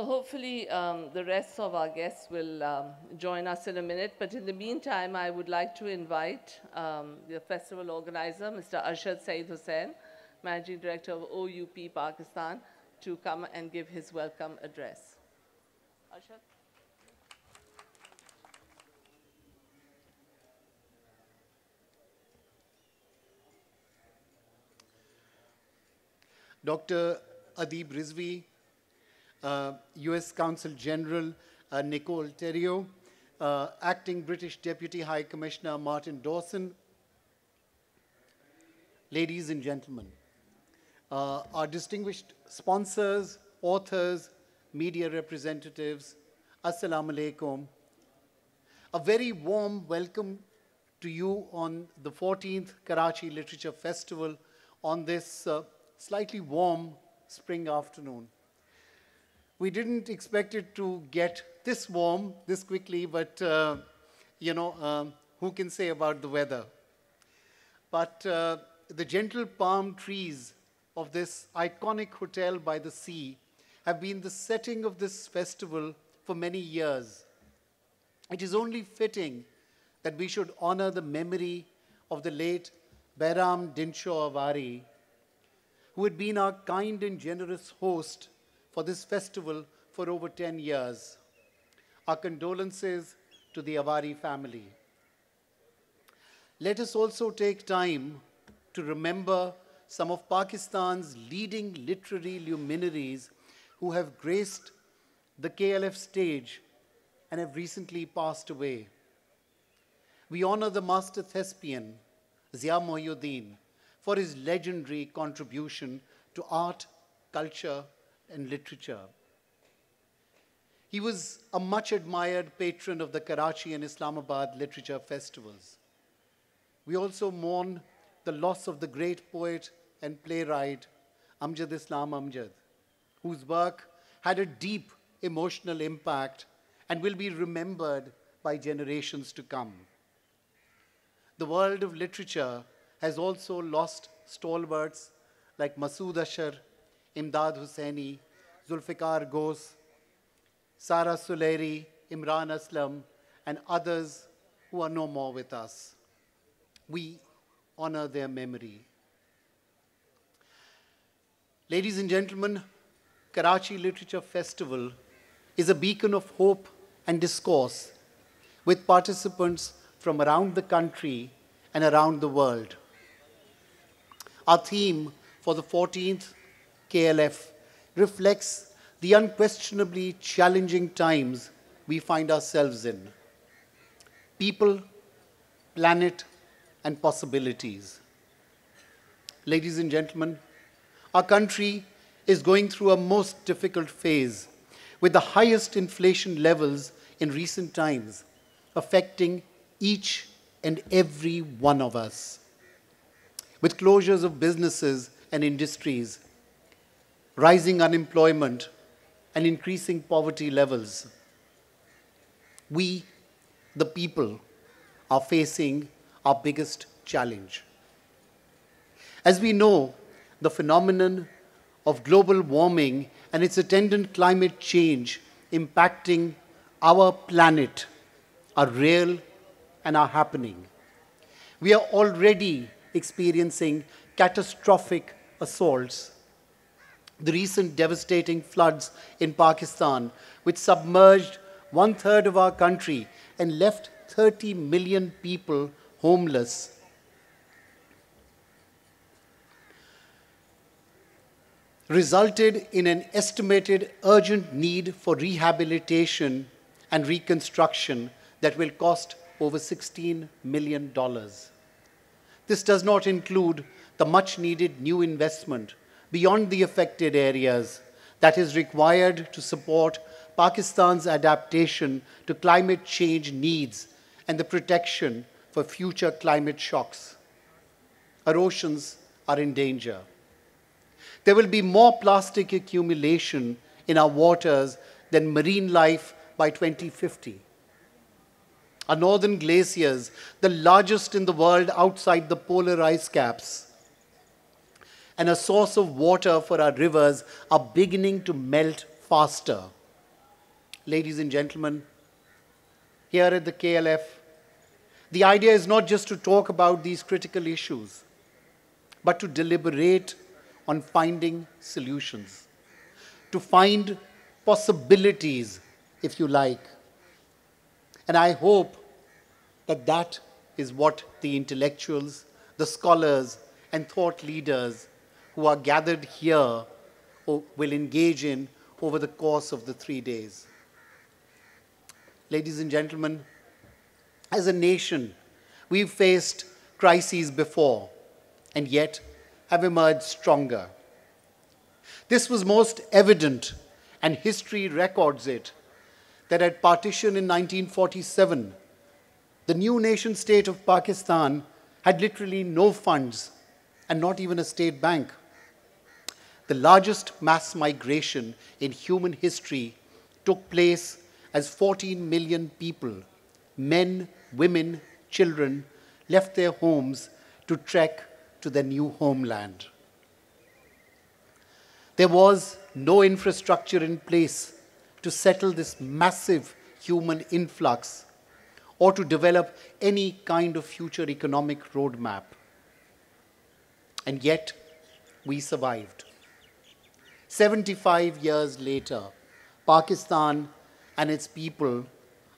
So hopefully the rest of our guests will join us in a minute. But in the meantime, I would like to invite the festival organizer, Mr. Arshad Saeed Husain, Managing Director of OUP Pakistan, to come and give his welcome address. Arshad? Dr. Rizvi, U.S. Consul General Nicole Terrio, Acting British Deputy High Commissioner Martin Dawson, ladies and gentlemen, our distinguished sponsors, authors, media representatives, Assalamu alaikum. A very warm welcome to you on the 14th Karachi Literature Festival on this slightly warm spring afternoon. We didn't expect it to get this warm this quickly, but who can say about the weather? But the gentle palm trees of this iconic hotel by the sea have been the setting of this festival for many years. It is only fitting that we should honor the memory of the late Behram Dinshaw Avari, who had been our kind and generous host for this festival for over 10 years. Our condolences to the Avari family. Let us also take time to remember some of Pakistan's leading literary luminaries who have graced the KLF stage and have recently passed away. We honor the master thespian, Zia Mohyuddin, for his legendary contribution to art, culture, and literature. He was a much admired patron of the Karachi and Islamabad literature festivals. We also mourn the loss of the great poet and playwright Amjad Islam Amjad, whose work had a deep emotional impact and will be remembered by generations to come. The world of literature has also lost stalwarts like Masood Ashar, Imdad Hussaini, Zulfikar Ghose, Sara Sulairi, Imran Aslam, and others who are no more with us. We honor their memory. Ladies and gentlemen, Karachi Literature Festival is a beacon of hope and discourse with participants from around the country and around the world. Our theme for the 14th KLF reflects the unquestionably challenging times we find ourselves in. People, planet, and possibilities. Ladies and gentlemen, our country is going through a most difficult phase with the highest inflation levels in recent times, affecting each and every one of us. With closures of businesses and industries, rising unemployment, and increasing poverty levels, we, the people, are facing our biggest challenge. As we know, the phenomenon of global warming and its attendant climate change impacting our planet are real and are happening. We are already experiencing catastrophic assaults. The recent devastating floods in Pakistan, which submerged 1/3 of our country and left 30 million people homeless, resulted in an estimated urgent need for rehabilitation and reconstruction that will cost over $16 million. This does not include the much-needed new investment beyond the affected areas that is required to support Pakistan's adaptation to climate change needs and the protection for future climate shocks. Our oceans are in danger. There will be more plastic accumulation in our waters than marine life by 2050. Our northern glaciers, the largest in the world outside the polar ice caps, and a source of water for our rivers, are beginning to melt faster. Ladies and gentlemen, here at the KLF, the idea is not just to talk about these critical issues, but to deliberate on finding solutions, to find possibilities, if you like. And I hope that that is what the intellectuals, the scholars, and thought leaders who are gathered here will engage in over the course of the 3 days. Ladies and gentlemen, as a nation, we've faced crises before and yet have emerged stronger. This was most evident, and history records it, that at partition in 1947, the new nation state of Pakistan had literally no funds and not even a state bank. The largest mass migration in human history took place as 14 million people, men, women, children, left their homes to trek to their new homeland. There was no infrastructure in place to settle this massive human influx or to develop any kind of future economic roadmap. And yet, we survived. 75 years later, Pakistan and its people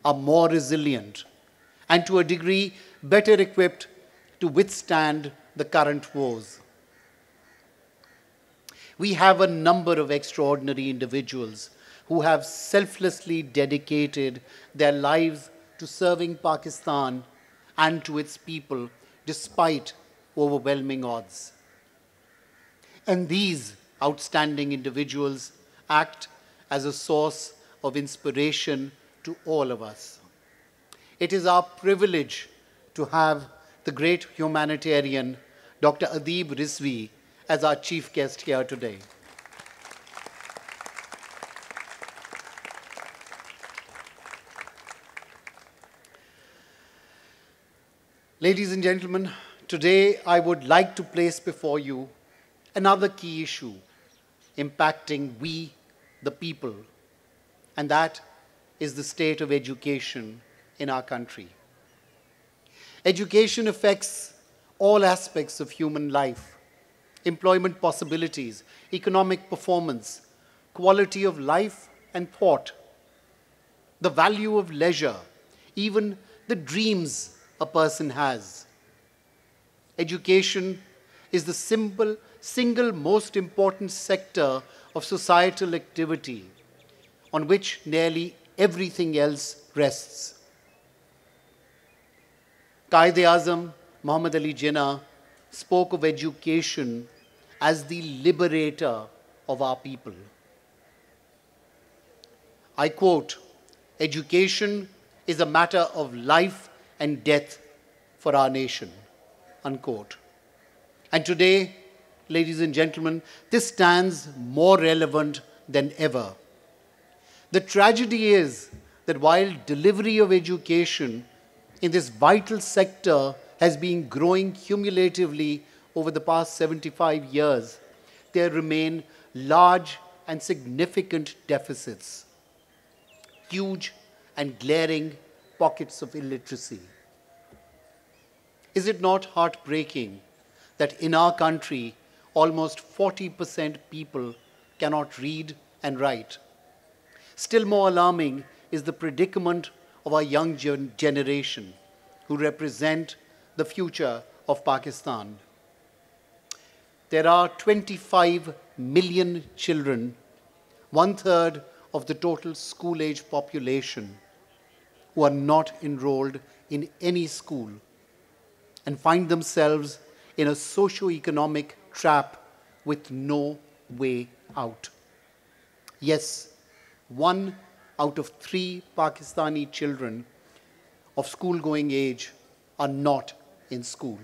are more resilient and to a degree better equipped to withstand the current wars. We have a number of extraordinary individuals who have selflessly dedicated their lives to serving Pakistan and to its people despite overwhelming odds. And these outstanding individuals act as a source of inspiration to all of us. It is our privilege to have the great humanitarian, Dr. Adeebul Rizvi, as our chief guest here today. Ladies and gentlemen, today I would like to place before you another key issue impacting we, the people, and that is the state of education in our country. Education affects all aspects of human life: employment possibilities, economic performance, quality of life and thought, the value of leisure, even the dreams a person has. Education is the single most important sector of societal activity on which nearly everything else rests. Quaid-e-Azam Muhammad Ali Jinnah spoke of education as the liberator of our people. I quote, "Education is a matter of life and death for our nation," unquote. And today, ladies and gentlemen, this stands more relevant than ever. The tragedy is that while delivery of education in this vital sector has been growing cumulatively over the past 75 years, there remain large and significant deficits, huge and glaring pockets of illiteracy. Is it not heartbreaking that in our country, almost 40% people cannot read and write? Still more alarming is the predicament of our young generation who represent the future of Pakistan. There are 25 million children, 1/3 of the total school-age population, who are not enrolled in any school and find themselves in a socio-economic trap with no way out. Yes, 1 out of 3 Pakistani children of school-going age are not in school.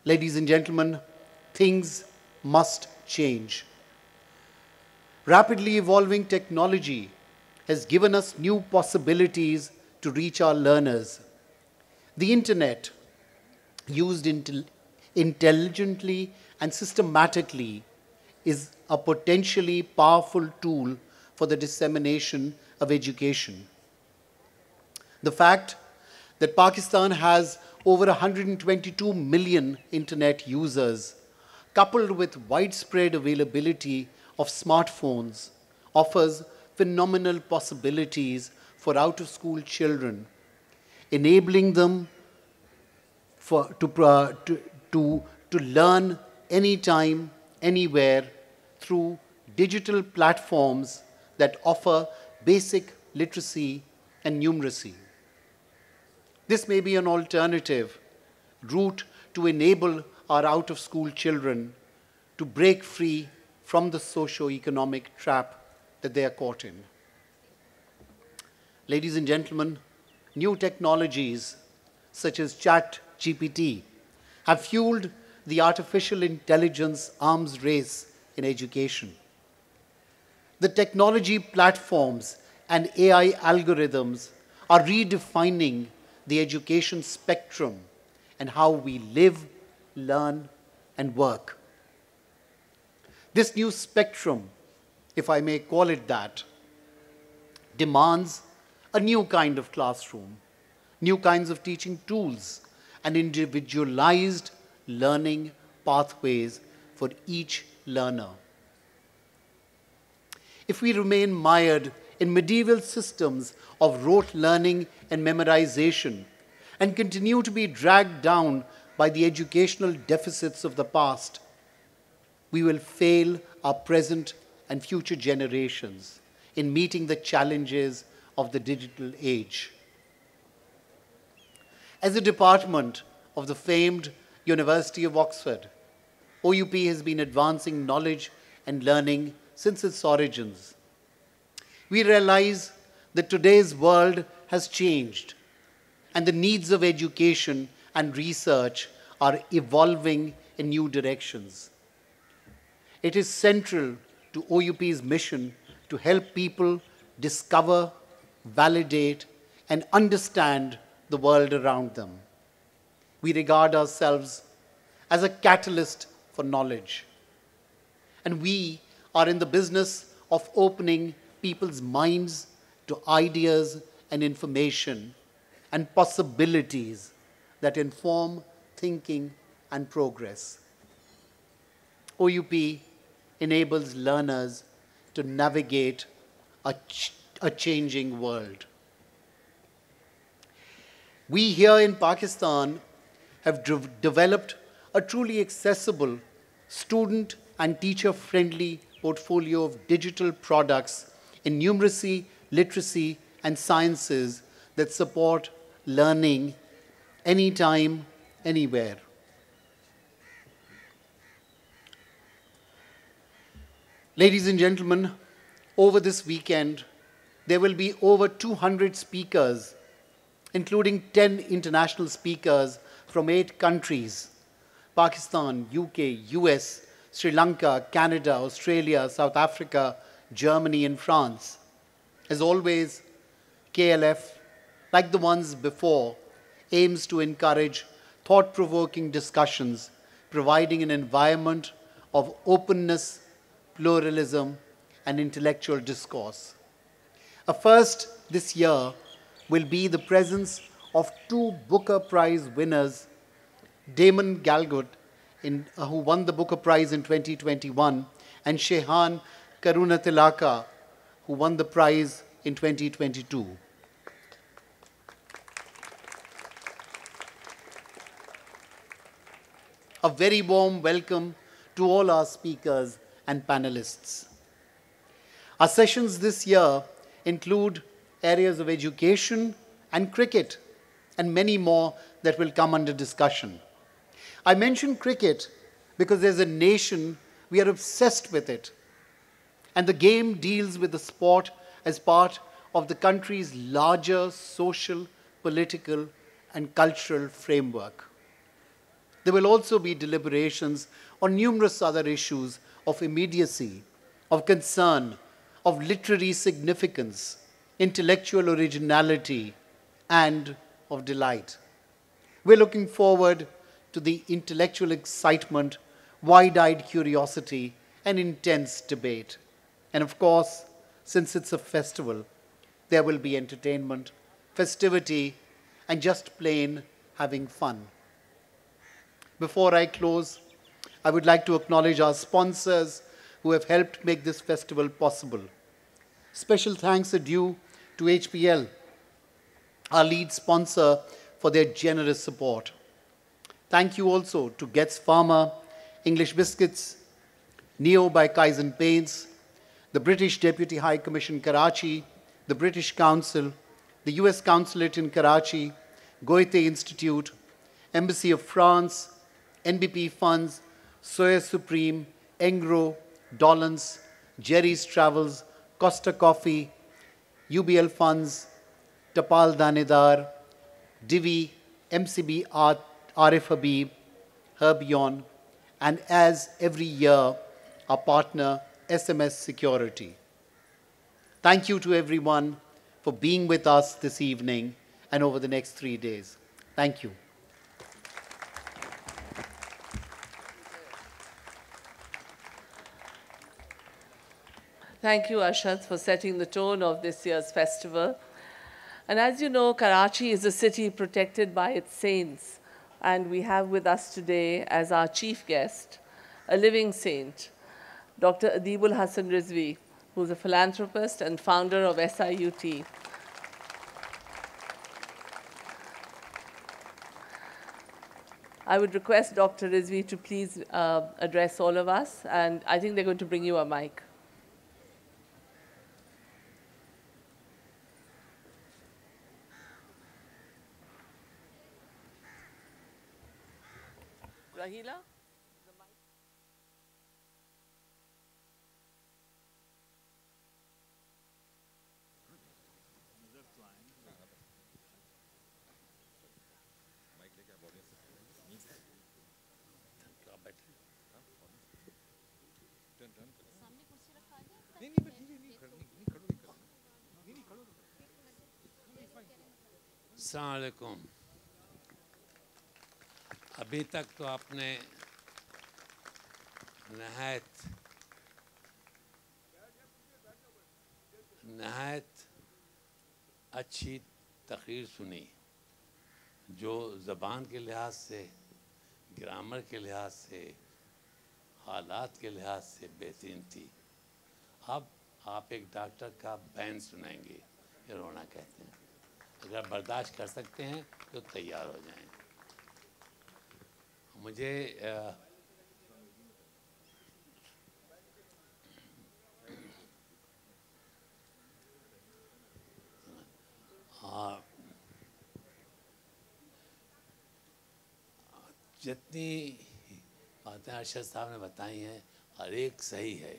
Ladies and gentlemen, things must change. Rapidly evolving technology has given us new possibilities to reach our learners. The internet, used intelligently and systematically, is a potentially powerful tool for the dissemination of education. The fact that Pakistan has over 122 million internet users, coupled with widespread availability of smartphones, offers phenomenal possibilities for out-of-school children, enabling them to learn anytime, anywhere through digital platforms that offer basic literacy and numeracy. This may be an alternative route to enable our out-of-school children to break free from the socio-economic trap that they are caught in. Ladies and gentlemen, new technologies such as ChatGPT have fueled the artificial intelligence arms race in education. The technology platforms and AI algorithms are redefining the education spectrum and how we live, learn, and work. This new spectrum, if I may call it that, demands a new kind of classroom, new kinds of teaching tools, and individualized learning pathways for each learner. If we remain mired in medieval systems of rote learning and memorization and continue to be dragged down by the educational deficits of the past, we will fail our present and future generations in meeting the challenges of the digital age. As a department of the famed University of Oxford, OUP has been advancing knowledge and learning since its origins. We realize that today's world has changed, and the needs of education and research are evolving in new directions. It is central to OUP's mission to help people discover, validate, and understand the world around them. We regard ourselves as a catalyst for knowledge, and we are in the business of opening people's minds to ideas and information and possibilities that inform thinking and progress. OUP enables learners to navigate a changing world. We here in Pakistan have developed a truly accessible, student and teacher-friendly portfolio of digital products in numeracy, literacy, and sciences that support learning anytime, anywhere. Ladies and gentlemen, over this weekend, there will be over 200 speakers, including 10 international speakers from 8 countries: Pakistan, UK, US, Sri Lanka, Canada, Australia, South Africa, Germany, and France. As always, KLF, like the ones before, aims to encourage thought-provoking discussions, providing an environment of openness, pluralism, and intellectual discourse. A first this year will be the presence of 2 Booker Prize winners, Damon Galgut, who won the Booker Prize in 2021, and Shehan Karunatilaka, who won the prize in 2022. A very warm welcome to all our speakers and panelists. Our sessions this year include areas of education and cricket, and many more that will come under discussion. I mention cricket because as a nation, we are obsessed with it. And the game deals with the sport as part of the country's larger social, political, and cultural framework. There will also be deliberations on numerous other issues of immediacy, of concern, of literary significance, intellectual originality, and of delight. We're looking forward to the intellectual excitement, wide-eyed curiosity, and intense debate. And of course, since it's a festival, there will be entertainment, festivity, and just plain having fun. Before I close, I would like to acknowledge our sponsors who have helped make this festival possible. Special thanks are due to HPL, our lead sponsor, for their generous support. Thank you also to Getz Pharma, English Biscuits, Neo by Kaizen Paints, the British Deputy High Commission Karachi, the British Council, the US Consulate in Karachi, Goethe Institute, Embassy of France, NBP Funds, Soya Supreme, Engro, Dollans, Jerry's Travels, Costa Coffee, UBL Funds, Tapal Danedar, Divi, MCB Art, Arif Habib, Herbion, and as every year, our partner, SMS Security. Thank you to everyone for being with us this evening and over the next 3 days. Thank you. Thank you, Arshad, for setting the tone of this year's festival. And as you know, Karachi is a city protected by its saints. And we have with us today, as our chief guest, a living saint, Dr. Adeebul Hasan Rizvi, who's a philanthropist and founder of SIUT. I would request Dr. Rizvi to please address all of us, and I think they're going to bring you a mic. Rahila? अस्सलाम वालेकुम। अभी तक तो आपने नहायत अच्छी तकरीर सुनी, जो ज़बान के लिहाज से, ग्रामर के लिहाज से, हालात के लिहाज से बेहतरीन थी। अब आप एक डॉक्टर का बैन सुनाएंगे, ये रोना कहते हैं। अगर बर्दाश्त कर सकते हैं तो तैयार हो जाएं। मुझे जितनी बातें अरशद साहब ने बताई हैं हर एक सही है,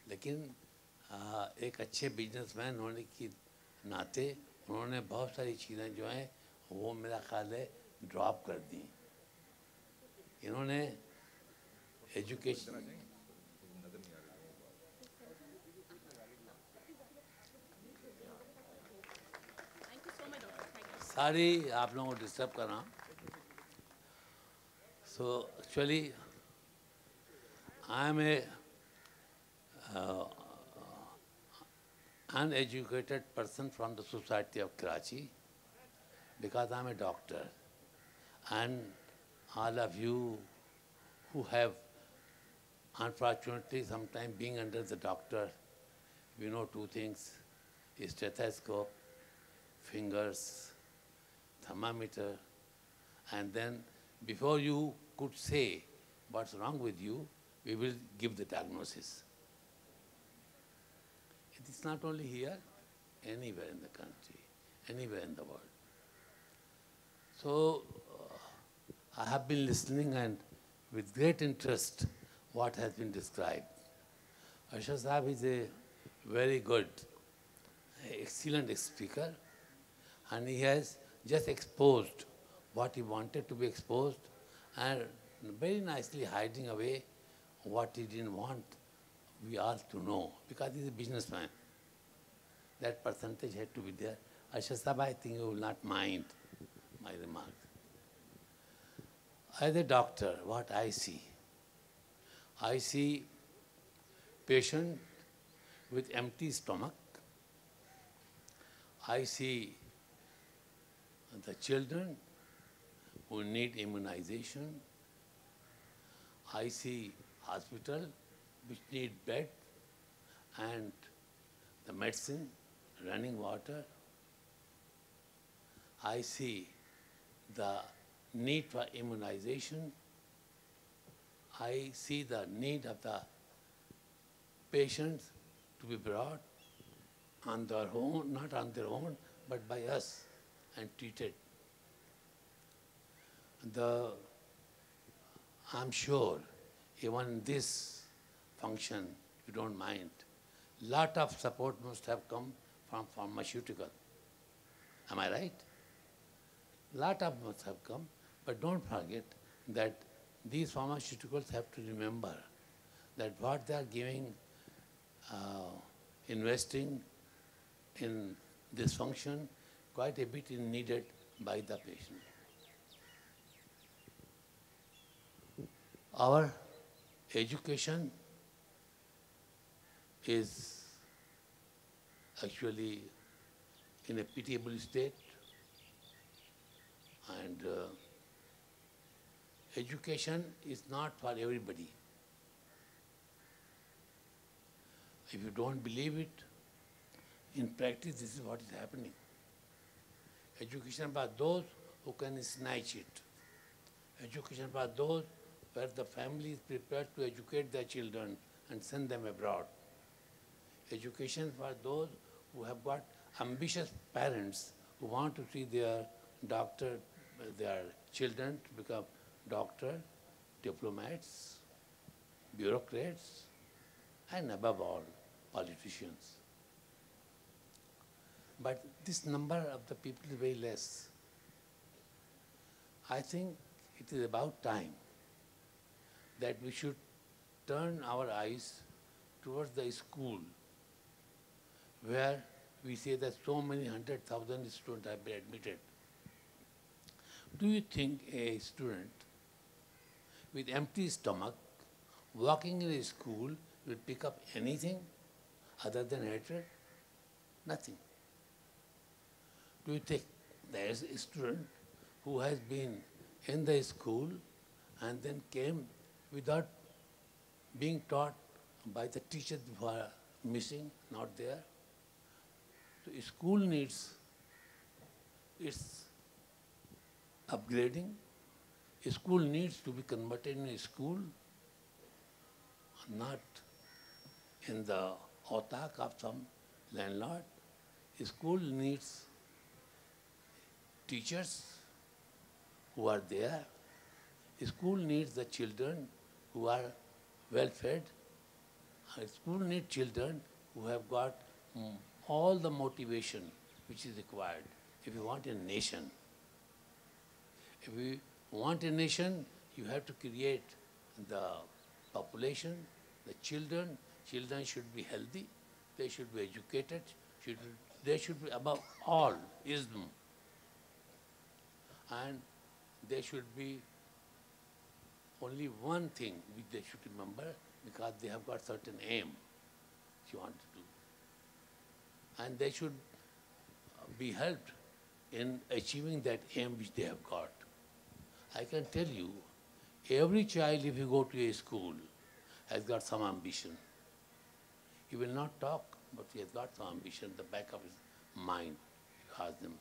लेकिन एक अच्छे बिजनेसमैन होने की नाते उन्होंने बहुत सारी चीज़ें जो हैं वो मेरा ख्याल है ड्रॉप कर दी। इन्होंने एजुकेशन सारी आप लोगों को डिस्टर्ब कर रहा हूँ। So actually, I am a uneducated person from the society of Karachi because I am a doctor, and all of you who have unfortunately sometimes being under the doctor, we know two things: stethoscope, fingers, thermometer, and then before you could say what's wrong with you, we will give the diagnosis. It is not only here, anywhere in the country, anywhere in the world. So I have been listening and with great interest what has been described. Arshad Sahab is a very good, excellent speaker, and he has just exposed what he wanted to be exposed and very nicely hiding away what he didn't want we all to know, because he's a businessman. That percentage had to be there. Arshad Sahab, I think you will not mind my remark. As a doctor, what I see patient with empty stomach. I see the children who need immunization. I see hospital which need bed and the medicine, running water. I see the need for immunization. I see the need of the patients to be brought on their own, not on their own, but by us and treated. I'm sure even this function, you don't mind, lot of support must have come from pharmaceutical. Am I right? Lot of must have come, but don't forget that these pharmaceuticals have to remember that what they are giving, investing in this function, quite a bit is needed by the patient. Our education is actually in a pitiable state, and education is not for everybody. If you don't believe it, in practice this is what is happening. Education for those who can snatch it. Education for those where the family is prepared to educate their children and send them abroad. Education for those who have got ambitious parents who want to see their children to become doctor, diplomats, bureaucrats, and above all, politicians. But this number of the people is very less. I think it is about time that we should turn our eyes towards the school where we say that so many 100,000 students have been admitted. Do you think a student with empty stomach walking in a school will pick up anything other than hatred? Nothing. Do you think there is a student who has been in the school and then came without being taught by the teachers who are missing, not there? So school needs its upgrading. A school needs to be converted in a school, not in the autark of some landlord. A school needs teachers who are there. A school needs the children who are well fed. A school needs children who have got all the motivation which is required if you want a nation. If you want a nation, you have to create the population, the children. Children should be healthy, they should be educated, they should be above all ism. And there should be only one thing which they should remember, because they have got certain aim which you want to do. And they should be helped in achieving that aim which they have got. I can tell you, every child, if you go to a school, has got some ambition. He will not talk, but he has got some ambition in the back of his mind. You ask them.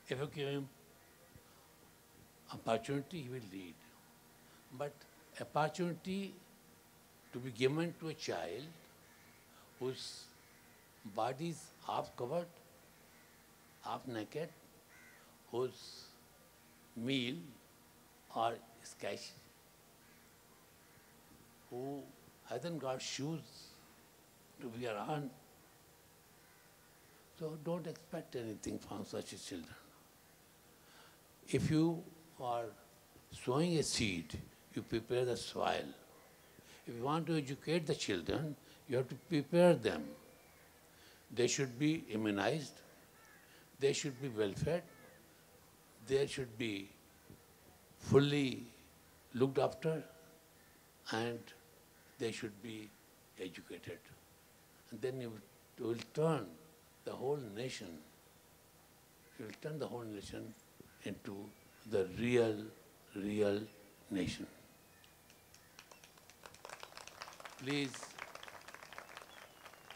If you give him opportunity, he will lead. But opportunity to be given to a child whose body is half covered, half naked, whose meal or scarce, who hasn't got shoes to wear on. So don't expect anything from such children. If you are sowing a seed, you prepare the soil. If you want to educate the children, you have to prepare them. They should be immunized, they should be well fed, they should be fully looked after, and they should be educated. And then you will turn the whole nation, it will turn the whole nation into the real nation. Please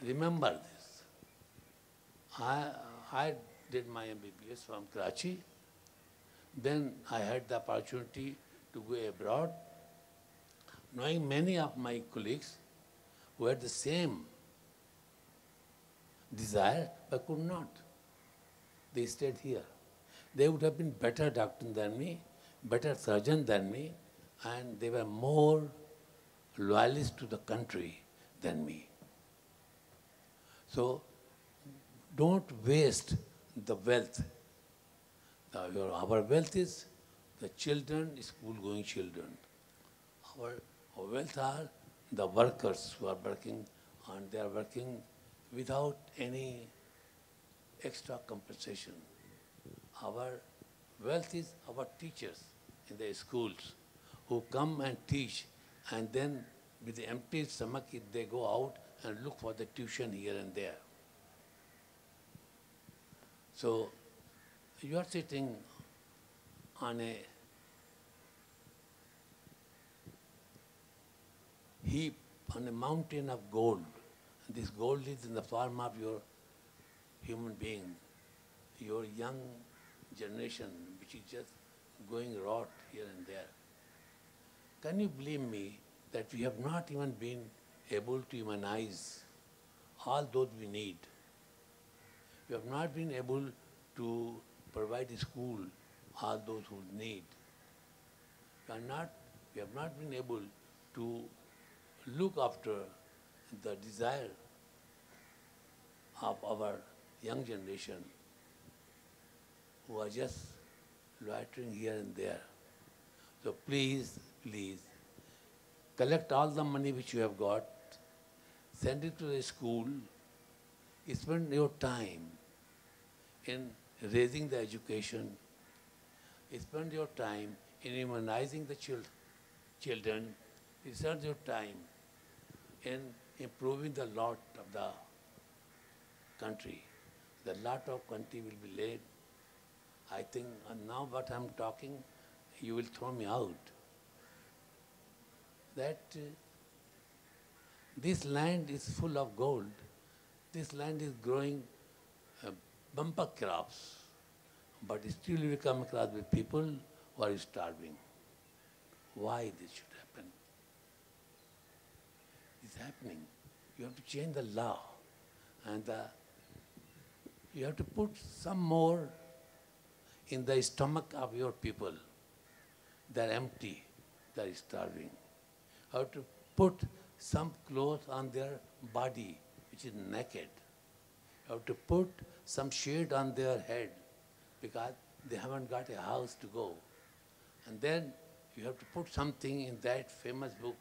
remember this. I did my MBBS from Karachi. Then I had the opportunity to go abroad, knowing many of my colleagues who had the same desire but could not. They stayed here. They would have been better doctor than me, better surgeon than me, and they were more loyalist to the country than me. So don't waste the wealth. Our wealth is the children, school-going children. Our wealth are the workers who are working, and they are working without any extra compensation. Our wealth is our teachers in the schools who come and teach, and then with the empty stomach they go out and look for the tuition here and there. So you are sitting on a heap, on a mountain of gold. And this gold is in the form of your human being, your young generation, which is just going rot here and there. Can you believe me that we have not even been able to immunize all those we need? We have not been able to provide a school all those who need. We have not been able to look after the desire of our young generation who are just loitering here and there. So please, collect all the money which you have got, send it to the school, spend your time in raising the education, spend your time in immunizing the children, spend your time in improving the lot of the country. The lot of country will be laid. I think now what I'm talking, you will throw me out. That this land is full of gold. This land is growing bumper crops, but still we come across with people who are starving. Why this should happen? It's happening. You have to change the law, and you have to put some more in the stomach of your people. They're empty, they're starving. You have to put some clothes on their body, which is naked. You have to put some shade on their head because they haven't got a house to go. And then you have to put something in that famous book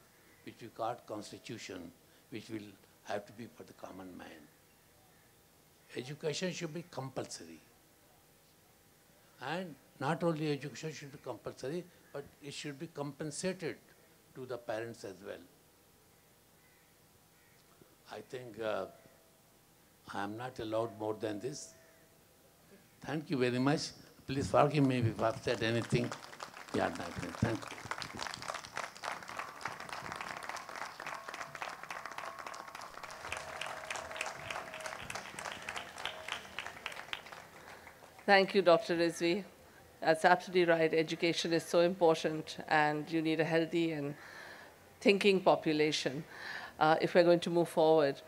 which we call Constitution, which will have to be for the common man. Education should be compulsory. And not only education should be compulsory, but it should be compensated to the parents as well. I think I am not allowed more than this. Thank you very much. Please forgive me if I've said anything. Yeah, thank you. Thank you, Dr. Rizvi. That's absolutely right. Education is so important, and you need a healthy and thinking population if we're going to move forward.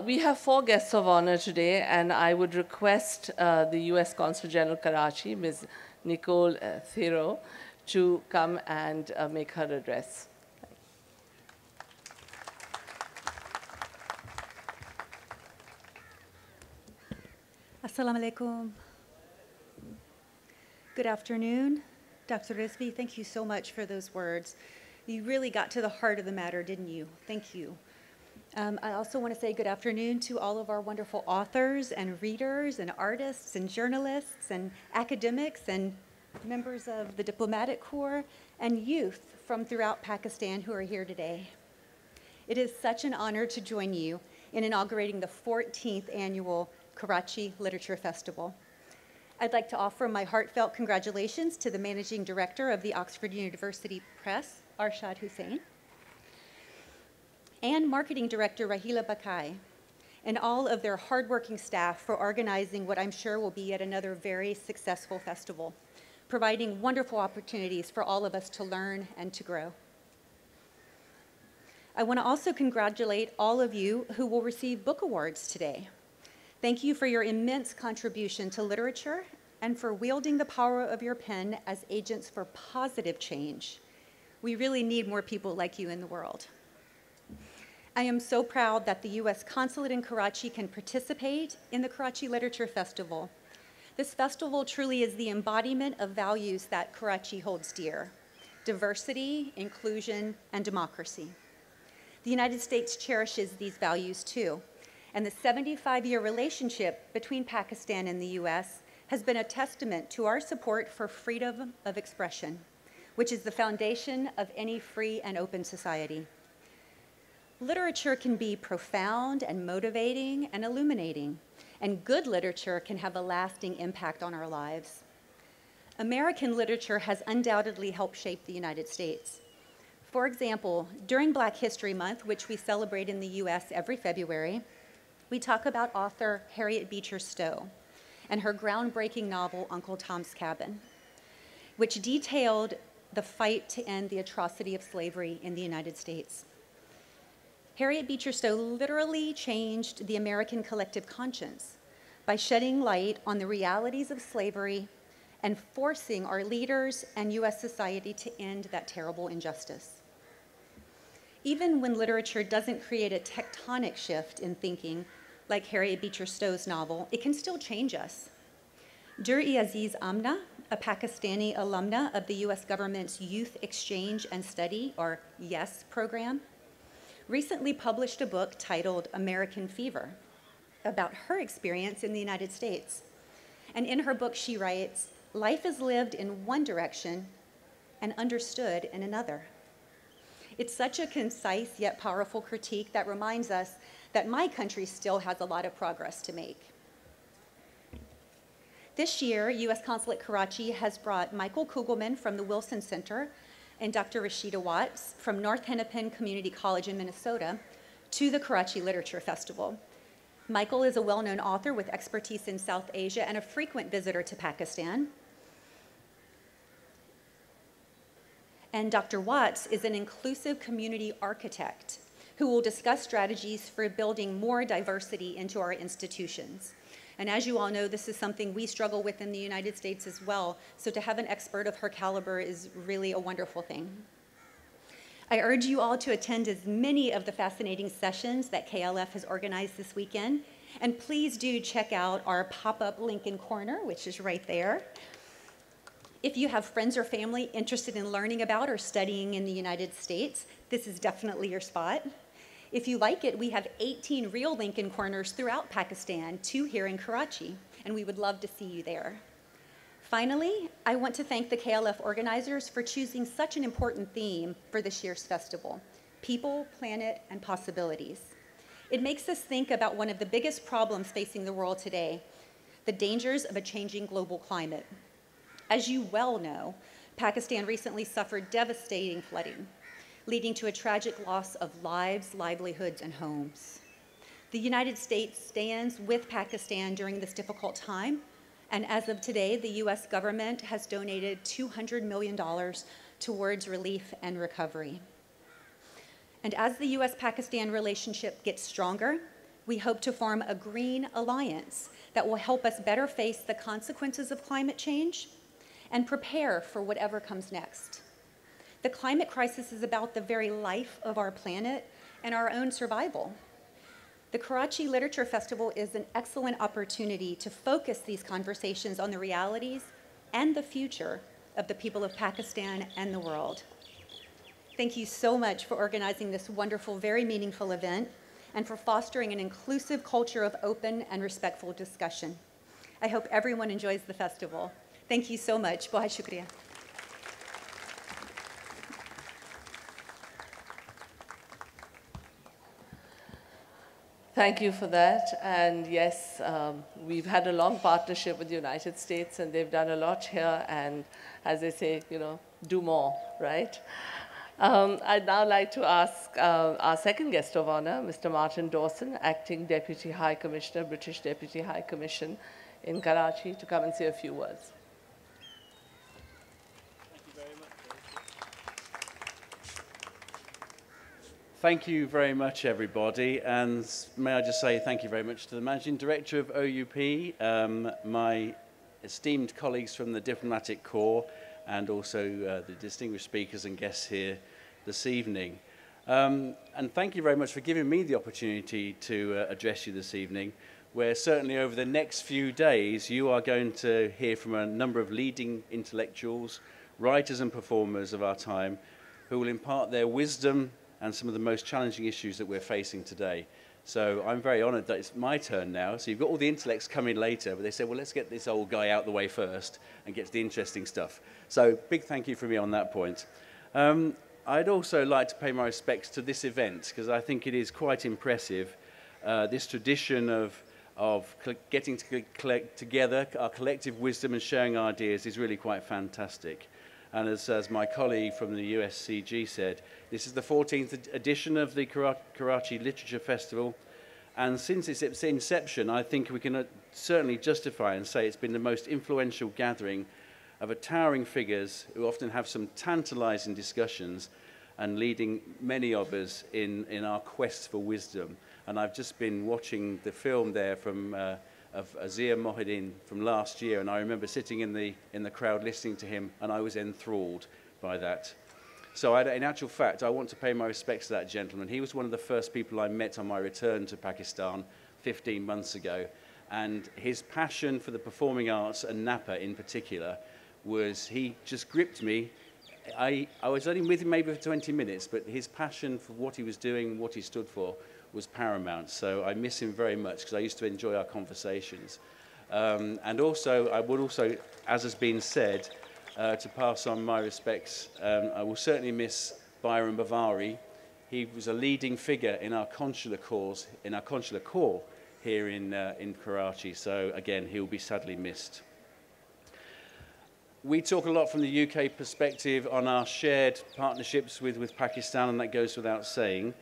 We have 4 guests of honor today, and I would request the U.S. Consul General Karachi, Ms. Nicole Thero, to come and make her address. Assalamu alaikum. Good afternoon. Dr. Rizvi, thank you so much for those words. You really got to the heart of the matter, didn't you? Thank you. I also want to say good afternoon to all of our wonderful authors and readers and artists and journalists and academics and members of the diplomatic corps and youth from throughout Pakistan who are here today. It is such an honor to join you in inaugurating the 14th annual Karachi Literature Festival. I'd like to offer my heartfelt congratulations to the Managing Director of the Oxford University Press, Arshad Husain, and Marketing Director Rahila Bakai, and all of their hardworking staff for organizing what I'm sure will be yet another very successful festival, providing wonderful opportunities for all of us to learn and to grow. I want to also congratulate all of you who will receive book awards today. Thank you for your immense contribution to literature and for wielding the power of your pen as agents for positive change. We really need more people like you in the world. I am so proud that the U.S. Consulate in Karachi can participate in the Karachi Literature Festival. This festival truly is the embodiment of values that Karachi holds dear: diversity, inclusion, and democracy. The United States cherishes these values too, and the 75-year relationship between Pakistan and the U.S. has been a testament to our support for freedom of expression, which is the foundation of any free and open society. Literature can be profound and motivating and illuminating, and good literature can have a lasting impact on our lives. American literature has undoubtedly helped shape the United States. For example, during Black History Month, which we celebrate in the US every February, we talk about author Harriet Beecher Stowe and her groundbreaking novel, Uncle Tom's Cabin, which detailed the fight to end the atrocity of slavery in the United States. Harriet Beecher Stowe literally changed the American collective conscience by shedding light on the realities of slavery and forcing our leaders and US society to end that terrible injustice. Even when literature doesn't create a tectonic shift in thinking, like Harriet Beecher Stowe's novel, it can still change us. Dur-e-Aziz Amna, a Pakistani alumna of the US government's Youth Exchange and Study, or YES program, recently published a book titled American Fever about her experience in the United States. And in her book, she writes, "Life is lived in one direction and understood in another." It's such a concise yet powerful critique that reminds us that my country still has a lot of progress to make. This year, U.S. Consulate Karachi has brought Michael Kugelman from the Wilson Center and Dr. Rashida Watts from North Hennepin Community College in Minnesota to the Karachi Literature Festival. Michael is a well-known author with expertise in South Asia and a frequent visitor to Pakistan. And Dr. Watts is an inclusive community architect who will discuss strategies for building more diversity into our institutions. And as you all know, this is something we struggle with in the United States as well, so to have an expert of her caliber is really a wonderful thing. I urge you all to attend as many of the fascinating sessions that KLF has organized this weekend, and please do check out our pop-up Lincoln Corner, which is right there. If you have friends or family interested in learning about or studying in the United States, this is definitely your spot. If you like it, we have 18 real Lincoln Corners throughout Pakistan, 2 here in Karachi, and we would love to see you there. Finally, I want to thank the KLF organizers for choosing such an important theme for this year's festival: people, planet, and possibilities. It makes us think about one of the biggest problems facing the world today, the dangers of a changing global climate. As you well know, Pakistan recently suffered devastating flooding, leading to a tragic loss of lives, livelihoods, and homes. The United States stands with Pakistan during this difficult time, and as of today, the US government has donated $200 million towards relief and recovery. And as the US-Pakistan relationship gets stronger, we hope to form a green alliance that will help us better face the consequences of climate change and prepare for whatever comes next. The climate crisis is about the very life of our planet and our own survival. The Karachi Literature Festival is an excellent opportunity to focus these conversations on the realities and the future of the people of Pakistan and the world. Thank you so much for organizing this wonderful, very meaningful event and for fostering an inclusive culture of open and respectful discussion. I hope everyone enjoys the festival. Thank you so much. Bahut shukriya. Thank you for that. And yes, we've had a long partnership with the United States, and they've done a lot here. And as they say, you know, do more, right? I'd now like to ask our second guest of honor, Mr. Martin Dawson, Acting Deputy High Commissioner, British Deputy High Commission in Karachi, to come and say a few words. Thank you very much, everybody, and may I just say thank you very much to the Managing Director of OUP, my esteemed colleagues from the Diplomatic Corps, and also the distinguished speakers and guests here this evening. And thank you very much for giving me the opportunity to address you this evening, where certainly over the next few days you are going to hear from a number of leading intellectuals, writers and performers of our time, who will impart their wisdom and some of the most challenging issues that we're facing today. So I'm very honoured that it's my turn now. So you've got all the intellects coming later, but they said, well, let's get this old guy out the way first and get to the interesting stuff. So big thank you from me on that point. I'd also like to pay my respects to this event, because I think it is quite impressive. This tradition of getting to collect together our collective wisdom and sharing ideas is really quite fantastic. And as my colleague from the USCG said, this is the 14th edition of the Karachi Literature Festival. And since its inception, I think we can certainly justify and say it's been the most influential gathering of towering figures who often have some tantalizing discussions and leading many of us in our quest for wisdom. And I've just been watching the film there from of Azir Mohideen from last year, and I remember sitting in the crowd listening to him, and I was enthralled by that. So in actual fact, I want to pay my respects to that gentleman. He was one of the first people I met on my return to Pakistan 15 months ago, and his passion for the performing arts and Napa in particular he just gripped me. I was only with him maybe for 20 minutes, but his passion for what he was doing, what he stood for, was paramount. So I miss him very much, because I used to enjoy our conversations. And also, I would also, as has been said, to pass on my respects, I will certainly miss Byron Bavari. He was a leading figure in our consular corps, here in Karachi. So again, he will be sadly missed. We talk a lot from the UK perspective on our shared partnerships with Pakistan, and that goes without saying.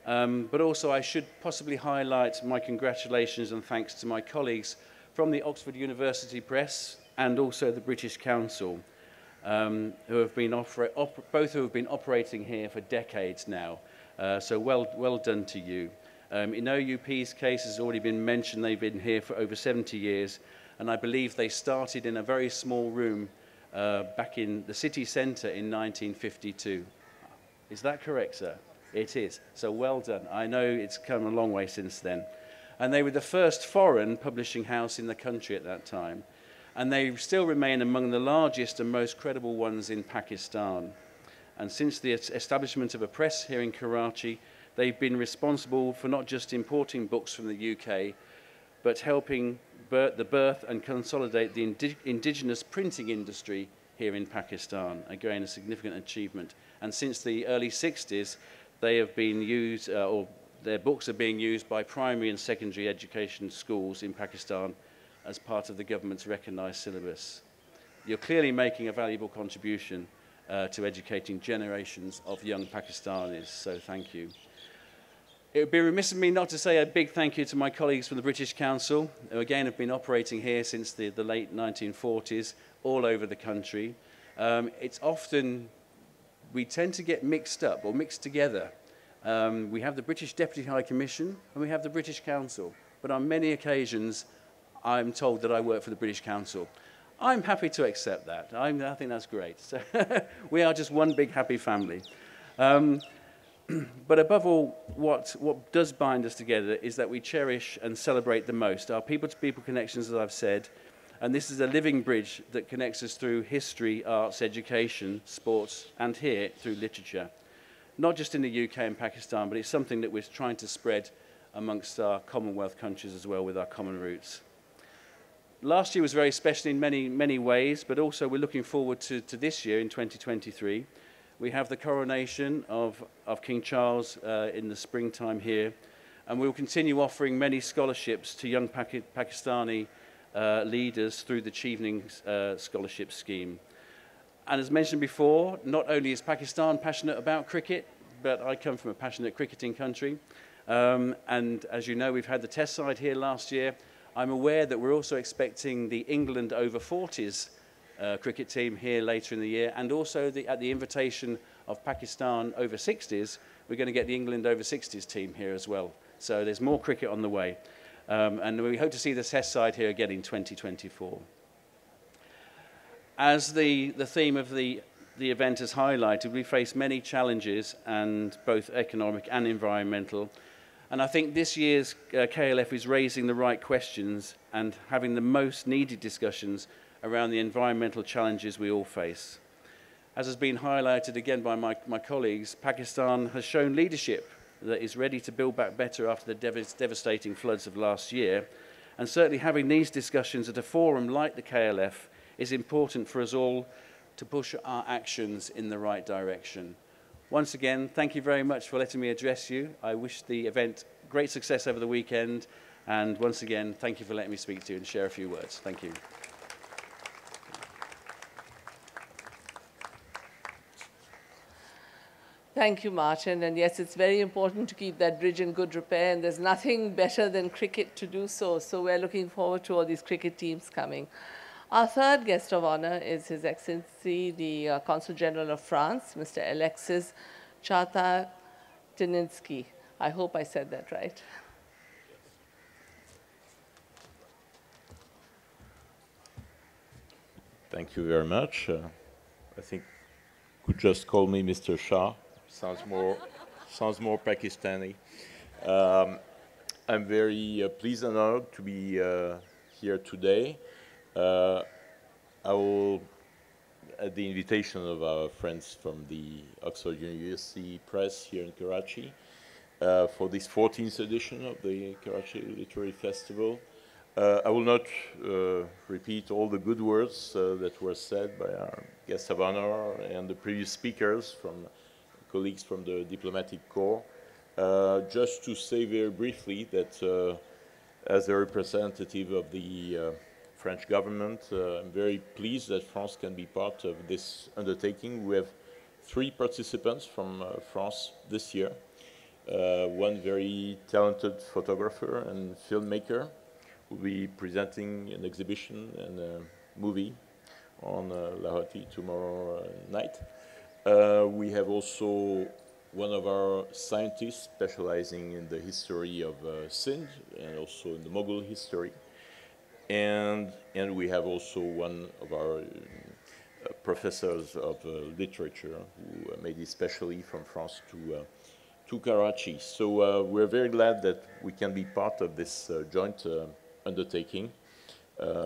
But also I should possibly highlight my congratulations and thanks to my colleagues from the Oxford University Press and also the British Council, who have been both who have been operating here for decades now. So well done to you. In OUP's case, has already been mentioned, they've been here for over 70 years, and I believe they started in a very small room back in the city centre in 1952. Is that correct, sir? It is. So well done. I know it's come a long way since then. And they were the first foreign publishing house in the country at that time. And they still remain among the largest and most credible ones in Pakistan. And since the establishment of a press here in Karachi, they've been responsible for not just importing books from the UK, but helping the birth and consolidate the indigenous printing industry here in Pakistan. Again, a significant achievement. And since the early 60s, they have been used, or their books are being used by primary and secondary education schools in Pakistan as part of the government's recognised syllabus. You're clearly making a valuable contribution to educating generations of young Pakistanis, so thank you. It would be remiss of me not to say a big thank you to my colleagues from the British Council, who again have been operating here since the late 1940s, all over the country. It's often, we tend to get mixed up or mixed together. We have the British Deputy High Commission and we have the British Council, but on many occasions I'm told that I work for the British Council. I'm happy to accept that. I think that's great. So we are just one big happy family. But above all, what does bind us together is that we cherish and celebrate the most our people-to-people connections, as I've said, and this is a living bridge that connects us through history, arts, education, sports, and here through literature. Not just in the UK and Pakistan, but it's something that we're trying to spread amongst our Commonwealth countries as well with our common roots. Last year was very special in many ways, but also we're looking forward to this year in 2023. We have the coronation of King Charles in the springtime here, And we will continue offering many scholarships to young Pakistani leaders through the Chevening Scholarship Scheme. And as mentioned before, not only is Pakistan passionate about cricket, but I come from a passionate cricketing country. And as you know, we've had the test side here last year. I'm aware that we're also expecting the England over 40s cricket team here later in the year, and also at the invitation of Pakistan over 60s, we're going to get the England over 60s team here as well. So there's more cricket on the way. And we hope to see the test side here again in 2024. As the theme of the event has highlighted, we face many challenges, and both economic and environmental. And I think this year's KLF is raising the right questions and having the most needed discussions around the environmental challenges we all face. As has been highlighted again by my colleagues, Pakistan has shown leadership that is ready to build back better after the devastating floods of last year. And certainly having these discussions at a forum like the KLF is important for us all to push our actions in the right direction. Once again, thank you very much for letting me address you. I wish the event great success over the weekend. And once again, thank you for letting me speak to you and share a few words. Thank you. Thank you, Martin. And yes, it's very important to keep that bridge in good repair, and there's nothing better than cricket to do so. So we're looking forward to all these cricket teams coming. Our third guest of honor is His Excellency, the Consul General of France, Mr. Alexis Chata-Tininsky. I hope I said that right. Thank you very much. I think you could just call me Mr. Shah. Sounds more Pakistani. I'm very pleased and honored to be here today. I will, at the invitation of our friends from the Oxford University Press here in Karachi, for this 14th edition of the Karachi Literary Festival. I will not repeat all the good words that were said by our guest of honor and the previous speakers from colleagues from the Diplomatic Corps. Just to say very briefly that as a representative of the French government, I'm very pleased that France can be part of this undertaking. We have 3 participants from France this year. One very talented photographer and filmmaker who will be presenting an exhibition and a movie on Lahoti tomorrow night. We have also one of our scientists specializing in the history of Sindh and also in the Mughal history. And we have also one of our professors of literature who made it specially from France to Karachi. So we're very glad that we can be part of this joint undertaking,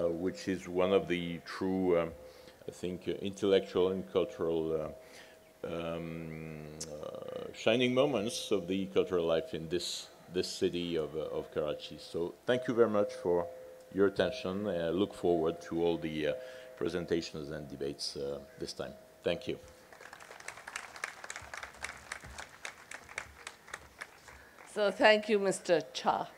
which is one of the true, I think, intellectual and cultural shining moments of the cultural life in this city of Karachi. So thank you very much for your attention. I look forward to all the presentations and debates this time. Thank you. So thank you, Mr. Cha.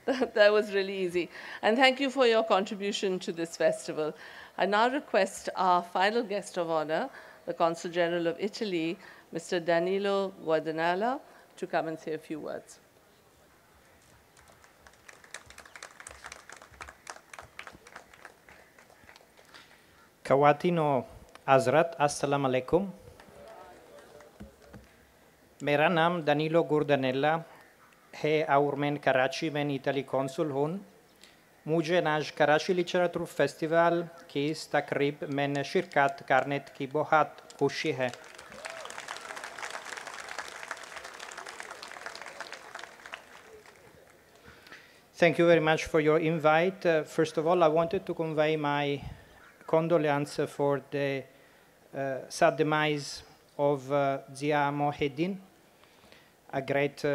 That was really easy. And thank you for your contribution to this festival. I now request our final guest of honor, the Consul General of Italy, Mr. Danilo Guardanella, to come and say a few words. Kawatino Hazrat, Assalamu alaikum. मेरा नाम दानिलो गुर्दनेला है और मैं कराची में Italy कौंसुल हूँ। मुझे आज Karachi literature festival की इस तकरीब में शिरकत करने की बहुत खुशी है। Thank you very much for your invite. First of all, I wanted to convey my condolences for the sad demise of Zia Mohedin, a great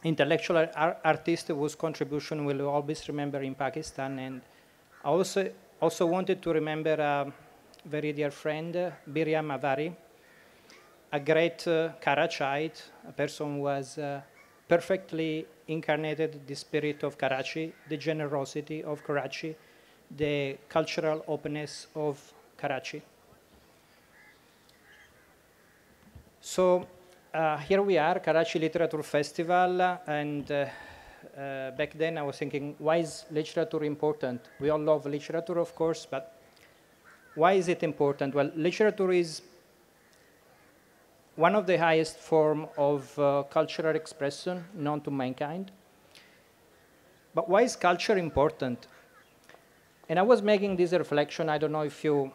intellectual artist whose contribution will always remember in Pakistan. And I also wanted to remember a very dear friend, Biria Mavari, a great Karachite, a person who has perfectly incarnated the spirit of Karachi, the generosity of Karachi, the cultural openness of Karachi. So here we are, Karachi Literature Festival, and back then I was thinking, why is literature important? We all love literature, of course, but why is it important? Well, literature is one of the highest form of cultural expression known to mankind. But why is culture important? And I was making this reflection, I don't know if you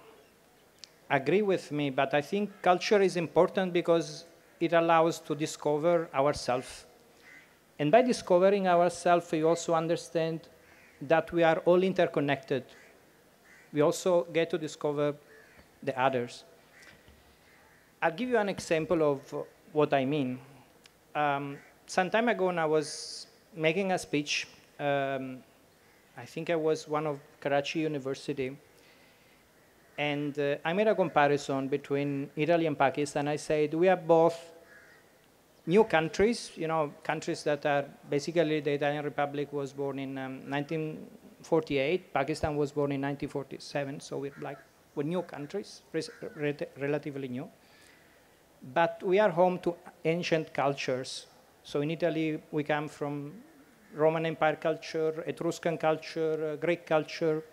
agree with me, but I think culture is important because it allows to discover ourselves. And by discovering ourselves, we also understand that we are all interconnected. We also get to discover the others. I'll give you an example of what I mean. Some time ago, when I was making a speech, I think I was one of Karachi University, and I made a comparison between Italy and Pakistan. I said, we are both new countries, you know, countries that are basically the Italian Republic was born in 1948, Pakistan was born in 1947, so we're new countries, relatively new. But we are home to ancient cultures. So in Italy, we come from Roman Empire culture, Etruscan culture, Greek culture.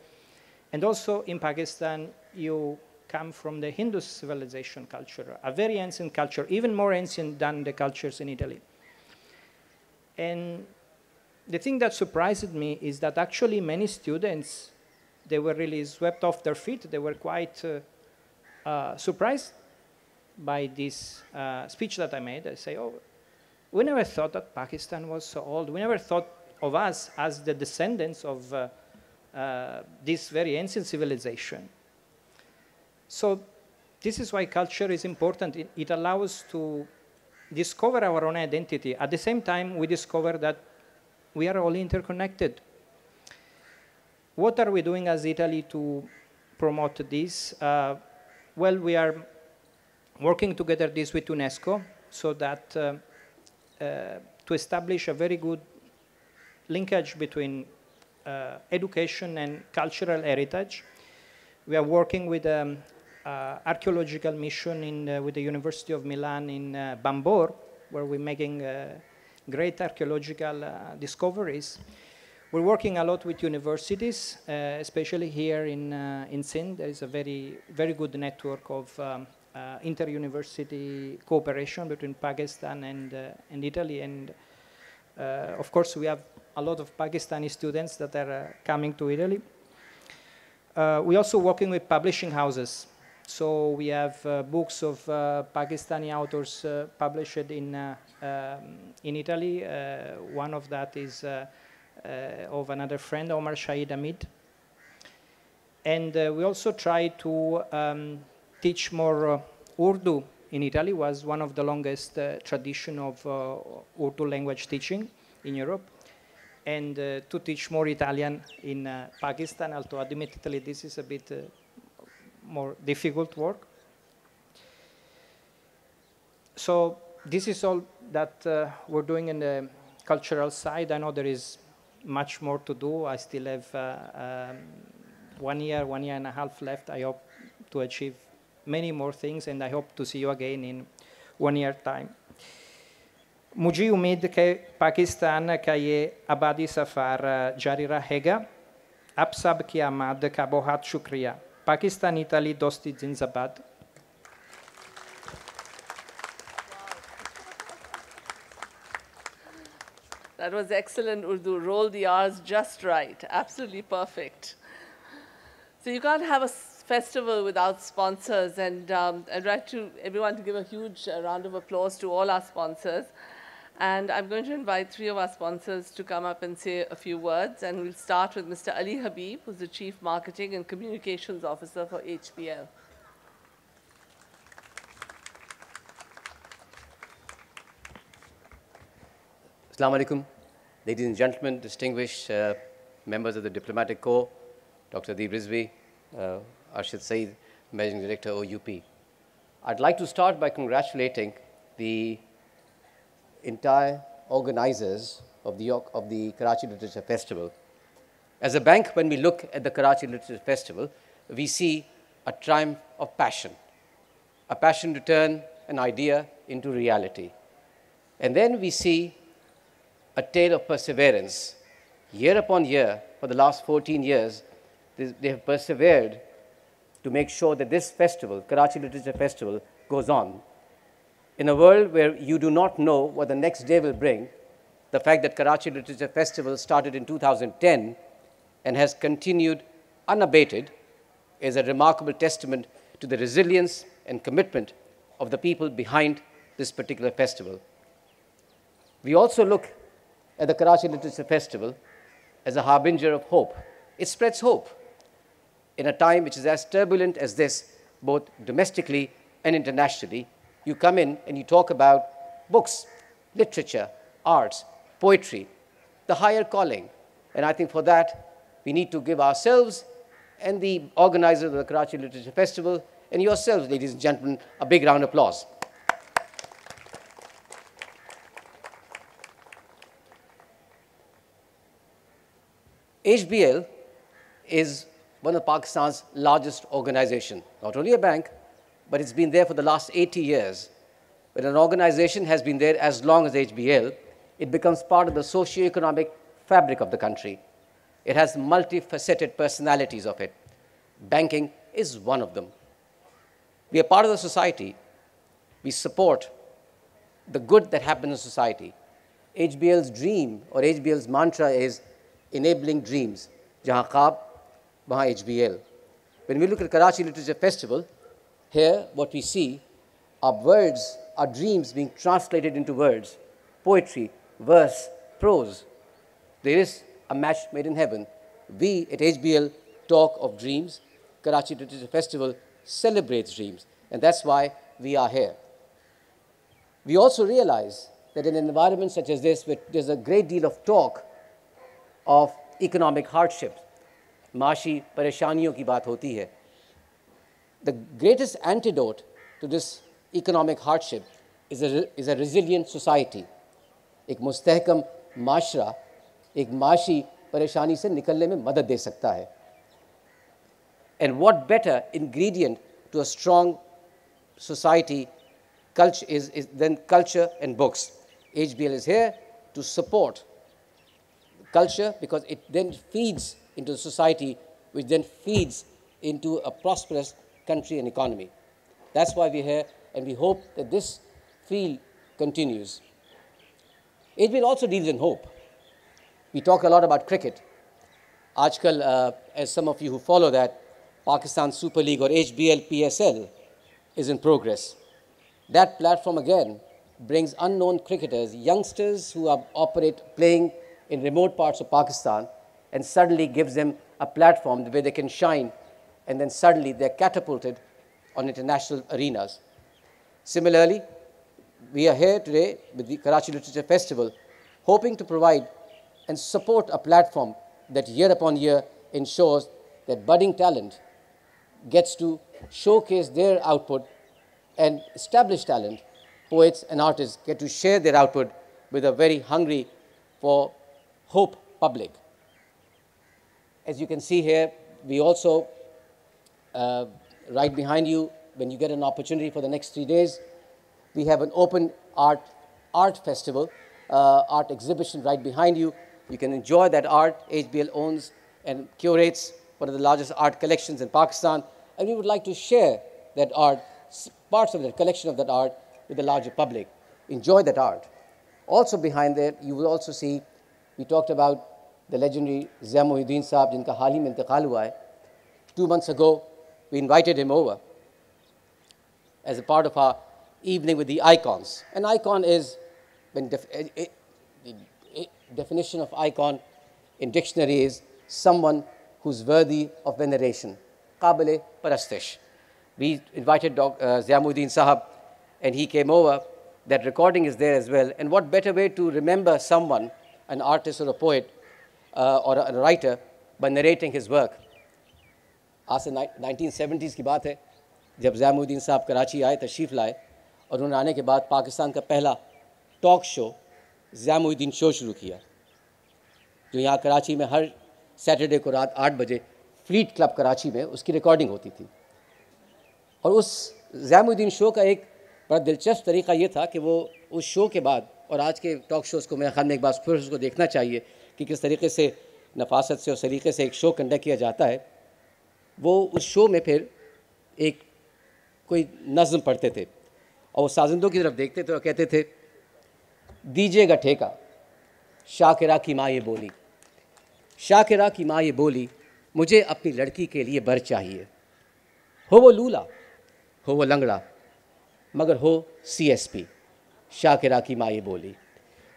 And also in Pakistan, you come from the Hindu civilization culture, a very ancient culture, even more ancient than the cultures in Italy. And the thing that surprised me is that actually many students, they were really swept off their feet. They were quite surprised by this speech that I made. I say, oh, we never thought that Pakistan was so old. We never thought of us as the descendants of this very ancient civilization. So this is why culture is important. It allows us to discover our own identity. At the same time, we discover that we are all interconnected. What are we doing as Italy to promote this? Well, we are working together this with UNESCO so that to establish a very good linkage between education and cultural heritage. We are working with an archaeological mission with the University of Milan in Bambor, where we're making great archaeological discoveries. We're working a lot with universities, especially here in Sindh. There is a very, very good network of inter-university cooperation between Pakistan and Italy. And of course, we have a lot of Pakistani students that are coming to Italy. We're also working with publishing houses. So we have books of Pakistani authors published in Italy. One of that is of another friend, Omar Shahid Hamid. And we also try to teach more Urdu in Italy. Was one of the longest tradition of Urdu language teaching in Europe. And to teach more Italian in Pakistan, although admittedly this is a bit more difficult work. So this is all that we're doing in the cultural side. I know there is much more to do. I still have 1 year, 1.5 years left. I hope to achieve many more things, and I hope to see you again in 1 year time. मुझे उम्मीद कि पाकिस्तान का ये आबादी सफ़र जारी रहेगा। आप सब की आमद का बहुत शुक्रिया। पाकिस्तान इताली दोस्ती जिंदाबाद। That was excellent Urdu. Roll the R's just right. Absolutely perfect. So you can't have a festival without sponsors, and I'd like everyone to give a huge round of applause to all our sponsors. And I'm going to invite 3 of our sponsors to come up and say a few words. And we'll start with Mr. Ali Habib, who's the Chief Marketing and Communications Officer for HPL. Assalamu alaikum, ladies and gentlemen, distinguished members of the Diplomatic Corps, Dr. Rizvi, Arshad Saeed, Managing Director, OUP. I'd like to start by congratulating the entire organizers of the Karachi Literature Festival. As a bank, when we look at the Karachi Literature Festival, we see a triumph of passion, a passion to turn an idea into reality. And then we see a tale of perseverance. Year upon year, for the last 14 years, they have persevered to make sure that this festival, Karachi Literature Festival, goes on. In a world where you do not know what the next day will bring, the fact that Karachi Literature Festival started in 2010 and has continued unabated is a remarkable testament to the resilience and commitment of the people behind this particular festival. We also look at the Karachi Literature Festival as a harbinger of hope. It spreads hope in a time which is as turbulent as this, both domestically and internationally. You come in and you talk about books, literature, arts, poetry, the higher calling. And I think for that, we need to give ourselves and the organizers of the Karachi Literature Festival and yourselves, ladies and gentlemen, a big round of applause. HBL is one of Pakistan's largest organizations, not only a bank, but it's been there for the last 80 years. When an organization has been there as long as HBL, it becomes part of the socio-economic fabric of the country. It has multifaceted personalities of it. Banking is one of them. We are part of the society. We support the good that happens in society. HBL's dream or HBL's mantra is enabling dreams. Jahan Khab, wahan HBL. When we look at Karachi Literature Festival, here what we see are words, are dreams being translated into words, poetry, verse, prose. There is a match made in heaven. We at HBL talk of dreams. Karachi Literature Festival celebrates dreams, and that's why we are here. We also realize that in an environment such as this, where there's a great deal of talk of economic hardship, maashi pareshaniyon ki baat hoti hai. The greatest antidote to this economic hardship is a resilient society. एक मुस्तहकम माशरा एक माशी परेशानी से निकलने में मदद दे सकता है. And what better ingredient to a strong society culture is than culture and books. HBL is here to support culture because it then feeds into the society, which then feeds into a prosperous country and economy. That's why we're here, and we hope that this field continues. HBL also deals in hope. We talk a lot about cricket. Aajkal, as some of you who follow that, Pakistan Super League or HBL PSL is in progress. That platform again brings unknown cricketers, youngsters who are playing in remote parts of Pakistan, and suddenly gives them a platform where they can shine, and then suddenly they're catapulted on international arenas. Similarly, we are here today with the Karachi Literature Festival, hoping to provide and support a platform that year upon year ensures that budding talent gets to showcase their output, and established talent, poets and artists, get to share their output with a very hungry for hope public. As you can see here, we also, right behind you, when you get an opportunity for the next 3 days, we have an open art festival, art exhibition right behind you. You can enjoy that art. HBL owns and curates one of the largest art collections in Pakistan, and we would like to share that art, parts of the collection of that art, with the larger public. Enjoy that art. Also behind there, you will also see, we talked about the legendary Zia Muhyiddin Sahab, jinka haal hi mein intiqal hua hai. 2 months ago, we invited him over as a part of our evening with the icons. An icon is, when definition of icon in dictionary is someone who's worthy of veneration, qabile parastish. We invited Zia Muhyiddin Sahab, and he came over. That recording is there as well. And what better way to remember someone, an artist or a poet or a writer, by narrating his work. आज से 1970s की बात है, जब ज़िया मुहीद्दीन साहब कराची आए, तशरीफ़ लाए, और उन्होंने आने के बाद पाकिस्तान का पहला टॉक शो ज़िया-मुद्दीन शो शुरू किया, जो यहाँ कराची में हर सैटरडे को रात 8 बजे फ्लीट क्लब कराची में उसकी रिकॉर्डिंग होती थी। और उस ज़िया-मुद्दीन शो का एक बड़ा दिलचस्प तरीका ये था कि वो उस शो के बाद, और आज के टॉक शोज़ को मेरे ख्याल में एक बार फिर उसको देखना चाहिए कि किस तरीके से नफासत से और सलीके से एक शो कंडक्ट किया जाता है। वो उस शो में फिर एक कोई नज़्म पढ़ते थे और वो साजिंदों की तरफ देखते थे और कहते थे, दीजिएगा ठेका शाकिरा की माँ ये बोली, शाकिरा की माँ ये बोली, मुझे अपनी लड़की के लिए बर चाहिए, हो वो लूला हो वो लंगड़ा मगर हो CSP, शाकिरा की माँ ये बोली.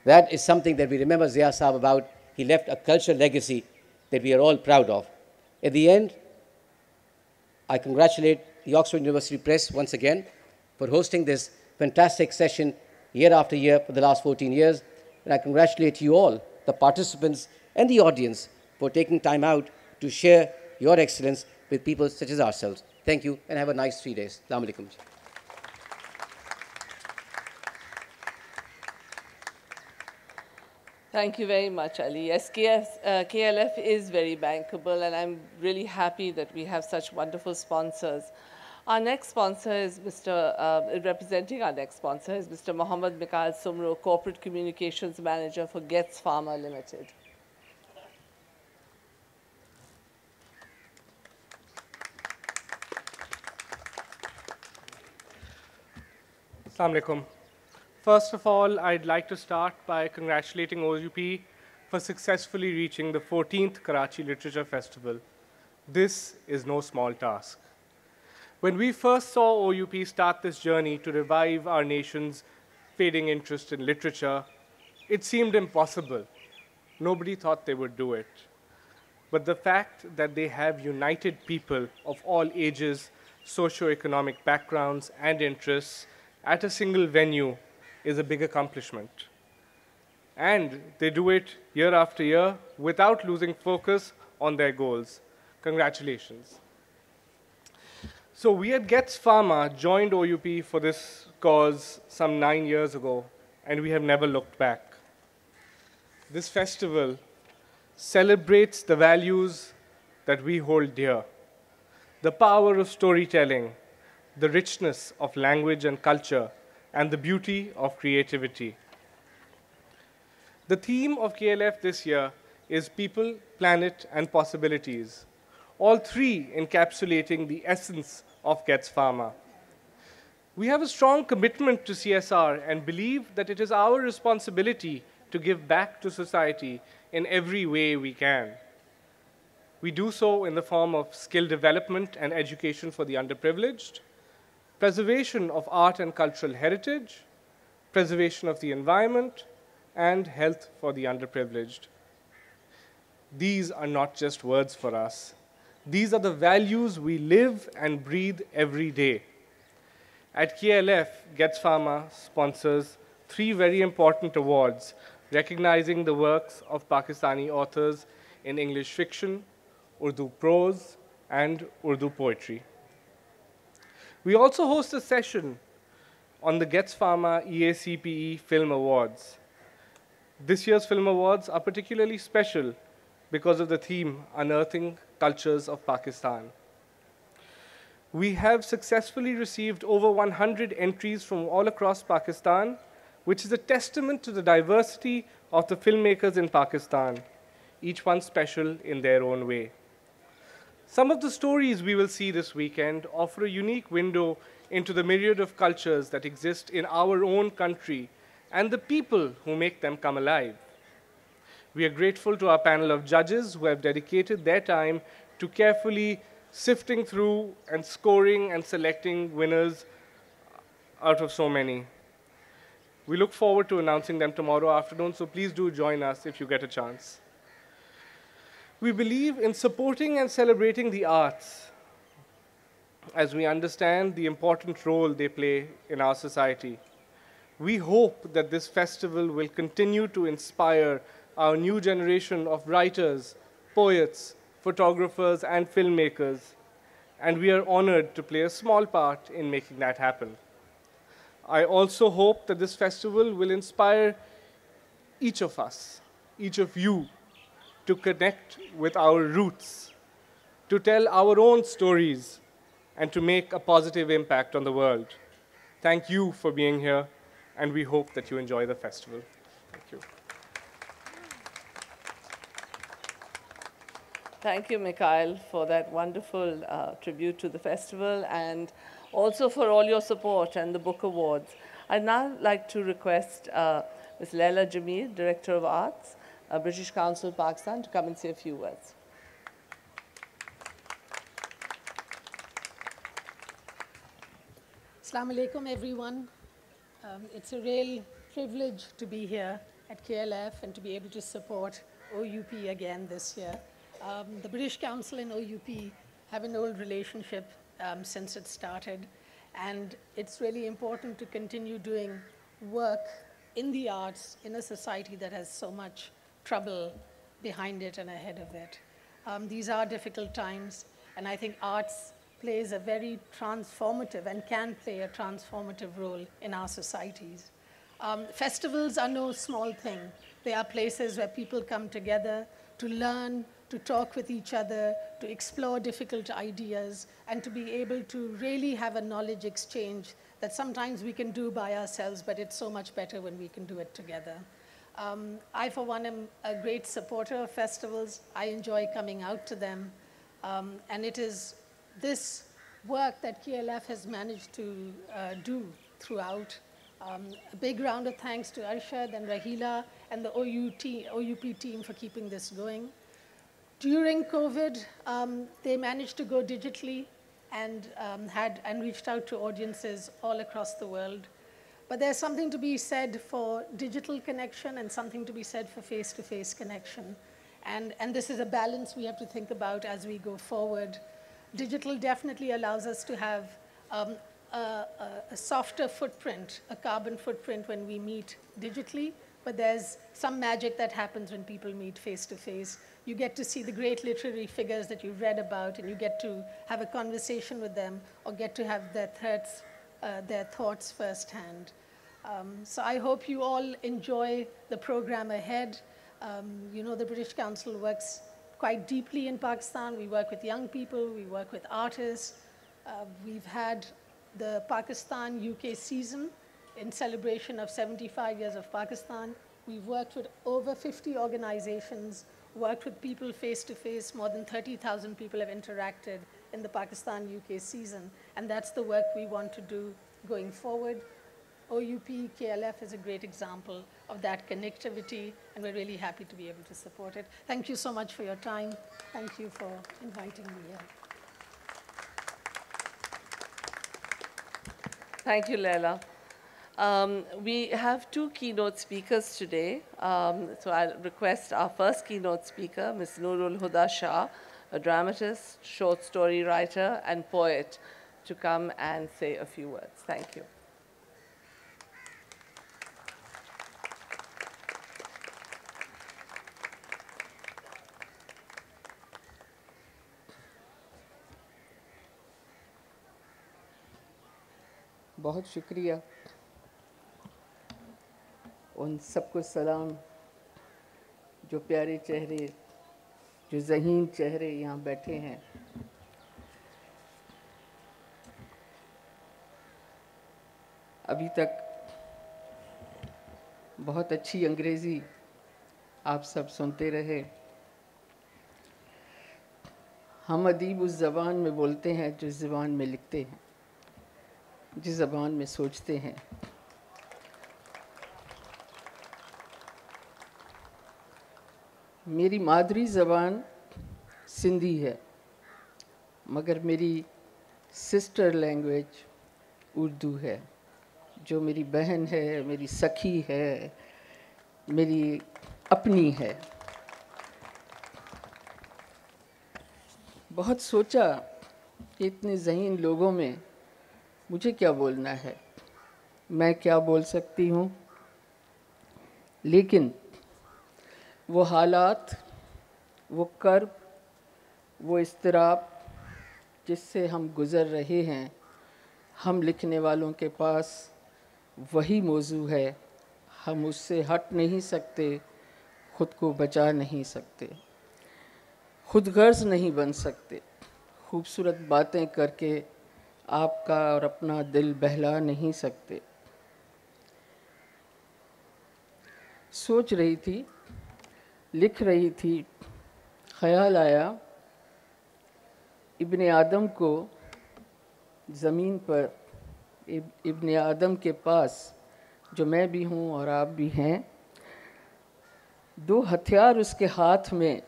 That is something that we remember Zia Saab about. He left a cultural legacy that we are all proud of. At the end, I congratulate the Oxford University Press once again for hosting this fantastic session year after year for the last 14 years. And I congratulate you all, the participants and the audience, for taking time out to share your excellence with people such as ourselves. Thank you and have a nice 3 days. Assalamu alaikum. Thank you very much, Ali. Yes, KLF is very bankable, and I'm really happy that we have such wonderful sponsors. Our next sponsor is representing our next sponsor is Mr. Mohammad Mikhail Sumro, Corporate Communications Manager for Getz Pharma Limited. Assalamu alaikum. First of all, I'd like to start by congratulating OUP for successfully reaching the 14th Karachi Literature Festival. This is no small task. When we first saw OUP start this journey to revive our nation's fading interest in literature, it seemed impossible. Nobody thought they would do it. But the fact that they have united people of all ages, socioeconomic backgrounds, and interests at a single venue is a big accomplishment. And they do it year after year without losing focus on their goals. Congratulations. So we at Getz Pharma joined OUP for this cause some 9 years ago, and we have never looked back. This festival celebrates the values that we hold dear: the power of storytelling, the richness of language and culture, and the beauty of creativity. The theme of KLF this year is People, Planet, and Possibilities, all three encapsulating the essence of Getz Pharma. We have a strong commitment to CSR and believe that it is our responsibility to give back to society in every way we can. We do so in the form of skill development and education for the underprivileged, preservation of art and cultural heritage, preservation of the environment, and health for the underprivileged. These are not just words for us. These are the values we live and breathe every day. At KLF, Getz Pharma sponsors 3 very important awards recognizing the works of Pakistani authors in English fiction, Urdu prose, and Urdu poetry. We also host a session on the Getz Pharma EACPE Film Awards. This year's Film Awards are particularly special because of the theme, Unearthing Cultures of Pakistan. We have successfully received over 100 entries from all across Pakistan, which is a testament to the diversity of the filmmakers in Pakistan, each one special in their own way. Some of the stories we will see this weekend offer a unique window into the myriad of cultures that exist in our own country and the people who make them come alive. We are grateful to our panel of judges who have dedicated their time to carefully sifting through and scoring and selecting winners out of so many. We look forward to announcing them tomorrow afternoon, so please do join us if you get a chance. We believe in supporting and celebrating the arts as we understand the important role they play in our society. We hope that this festival will continue to inspire our new generation of writers, poets, photographers, and filmmakers, and we are honored to play a small part in making that happen. I also hope that this festival will inspire each of us, each of you, to connect with our roots, to tell our own stories, and to make a positive impact on the world. Thank you for being here, and we hope that you enjoy the festival. Thank you. Thank you, Mikhail, for that wonderful tribute to the festival and also for all your support and the book awards. I'd now like to request Ms. Laila Jameel, Director of Arts, British Council, Pakistan, to come and say a few words. Assalamu alaikum, everyone. It's a real privilege to be here at KLF and to be able to support OUP again this year. The British Council and OUP have an old relationship since it started, and it's really important to continue doing work in the arts in a society that has so much trouble behind it and ahead of it. These are difficult times, and I think arts plays a very transformative and can play a transformative role in our societies. Festivals are no small thing. They are places where people come together to learn, to talk with each other, to explore difficult ideas, and to be able to really have a knowledge exchange that sometimes we can do by ourselves, but it's so much better when we can do it together. I, for one, am a great supporter of festivals. I enjoy coming out to them, and it is this work that KLF has managed to do throughout. A big round of thanks to Arshad and Rahila and the OUP team for keeping this going. During COVID, they managed to go digitally and reached out to audiences all across the world. But there's something to be said for digital connection and something to be said for face-to-face connection. And this is a balance we have to think about as we go forward. Digital definitely allows us to have a softer footprint, a carbon footprint when we meet digitally, but there's some magic that happens when people meet face-to-face. You get to see the great literary figures that you've read about, and you get to have a conversation with them or get to have their thoughts firsthand. So I hope you all enjoy the program ahead. You know, the British Council works quite deeply in Pakistan. We work with young people, we work with artists. We've had the Pakistan-UK season in celebration of 75 years of Pakistan. We've worked with over 50 organizations, worked with people face-to-face. More than 30,000 people have interacted in the Pakistan-UK season, and that's the work we want to do going forward. OUP, KLF is a great example of that connectivity, and we're really happy to be able to support it. Thank you so much for your time. Thank you for inviting me here. Thank you, Laila. We have two keynote speakers today. So I'll request our first keynote speaker, Ms. Noorul Huda Shah, a dramatist, short story writer, and poet, to come and say a few words. Thank you. बहुत शुक्रिया उन सबको सलाम जो प्यारे चेहरे जो ज़हीन चेहरे यहाँ बैठे हैं। अभी तक बहुत अच्छी अंग्रेज़ी आप सब सुनते रहे। हम अदीब उस ज़बान में बोलते हैं जिस ज़बान में लिखते हैं, जिस ज़बान में सोचते हैं। मेरी मादरी ज़बान सिंधी है, मगर मेरी सिस्टर लैंग्वेज उर्दू है, जो मेरी बहन है, मेरी सखी है, मेरी अपनी है। बहुत सोचा कि इतने ज़हीन लोगों में मुझे क्या बोलना है, मैं क्या बोल सकती हूँ। लेकिन वो हालात, वो कर्ब, वो इस्तराब जिससे हम गुज़र रहे हैं, हम लिखने वालों के पास वही मौजू है, हम उससे हट नहीं सकते, खुद को बचा नहीं सकते, खुद गर्ज नहीं बन सकते, खूबसूरत बातें करके आपका और अपना दिल बहला नहीं सकते। सोच रही थी, लिख रही थी, ख्याल आया इब्ने आदम को ज़मीन पर, इब्ने आदम के पास जो मैं भी हूँ और आप भी हैं, दो हथियार उसके हाथ में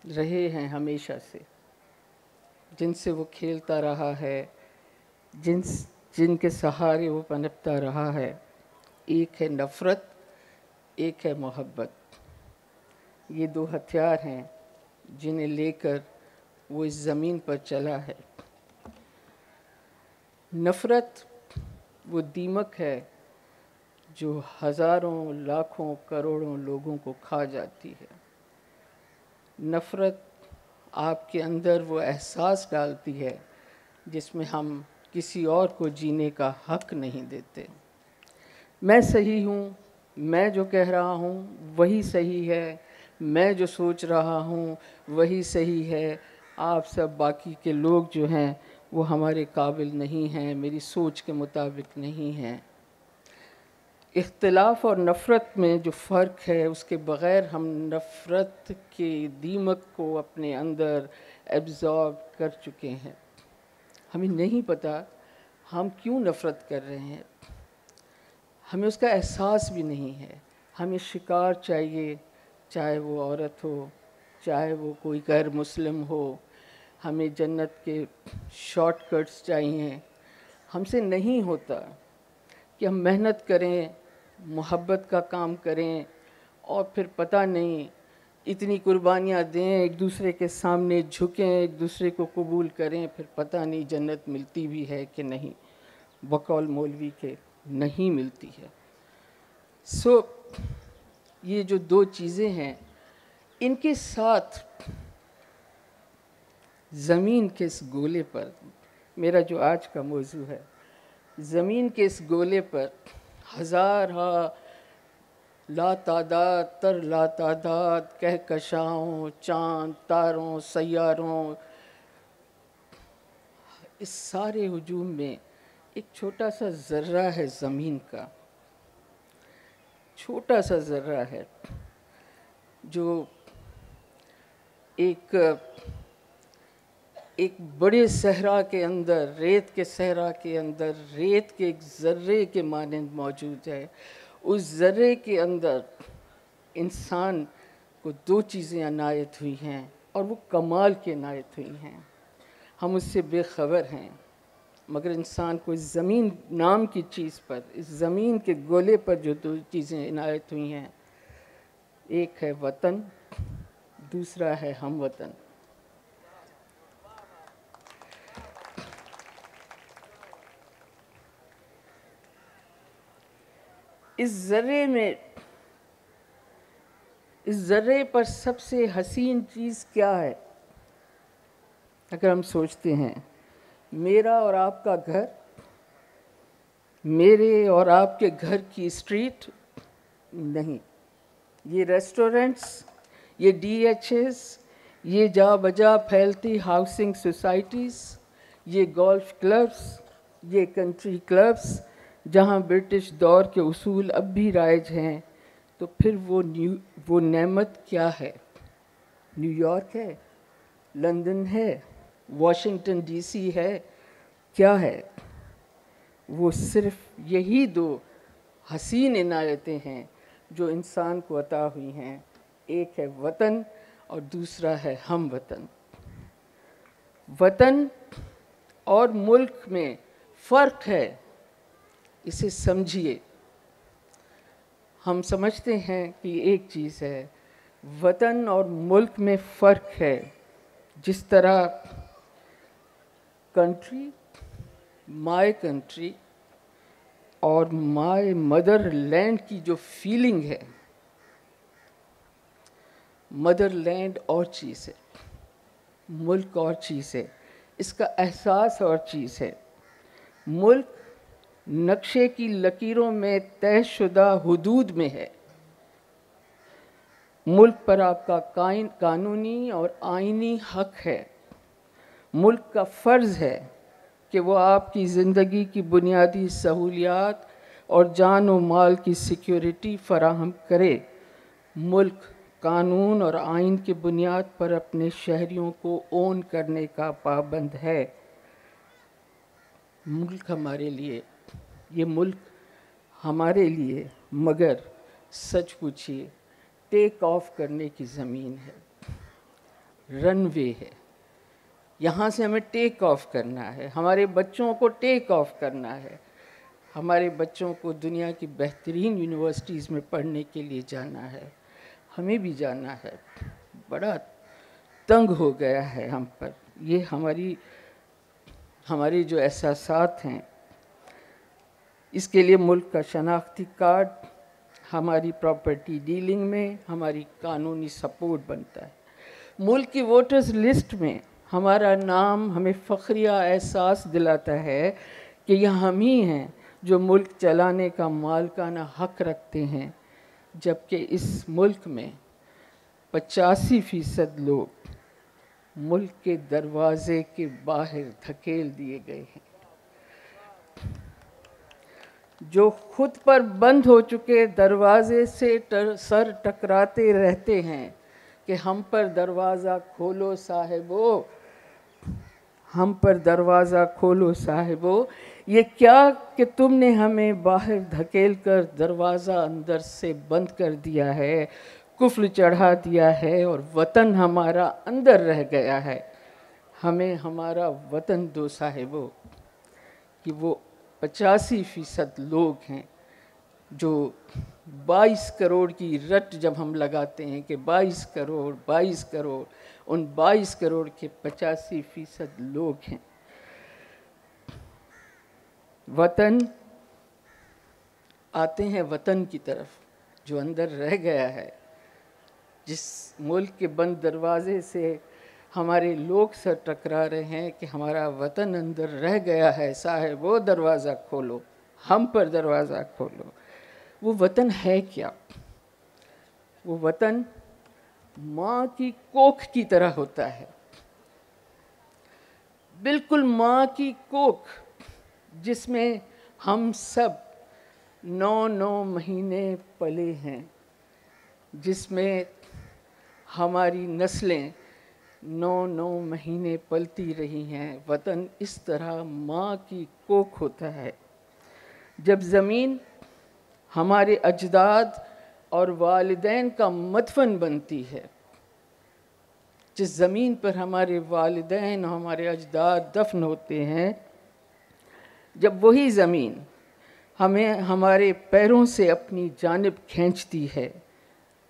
रहे हैं हमेशा से, जिनसे वो खेलता रहा है, जिनके सहारे वो पनपता रहा है। एक है नफ़रत, एक है मोहब्बत। ये दो हथियार हैं जिन्हें लेकर वो इस ज़मीन पर चला है। नफ़रत वो दीमक है जो हज़ारों, लाखों, करोड़ों लोगों को खा जाती है। नफ़रत आपके अंदर वो एहसास डालती है जिसमें हम किसी और को जीने का हक़ नहीं देते। मैं सही हूँ, मैं जो कह रहा हूँ वही सही है, मैं जो सोच रहा हूँ वही सही है, आप सब बाकी के लोग जो हैं वो हमारे काबिल नहीं हैं, मेरी सोच के मुताबिक नहीं हैं। इख्तिलाफ और नफ़रत में जो फ़र्क है, उसके बग़ैर हम नफ़रत के दीमक को अपने अंदर एब्ज़ॉर्ब कर चुके हैं। हमें नहीं पता हम क्यों नफ़रत कर रहे हैं, हमें उसका एहसास भी नहीं है। हमें शिकार चाहिए, चाहे वो औरत हो, चाहे वो कोई गैर मुस्लिम हो। हमें जन्नत के शॉर्टकट्स चाहिए। हमसे नहीं होता कि हम मेहनत करें, मोहब्बत का काम करें और फिर पता नहीं इतनी कुर्बानियाँ दें, एक दूसरे के सामने झुकें, एक दूसरे को कबूल करें, फिर पता नहीं जन्नत मिलती भी है कि नहीं। बकौल मौलवी के नहीं मिलती है। ये जो दो चीज़ें हैं, इनके साथ ज़मीन के इस गोले पर, मेरा जो आज का मौजू है, ज़मीन के इस गोले पर हज़ार लातादाद तर लातादाद कहकशाओं, चाँद, तारों, सैयारों, इस सारे हुजूम में एक छोटा सा ज़र्रा है ज़मीन का, छोटा सा ज़र्रा है जो एक बड़े सहरा के अंदर, रेत के सहरा के अंदर, रेत के एक ज़र्रे के मानंद मौजूद है। उस ज़र्रे के अंदर इंसान को दो चीज़ें अनायत हुई हैं और वो कमाल की अनायत हुई हैं। हम उससे बेखबर हैं, मगर इंसान को इस ज़मीन नाम की चीज़ पर, इस ज़मीन के गोले पर जो दो चीज़ें इनायत हुई हैं, एक है वतन, दूसरा है हम वतन। इस ज़र्रे पर सबसे हसीन चीज़ क्या है? अगर हम सोचते हैं, मेरा और आपका घर, मेरे और आपके घर की स्ट्रीट नहीं, ये रेस्टोरेंट्स, ये DHS, ये जा बजा फैलती हाउसिंग सोसाइटीज़, ये गोल्फ क्लब्स, ये कंट्री क्लब्स, जहाँ ब्रिटिश दौर के उसूल अब भी राइज हैं, तो फिर वो नेमत क्या है? न्यूयॉर्क है, लंदन है, वाशिंगटन DC है, क्या है? वो सिर्फ यही दो हसीन इनायतें हैं जो इंसान को अता हुई हैं। एक है वतन और दूसरा है हम वतन। वतन और मुल्क में फ़र्क है, इसे समझिए। हम समझते हैं कि एक चीज़ है, वतन और मुल्क में फ़र्क है। जिस तरह कंट्री, माय कंट्री और माय मदर लैंड की जो फीलिंग है, मदर लैंड और चीज़ है, मुल्क और चीज़ है, इसका एहसास और चीज़ है। मुल्क नक्शे की लकीरों में तयशुदा हुदूद में है। मुल्क पर आपका कानूनी और आईनी हक है। मुल्क का फ़र्ज़ है कि वो आपकी ज़िंदगी की बुनियादी सहूलियात और जान व माल की सिक्योरिटी फराहम करे। मुल्क कानून और आइन की बुनियाद पर अपने शहरियों को ओन करने का पाबंद है। मुल्क हमारे लिए, ये मुल्क हमारे लिए मगर सच पूछिए टेक ऑफ करने की ज़मीन है, रनवे है। यहाँ से हमें टेक ऑफ करना है, हमारे बच्चों को टेक ऑफ करना है, हमारे बच्चों को दुनिया की बेहतरीन यूनिवर्सिटीज़ में पढ़ने के लिए जाना है, हमें भी जाना है। बड़ा तंग हो गया है हम पर ये हमारी जो एहसासात हैं। इसके लिए मुल्क का शनाख्ती कार्ड हमारी प्रॉपर्टी डीलिंग में हमारी कानूनी सपोर्ट बनता है। मुल्क की वोटर्स लिस्ट में हमारा नाम हमें फ़ख्रिया एहसास दिलाता है कि यह हम ही हैं जो मुल्क चलाने का मालिकाना हक़ रखते हैं, जबकि इस मुल्क में 85% लोग मुल्क के दरवाज़े के बाहर धकेल दिए गए हैं, जो खुद पर बंद हो चुके दरवाज़े से सर टकराते रहते हैं कि हम पर दरवाज़ा खोलो साहिबो, हम पर दरवाज़ा खोलो साहिबो। ये क्या कि तुमने हमें बाहर धकेल कर दरवाज़ा अंदर से बंद कर दिया है, कुफ्र चढ़ा दिया है और वतन हमारा अंदर रह गया है। हमें हमारा वतन दो साहिबो। कि वो 85% लोग हैं जो 22 करोड़ की रट जब हम लगाते हैं कि 22 करोड़, उन 22 करोड़ के 85% लोग हैं। वतन, आते हैं वतन की तरफ जो अंदर रह गया है, जिस मुल्क के बंद दरवाजे से हमारे लोग सर टकरा रहे हैं कि हमारा वतन अंदर रह गया है साहब, वो दरवाज़ा खोलो, हम पर दरवाज़ा खोलो। वो वतन है क्या? वो वतन माँ की कोख की तरह होता है, बिल्कुल माँ की कोख, जिसमें हम सब 9 महीने पले हैं, जिसमें हमारी नस्लें 9 महीने पलती रही हैं। वतन इस तरह माँ की कोख होता है। जब ज़मीन हमारे अजदाद और वालिदैन का मदफन बनती है, जिस ज़मीन पर हमारे वालिदैन और हमारे अजदाद दफन होते हैं, जब वही ज़मीन हमें हमारे पैरों से अपनी जानिब खींचती है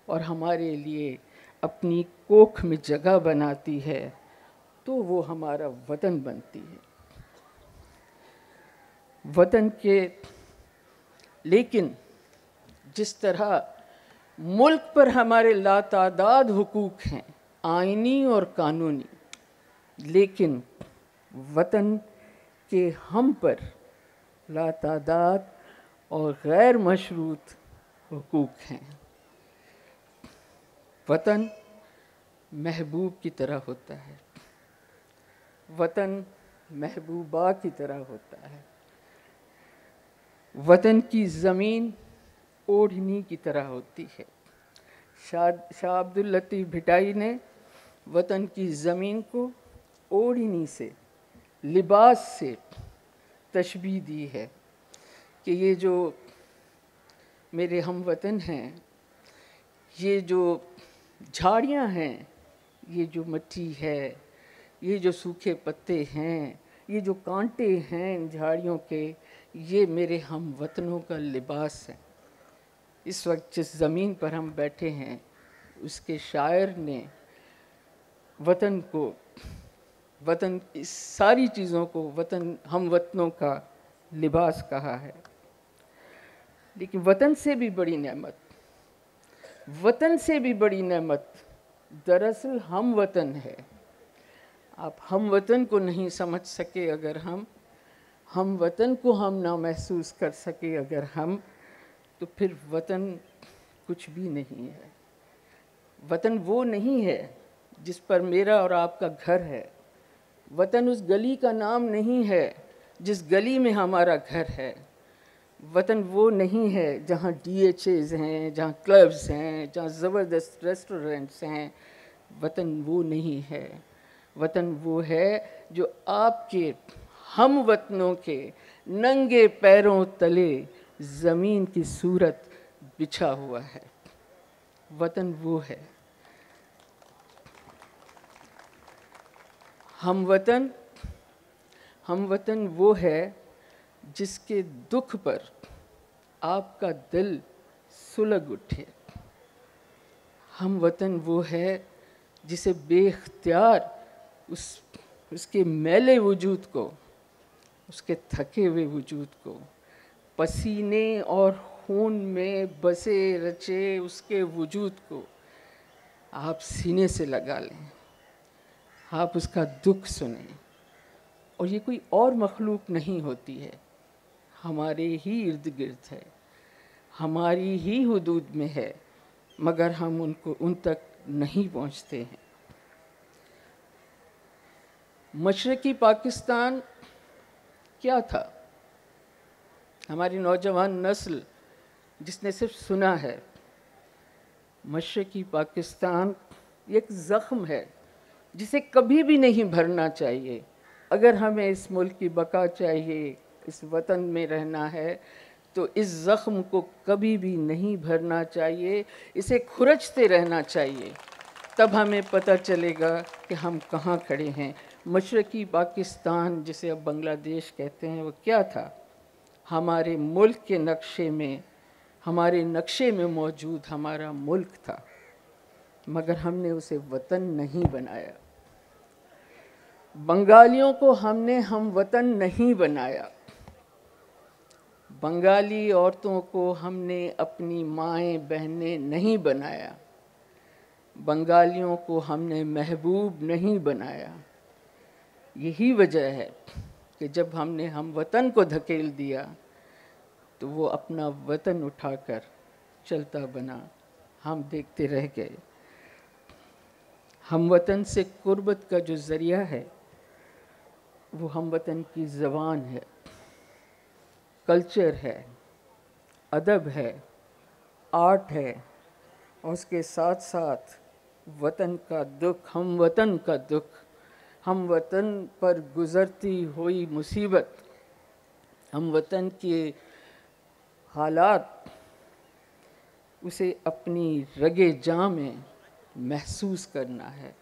और हमारे लिए अपनी कोख में जगह बनाती है, तो वो हमारा वतन बनती है। वतन के लेकिन जिस तरह मुल्क पर हमारे लातादाद हुकूक हैं, आइनी और कानूनी, लेकिन वतन के हम पर लातादाद और गैर मशरूत हुकूक हैं। वतन महबूब की तरह होता है, वतन महबूबा की तरह होता है। वतन की ज़मीन ओढ़नी की तरह होती है। शाह अब्दुल लतीफ़ भिटाई ने वतन की ज़मीन को ओढ़नी से, लिबास से तशबीह दी है कि ये जो मेरे हम वतन हैं, ये जो झाड़ियाँ हैं, ये जो मिट्टी है, ये जो सूखे पत्ते हैं, ये जो कांटे हैं इन झाड़ियों के, ये मेरे हम वतनों का लिबास है। इस वक्त जिस ज़मीन पर हम बैठे हैं, उसके शायर ने वतन को, वतन, इस सारी चीज़ों को वतन, हम वतनों का लिबास कहा है। लेकिन वतन से भी बड़ी नेमत, वतन से भी बड़ी नेमत दरअसल हम वतन है। आप हम वतन को नहीं समझ सके अगर हम वतन को हम ना महसूस कर सके अगर हम, तो फिर वतन कुछ भी नहीं है। वतन वो नहीं है जिस पर मेरा और आपका घर है। वतन उस गली का नाम नहीं है जिस गली में हमारा घर है। वतन वो नहीं है जहाँ DHAs हैं, जहाँ क्लब्स हैं, जहाँ ज़बरदस्त रेस्टोरेंट्स हैं। वतन वो नहीं है। वतन वो है जो आपके हम वतनों के नंगे पैरों तले ज़मीन की सूरत बिछा हुआ है। वतन वो है। हम वतन वो है जिसके दुख पर आपका दिल सुलग उठे। हम वतन वो है जिसे बेख्तियार उसके मैले वजूद को, उसके थके हुए वजूद को, पसीने और खून में बसे रचे उसके वजूद को आप सीने से लगा लें, आप उसका दुख सुनें। और ये कोई और मखलूक नहीं होती है, हमारे ही इर्द गिर्द है, हमारी ही हुदूद में है, मगर हम उन तक नहीं पहुंचते हैं। मशरक़ी पाकिस्तान क्या था? हमारी नौजवान नस्ल जिसने सिर्फ सुना है, मशरक़ी पाकिस्तान एक ज़ख्म है जिसे कभी भी नहीं भरना चाहिए। अगर हमें इस मुल्क की बका चाहिए, इस वतन में रहना है, तो इस ज़ख्म को कभी भी नहीं भरना चाहिए, इसे खुरचते रहना चाहिए। तब हमें पता चलेगा कि हम कहाँ खड़े हैं। मशरक़ी पाकिस्तान, जिसे अब बांग्लादेश कहते हैं, वो क्या था? हमारे मुल्क के नक्शे में, हमारे नक्शे में मौजूद हमारा मुल्क था, मगर हमने उसे वतन नहीं बनाया। बंगालियों को हमने हम वतन नहीं बनाया। बंगाली औरतों को हमने अपनी माएँ बहनें नहीं बनाया। बंगालियों को हमने महबूब नहीं बनाया। यही वजह है कि जब हमने हम वतन को धकेल दिया तो वो अपना वतन उठाकर चलता बना, हम देखते रह गए। हम वतन से कुर्बत का जो ज़रिया है वो हम वतन की ज़बान है, कल्चर है, अदब है, आर्ट है, और उसके साथ साथ वतन का दुख, हम वतन का दुख, हम वतन पर गुज़रती हुई मुसीबत, हम वतन के हालात, उसे अपनी रगे जां में महसूस करना है।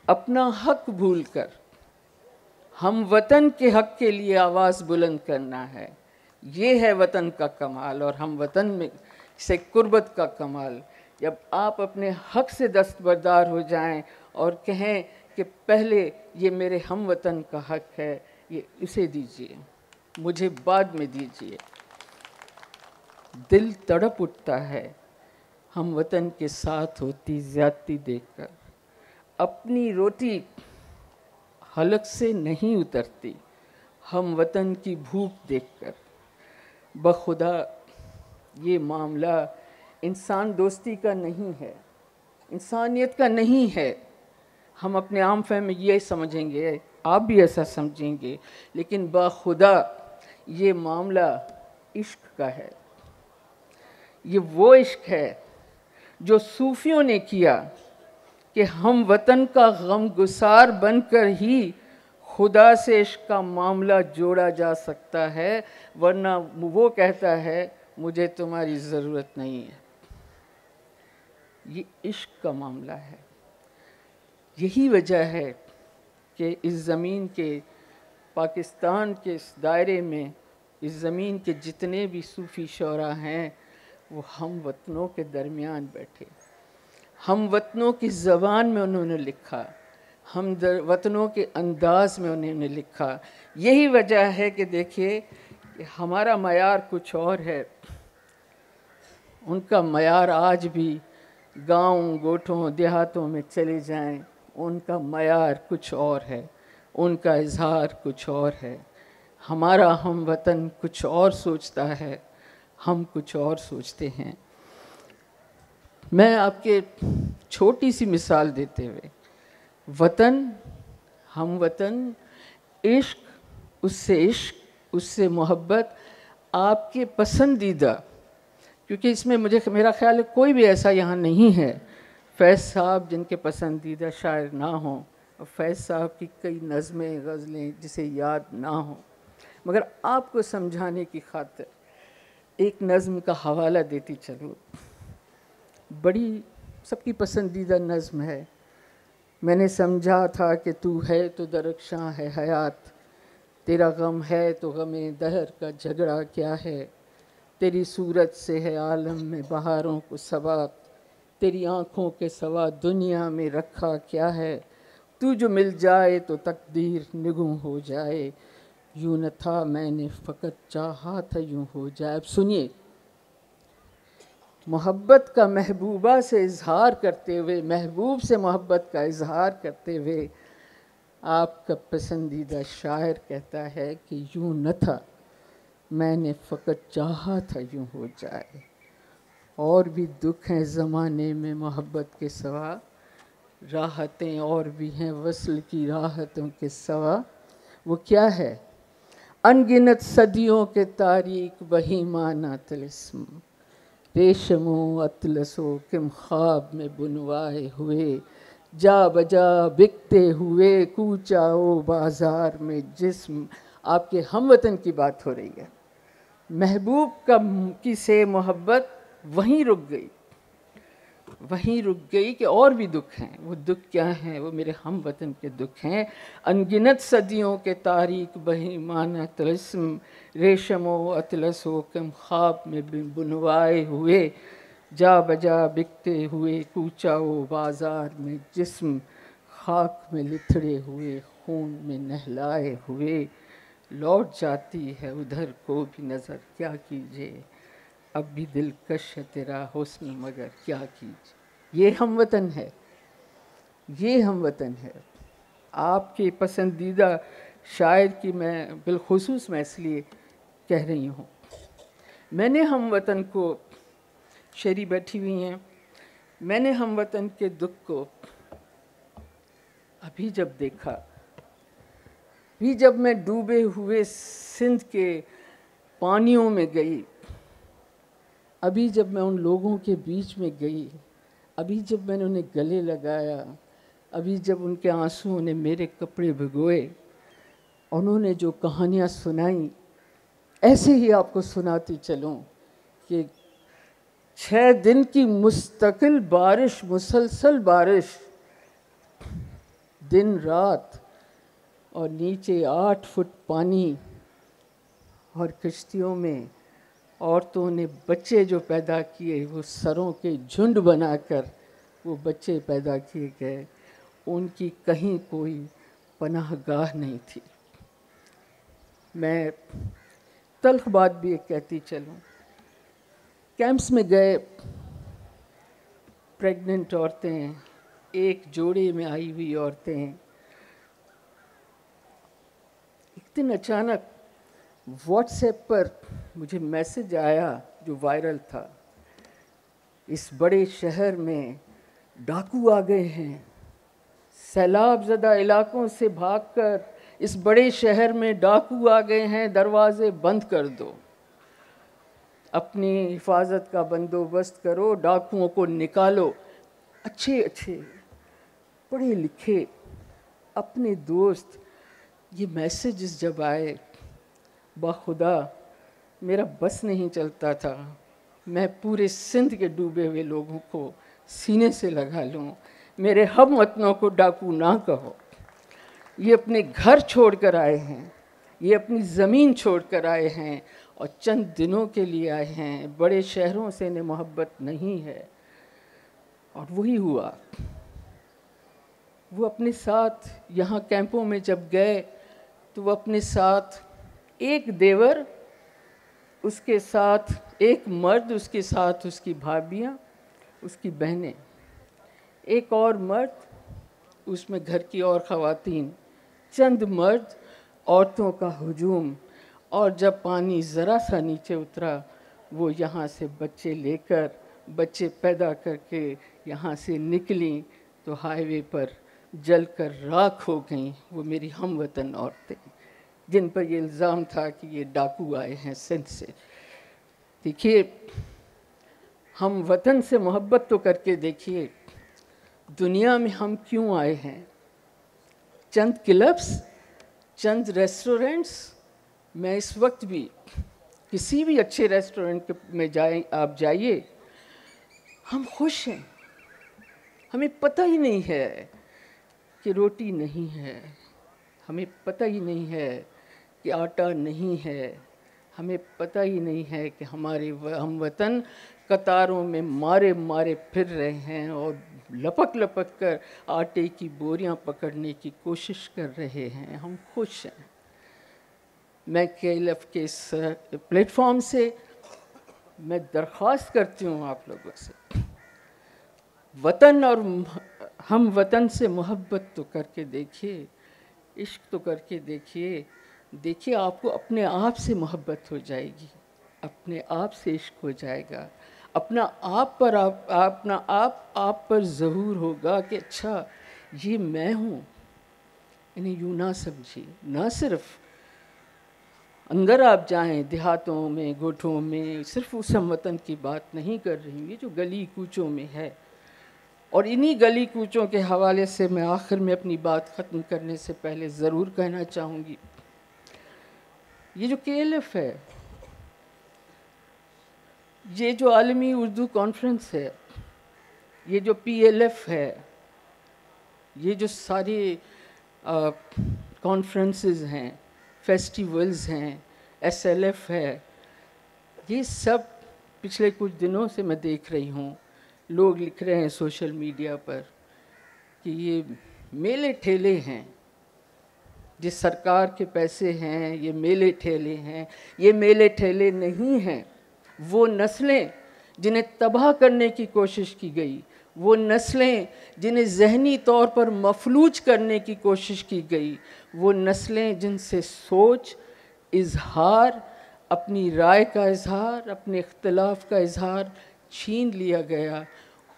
अपना हक भूलकर हम वतन के हक के लिए आवाज़ बुलंद करना है। ये है वतन का कमाल और हम वतन में से कुर्बत का कमाल। जब आप अपने हक से दस्तबरदार हो जाएं और कहें कि पहले ये मेरे हम वतन का हक है, ये इसे दीजिए, मुझे बाद में दीजिए। दिल तड़प उठता है हम वतन के साथ होती ज़्यादती देखकर। अपनी रोटी हलक से नहीं उतरती हम वतन की भूख देखकर। बखुदा ये मामला इंसान दोस्ती का नहीं है, इंसानियत का नहीं है। हम अपने आम फहम में ये समझेंगे, आप भी ऐसा समझेंगे, लेकिन बखुदा ये मामला इश्क का है। ये वो इश्क है जो सूफियों ने किया कि हम वतन का गमगुसार बनकर ही खुदा से इश्क का मामला जोड़ा जा सकता है, वरना वो कहता है मुझे तुम्हारी ज़रूरत नहीं है। ये इश्क का मामला है। यही वजह है कि इस ज़मीन के, पाकिस्तान के इस दायरे में, इस ज़मीन के जितने भी सूफ़ी शोरा हैं वो हम वतनों के दरमियान बैठे। हम वतनों की ज़बान में उन्होंने लिखा, हम वतनों के अंदाज़ में उन्होंने लिखा। यही वजह है कि देखिए कि हमारा मयार कुछ और है, उनका मयार आज भी गाँव, गोठों, देहातों में चले जाएं, उनका मयार कुछ और है। उनका इजहार कुछ और है। हमारा हम वतन कुछ और सोचता है, हम कुछ और सोचते हैं। मैं आपके छोटी सी मिसाल देते हुए, वतन, हम वतन, इश्क, उससे मोहब्बत, आपके पसंदीदा, क्योंकि इसमें मेरा ख्याल है कोई भी ऐसा यहाँ नहीं है फैज़ साहब जिनके पसंदीदा शायर ना हों, और फैज़ साहब की कई नज़में गज़लें जिसे याद ना हों। मगर आपको समझाने की खातिर एक नज़्म का हवाला देती चलूँ। बड़ी सबकी पसंदीदा नज़्म है। मैंने समझा था कि तू है तो दरख्शां है हयात, तेरा गम है तो गमे दहर का झगड़ा क्या है। तेरी सूरत से है आलम में बहारों को सवाब, तेरी आँखों के सवा दुनिया में रखा क्या है। तू जो मिल जाए तो तकदीर निगुम हो जाए, यूँ न था मैंने फ़कत चाहा था यूँ हो जाए। अब सुनिए, मोहब्बत का महबूबा से इजहार करते हुए, महबूब से मोहब्बत का इजहार करते हुए आपका पसंदीदा शायर कहता है कि यूँ न था मैंने फ़कत चाहा था यूँ हो जाए। और भी दुख हैं ज़माने में मोहब्बत के सिवा, राहतें और भी हैं वस्ल की राहतों के सिवा। वो क्या है? अनगिनत सदियों के तारीक वही माना तिलिस्म, रेशमो अतलसो किम ख्वाब में बुनवाए हुए, जा बजा बिकते हुए कूचाओ बाज़ार में जिस्म। आपके हमवतन की बात हो रही है। महबूब की से मोहब्बत वहीं रुक गई कि और भी दुख हैं। वो दुख क्या हैं? वो मेरे हम वतन के दुख हैं। अनगिनत सदियों के तारीक बही माना तिलिस्म, रेशमो अतलसो कम ख्वाब में बुनवाए हुए, जा बजा बिकते हुए कूचाओ बाज़ार में जिस्म, खाक में लिथड़े हुए खून में नहलाए हुए, लौट जाती है उधर को भी नज़र क्या कीजिए, अब भी दिलकश है तेरा हुस्न मगर क्या कीजिए। ये हम वतन है, ये हम वतन है। आपके पसंदीदा शायर की मैं बिलखुसूस मैं इसलिए कह रही हूँ। मैंने हम वतन को, शेरी बैठी हुई हैं, मैंने हम वतन के दुख को अभी जब देखा, भी जब मैं डूबे हुए सिंध के पानियों में गई, अभी जब मैं उन लोगों के बीच में गई, अभी जब मैंने उन्हें गले लगाया, अभी जब उनके आंसुओं ने मेरे कपड़े भिगोए, उन्होंने जो कहानियाँ सुनाई, ऐसे ही आपको सुनाती चलूँ कि 6 दिन की मुस्तकिल बारिश, मुसलसल बारिश, दिन रात, और नीचे 8 फुट पानी, और कश्तियों में औरतों ने बच्चे जो पैदा किए, वो सरों के झुंड बनाकर वो बच्चे पैदा किए गए, उनकी कहीं कोई पनाहगाह नहीं थी। मैं तल्ख बात भी एक कहती चलूँ, कैंप्स में गए, प्रेग्नेंट औरतें, एक जोड़े में आई हुई औरतें, एक दिन अचानक व्हाट्सएप पर मुझे मैसेज आया जो वायरल था, इस बड़े शहर में डाकू आ गए हैं, सैलाब ज़दा इलाकों से भागकर इस बड़े शहर में डाकू आ गए हैं, दरवाजे बंद कर दो, अपनी हिफाजत का बंदोबस्त करो, डाकुओं को निकालो। अच्छे अच्छे पढ़े लिखे अपने दोस्त ये मैसेजेस जब आए, बाखुदा मेरा बस नहीं चलता था, मैं पूरे सिंध के डूबे हुए लोगों को सीने से लगा लूँ। मेरे हम वतनों को डाकू ना कहो, ये अपने घर छोड़ कर आए हैं, ये अपनी ज़मीन छोड़ कर आए हैं और चंद दिनों के लिए आए हैं, बड़े शहरों से इन्हें मोहब्बत नहीं है। और वही हुआ, वो अपने साथ यहाँ कैंपों में जब गए तो वो अपने साथ एक देवर, उसके साथ एक मर्द, उसके साथ उसकी भाभियाँ, उसकी बहनें, एक और मर्द, उसमें घर की और ख़वातीन, चंद मर्द, औरतों का हुजूम, और जब पानी ज़रा सा नीचे उतरा, वो यहाँ से बच्चे लेकर, बच्चे पैदा करके यहाँ से निकली तो हाईवे पर जलकर राख हो गईं वो मेरी हमवतन औरतें, जिन पर ये इल्ज़ाम था कि ये डाकू आए हैं सिंध से। देखिए, हम वतन से मोहब्बत तो करके देखिए, दुनिया में हम क्यों आए हैं? चंद क्लब्स, चंद रेस्टोरेंट्स। मैं इस वक्त भी किसी भी अच्छे रेस्टोरेंट में आप जाइए, हम खुश हैं। हमें पता ही नहीं है कि रोटी नहीं है, हमें पता ही नहीं है कि आटा नहीं है, हमें पता ही नहीं है कि हमारे हम वतन कतारों में मारे मारे फिर रहे हैं और लपक लपक कर आटे की बोरियां पकड़ने की कोशिश कर रहे हैं। हम खुश हैं। मैं KLF के इस प्लेटफॉर्म से मैं दरख्वास्त करती हूँ आप लोगों से, वतन और हम वतन से मोहब्बत तो करके देखिए, इश्क तो करके देखिए। देखिए, आपको अपने आप से मोहब्बत हो जाएगी, अपने आप से इश्क हो जाएगा, अपना आप पर आप पर ज़हूर होगा कि अच्छा ये मैं हूँ। इन्हें यूँ ना समझिए। ना सिर्फ अंदर आप जाएं देहातों में, गोठों में, सिर्फ उस हमवतन की बात नहीं कर रही हूँ, ये जो गली कूचों में है। और इन्हीं गली कूचों के हवाले से मैं आखिर में अपनी बात ख़त्म करने से पहले ज़रूर कहना चाहूँगी, ये जो KLF है, ये जो आलमी उर्दू कॉन्फ्रेंस है, ये जो PLF है, ये जो सारे कॉन्फ्रेंसेस हैं, फेस्टिवल्स हैं, SLF है, ये सब पिछले कुछ दिनों से मैं देख रही हूँ। लोग लिख रहे हैं सोशल मीडिया पर कि ये मेले ठेले हैं, जिस सरकार के पैसे हैं ये मेले ठेले हैं। ये मेले ठेले नहीं हैं। वो नस्लें जिन्हें तबाह करने की कोशिश की गई, वो नस्लें जिन्हें ज़हनी तौर पर मफलूज करने की कोशिश की गई, वो नस्लें जिनसे सोच, इजहार, अपनी राय का इजहार, अपने इख्तिलाफ का इजहार छीन लिया गया,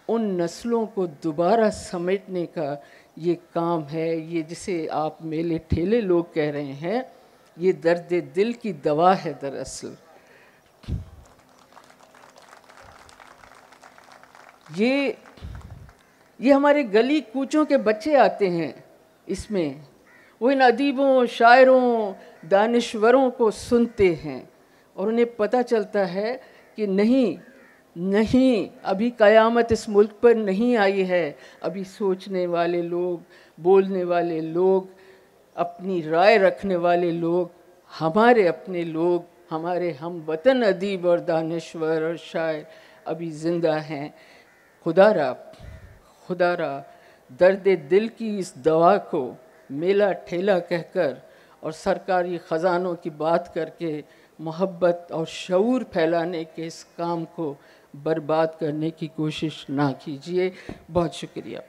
उन नस्लों को दोबारा समेटने का ये काम है। ये जिसे आप मेले ठेले लोग कह रहे हैं, ये दर्द दिल की दवा है दरअसल। ये हमारे गली कूचों के बच्चे आते हैं इसमें, वो इन अदीबों, शायरों, दानिश्वरों को सुनते हैं और उन्हें पता चलता है कि नहीं, अभी क़यामत इस मुल्क पर नहीं आई है। अभी सोचने वाले लोग, बोलने वाले लोग, अपनी राय रखने वाले लोग, हमारे अपने लोग, हमारे हम वतन अदीब और दानिश्वर और शायर अभी ज़िंदा हैं। खुदारा दर्द दिल की इस दवा को मेला ठेला कहकर और सरकारी ख़जानों की बात करके मोहब्बत और शऊर फैलाने के इस काम को बर्बाद करने की कोशिश ना कीजिए। बहुत शुक्रिया।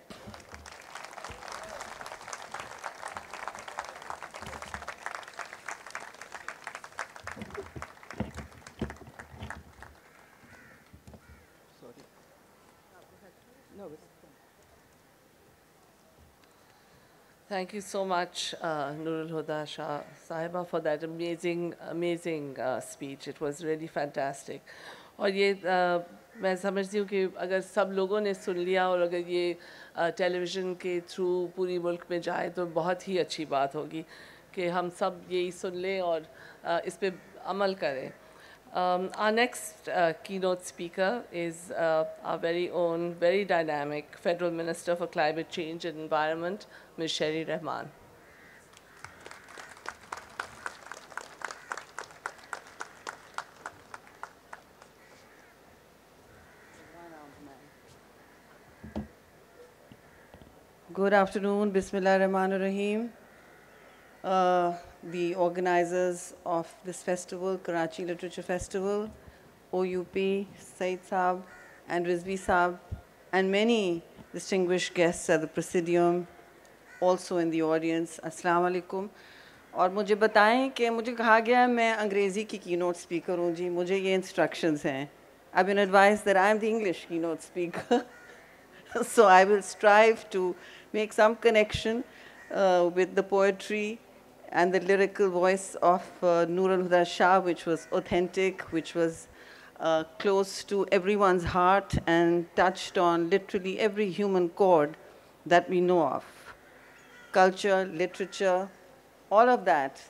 Thank you so much, Noorul, Huda, Shah, Sahiba, for that amazing speech. It was really fantastic. और ये मैं समझती हूँ कि अगर सब लोगों ने सुन लिया और अगर ये टेलीविज़न के थ्रू पूरी मुल्क में जाए तो बहुत ही अच्छी बात होगी कि हम सब यही सुन लें और इस पे अमल करें. Our next keynote speaker is our very own, very dynamic Federal Minister for Climate Change and Environment, Ms. Sherry Rahman. Good afternoon, Bismillah Rahman Rahim. The organizers of this festival, Karachi Literature Festival, OUP, Syed Saab and Rizvi Saab, and many distinguished guests at the Presidium, also in the audience, Assalamu alaikum. और मुझे बताएं कि मुझे कहा गया है मैं अंग्रेज़ी की keynote speaker हूँ जी, मुझे ये instructions हैं. I've been advised that I am the English keynote speaker. So I will strive to make some connection with the poetry and the lyrical voice of Noorul Huda Shah, which was authentic, which was close to everyone's heart and touched on literally every human chord that we know of. Culture, literature, all of that.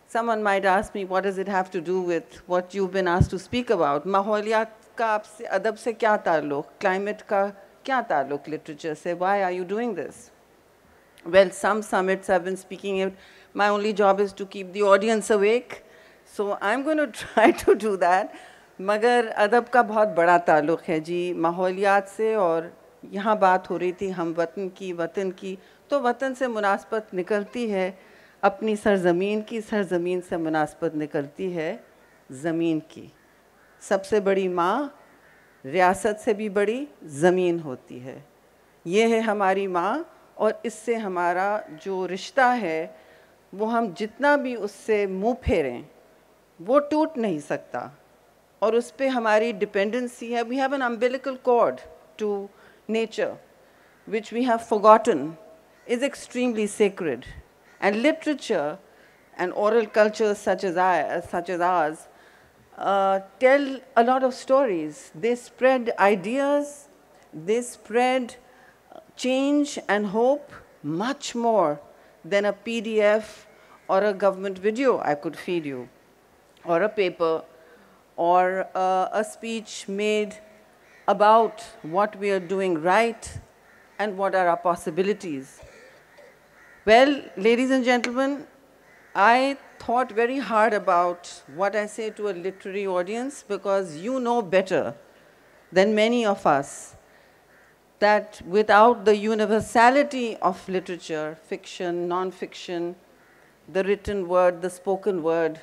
Someone might ask me, what does it have to do with what you've been asked to speak about? माहौलियात का आपसे अदब से क्या ताल्लुक? Climate का क्या ताल्लुक literature से? Why are you doing this? Well, some summits I've been speaking at. My only job is to keep the audience awake. So I'm going to try to do that. मगर अदब का बहुत बड़ा ताल्लुक है जी माहौलियात से और यहाँ बात हो रही थी हम वतन की तो वतन से मुनासबत निकलती है अपनी सरज़मीन से मुनासबत निकलती है ज़मीन की सबसे बड़ी माँ रियासत से भी बड़ी ज़मीन होती है ये है हमारी माँ और इससे हमारा जो रिश्ता है वो हम जितना भी उससे मुँह फेरें वो टूट नहीं सकता और उस पे हमारी डिपेंडेंसी है we have an umbilical cord to nature which we have forgotten is extremely sacred and literature and oral cultures such as ours tell a lot of stories. They spread ideas, they spread change and hope much more than a PDF or a government video I could feed you or a paper or a speech made about what we are doing right and what are our possibilities. Well, ladies and gentlemen, I thought very hard about what I say to a literary audience because you know better than many of us that without the universality of literature, fiction, non-fiction, the written word, the spoken word,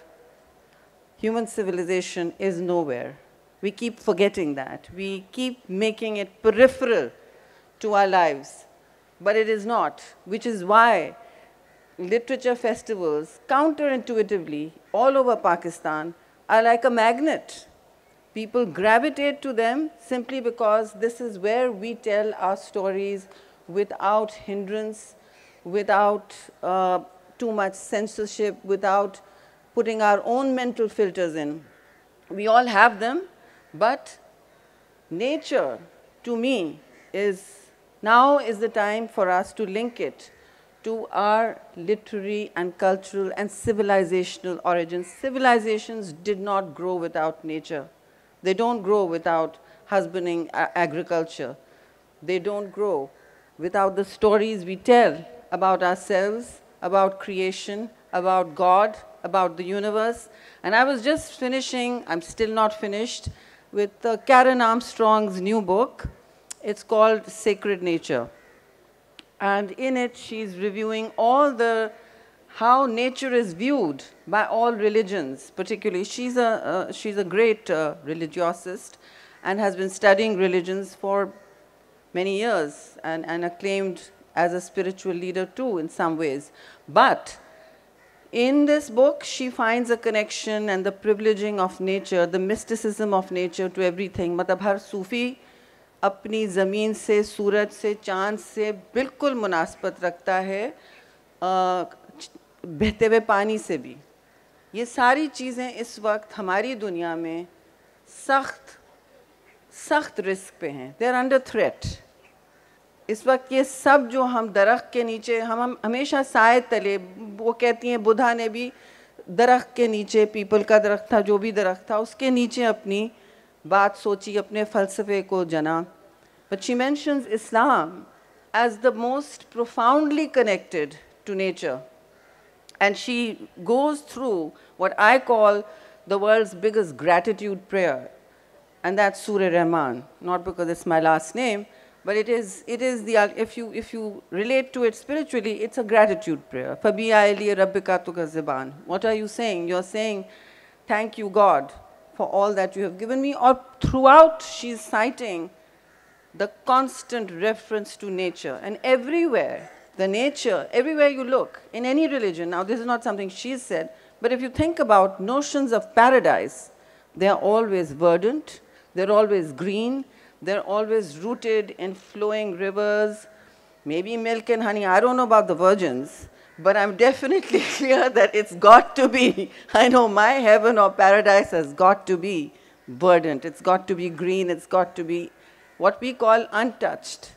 human civilization is nowhere. We keep forgetting that. We keep making it peripheral to our lives, but it is not, which is why literature festivals, counterintuitively, all over Pakistan, are like a magnet. People gravitate to them simply because this is where we tell our stories without hindrance, without too much censorship, without putting our own mental filters in. We all have them, but nature, to me, now is the time for us to link it to our literary and cultural and civilizational origins. Civilizations did not grow without nature. They don't grow without husbanding agriculture. They don't grow without the stories we tell about ourselves, about creation, about God, about the universe. And I was just finishing, I'm still not finished, with Karen Armstrong's new book. It's called Sacred Nature. And in it, she's reviewing how nature is viewed by all religions, particularly. She's a great religiosist and has been studying religions for many years and acclaimed as a spiritual leader too in some ways. But in this book, she finds a connection and the privileging of nature, the mysticism of nature to everything. मतलब हर सूफी अपनी ज़मीन से, सूरज से, चाँद से बिल्कुल मुनासबत रखता है, बहते हुए पानी से भी. ये सारी चीज़ें इस वक्त हमारी दुनिया में सख्त रिस्क पे हैं. They are under threat. इस वक्त ये सब जो हम दरख्त के नीचे, हम हमेशा साए तले, वो कहती हैं बुद्धा ने भी दरख्त के नीचे, पीपल का दरख्त था, जो भी दरख्त था, उसके नीचे अपनी बात सोची, अपने फ़लसफ़े को जना. But she mentions Islam as the most profoundly connected to nature. And she goes through what I call the world's biggest gratitude prayer. And that's Surah Rahman, not because it's my last name, but it is if you relate to it spiritually, it's a gratitude prayer. فَبِيَا إِلِي رَبِّكَ تُكَذِّبَانِ. What are you saying? You're saying, thank you, God, for all that you have given me. Or throughout, she's citing the constant reference to nature. And everywhere, the nature, everywhere you look, in any religion. Now, this is not something she said, but if you think about notions of paradise, they are always verdant, they're always green, they're always rooted in flowing rivers, maybe milk and honey. I don't know about the virgins, but I'm definitely clear that it's got to be. I know my heaven or paradise has got to be verdant. It's got to be green. It's got to be what we call untouched.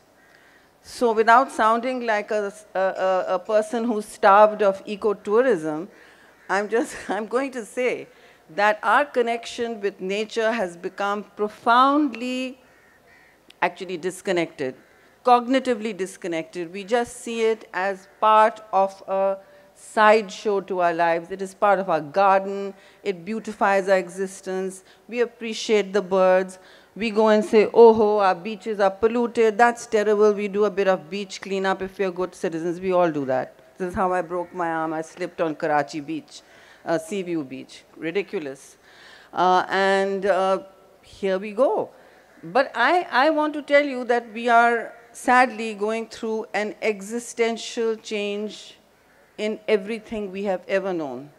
So without sounding like a person who's starved of ecotourism, I'm going to say that our connection with nature has become profoundly actually disconnected, cognitively disconnected. We just see it as part of a sideshow to our lives. It is part of our garden. It beautifies our existence. We appreciate the birds. We go and say, oh, our beaches are polluted. That's terrible. We do a bit of beach cleanup if we're good citizens. We all do that. This is how I broke my arm. I slipped on Karachi beach, Seaview beach. Ridiculous. Here we go. But I want to tell you that we are sadly going through an existential change in everything we have ever known.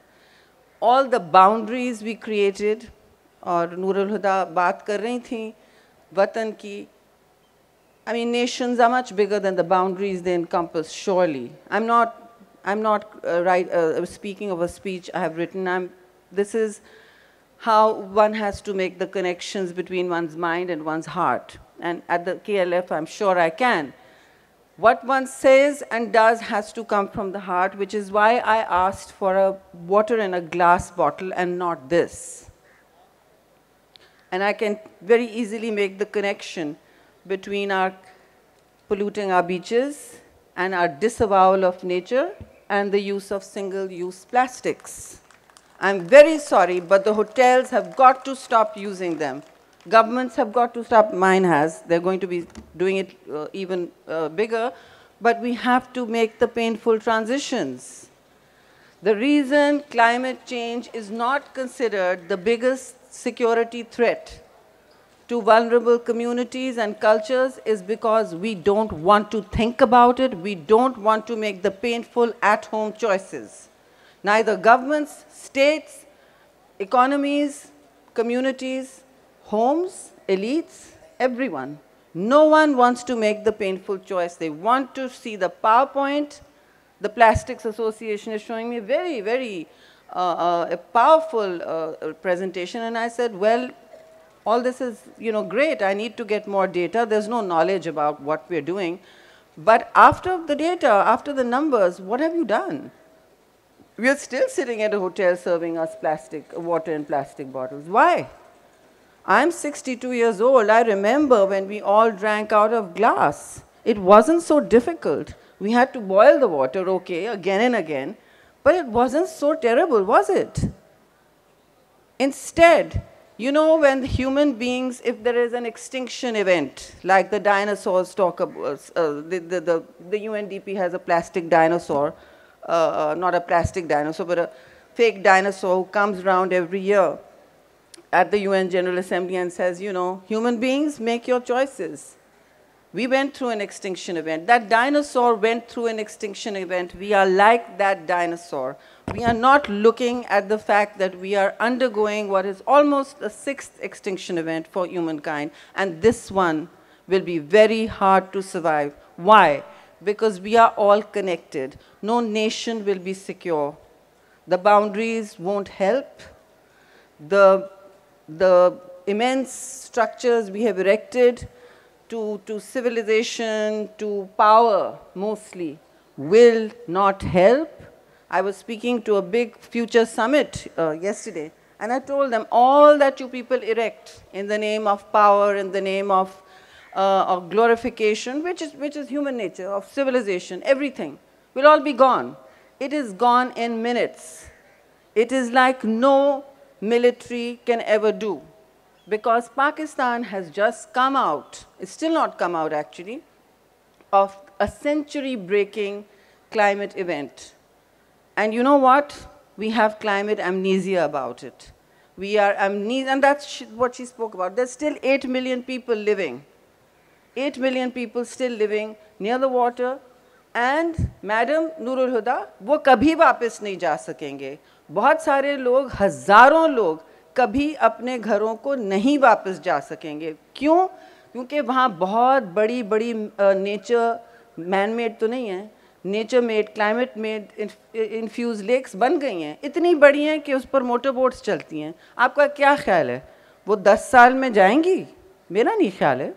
All the boundaries we created, और नूरुल हुदा बात कर रही थी वतन की. I mean, nations are much bigger than the boundaries they encompass, surely. I'm not speaking of a speech I have written. This is how one has to make the connections between one's mind and one's heart. And at the KLF, I'm sure I can. What one says and does has to come from the heart, which is why I asked for a water in a glass bottle and not this. And I can very easily make the connection between our polluting our beaches and our disavowal of nature and the use of single-use plastics. I'm very sorry, but the hotels have got to stop using them. Governments have got to stop. Mine has. They're going to be doing it even bigger. But we have to make the painful transitions. The reason climate change is not considered the biggest security threat to vulnerable communities and cultures is because we don't want to think about it. We don't want to make the painful at-home choices. Neither governments, states, economies, communities, homes, elites, everyone. No one wants to make the painful choice. They want to see the PowerPoint. The Plastics Association is showing me very, very a powerful presentation. And I said, well, all this is great. I need to get more data. There's no knowledge about what we're doing. But after the data, after the numbers, what have you done? We are still sitting at a hotel serving us water in plastic bottles. Why? I'm 62 years old. I remember when we all drank out of glass. It wasn't so difficult. We had to boil the water, okay, again and again. But it wasn't so terrible, was it? Instead, when the human beings, if there is an extinction event, like the dinosaurs talk about, the UNDP has a plastic dinosaur, not a plastic dinosaur, but a fake dinosaur who comes around every year at the UN General Assembly and says, human beings, make your choices. We went through an extinction event. That dinosaur went through an extinction event. We are like that dinosaur. We are not looking at the fact that we are undergoing what is almost a sixth extinction event for humankind. And this one will be very hard to survive. Why? Because we are all connected. No nation will be secure. The boundaries won't help. The immense structures we have erected to civilization, to power mostly, will not help. I was speaking to a big future summit yesterday, and I told them all that you people erect in the name of power, in the name of glorification, which is human nature, of civilization, everything, will all be gone. It is gone in minutes. It is like no military can ever do. Because Pakistan has just come out, it's still not come out actually, of a century-breaking climate event. And you know what? We have climate amnesia about it. We are amnesia, and that's what she spoke about. There's still 8 million people living. 8 million people still living near the water and madam Noorul Huda वो कभी वापस नहीं जा सकेंगे. बहुत सारे लोग, हज़ारों लोग कभी अपने घरों को नहीं वापस जा सकेंगे. क्यों? क्योंकि वहाँ बहुत बड़ी बड़ी नेचर मैन मेड तो नहीं है, nature made, climate made infuse lakes बन गई हैं. इतनी बड़ी हैं कि उस पर मोटर बोट्स चलती हैं. आपका क्या ख्याल है वो 10 साल में जाएंगी? मेरा नहीं ख्याल है.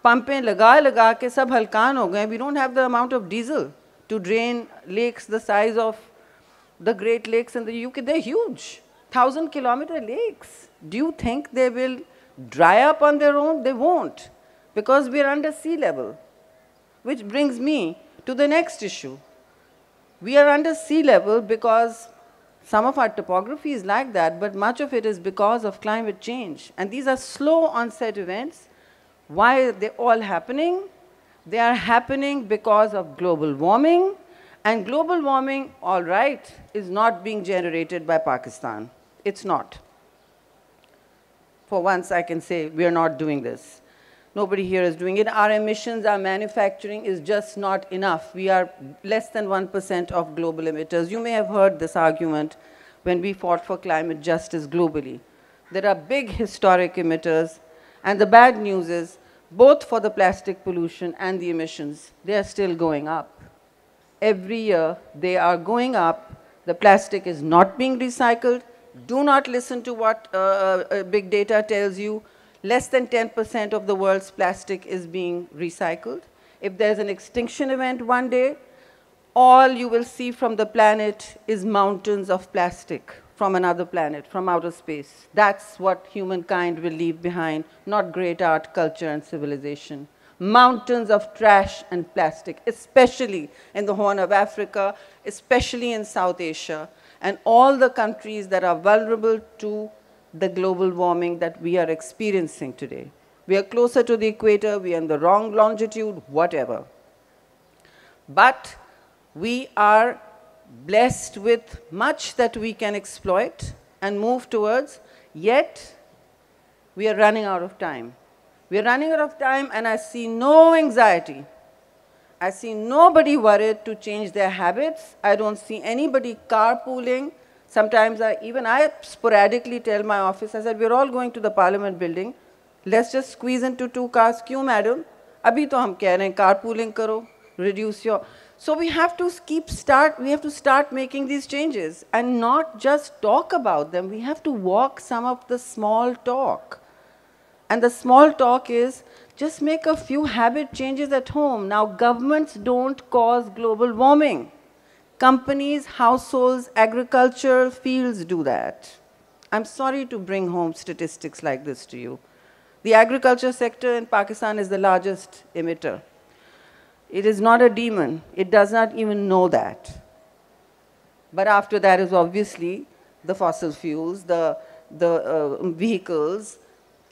पंपें लगा लगा के सब हलकान हो गए. We don't have the amount of diesel to drain lakes the size of the Great Lakes in the UK. They huge 1,000-kilometer lakes. Do you think they will dry up on their own? They won't, because we are under sea level. Which brings me to the next issue. We are under sea level because some of our topography is like that, but much of it is because of climate change. And these are slow onset events. Why are they all happening? They are happening because of global warming. And global warming, all right, is not being generated by Pakistan. It's not. For once, I can say we are not doing this. Nobody here is doing it. Our emissions, our manufacturing is just not enough. We are less than 1% of global emitters. You may have heard this argument when we fought for climate justice globally. There are big historic emitters, and the bad news is, both for the plastic pollution and the emissions, they are still going up. Every year, they are going up. The plastic is not being recycled. Do not listen to what big data tells you. Less than 10% of the world's plastic is being recycled. If there's an extinction event one day, all you will see from the planet is mountains of plastic from another planet, from outer space. That's what humankind will leave behind, not great art, culture, and civilization. Mountains of trash and plastic, especially in the Horn of Africa, especially in South Asia, and all the countries that are vulnerable to the global warming that we are experiencing today. We are closer to the equator, we are in the wrong longitude, whatever. But we are blessed with much that we can exploit and move towards, yet we are running out of time. We are running out of time, and I see no anxiety. I see nobody worried to change their habits. I don't see anybody carpooling. Sometimes I sporadically tell my office, I said, we're all going to the Parliament building. Let's just squeeze into 2 cars. Kyun, madam? Abhi to hum keh rahe hain, carpooling karo, reduce your... So we have to start making these changes and not just talk about them. We have to walk some of the small talk. And the small talk is, just make a few habit changes at home. Now, governments don't cause global warming. Companies, households, agriculture, fields do that. I'm sorry to bring home statistics like this to you. The agriculture sector in Pakistan is the largest emitter. It is not a demon. It does not even know that. But after that is obviously the fossil fuels, the vehicles,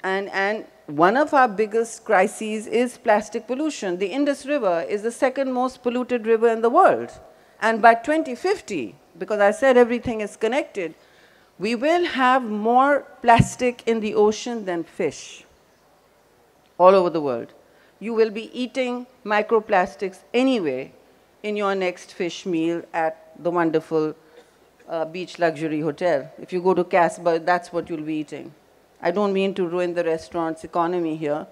and one of our biggest crises is plastic pollution. The Indus River is the 2nd most polluted river in the world. And by 2050, because I said everything is connected, we will have more plastic in the ocean than fish all over the world. You will be eating microplastics anyway in your next fish meal at the wonderful beach luxury hotel. If you go to Casper, that's what you'll be eating. I don't mean to ruin the restaurant's economy here,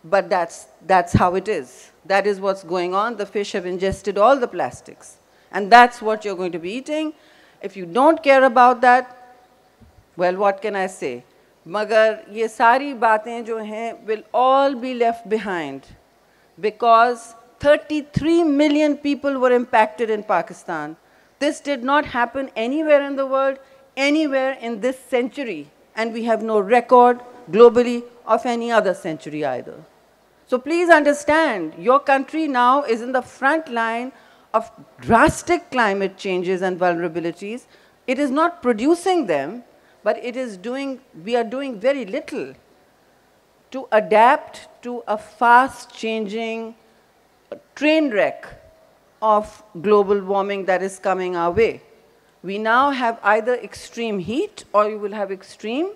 but that's how it is. That is what's going on. The fish have ingested all the plastics. And that's what you're going to be eating. If you don't care about that, well, what can I say? Magar ye sari baatein jo hain will all be left behind, because 33 million people were impacted in Pakistan. This did not happen anywhere in the world, anywhere in this century. And we have no record globally of any other century either. So please understand, your country now is in the front line of drastic climate changes and vulnerabilities. It is not producing them, but we are doing very little to adapt to a fast-changing train wreck of global warming that is coming our way. We now have either extreme heat or you will have extreme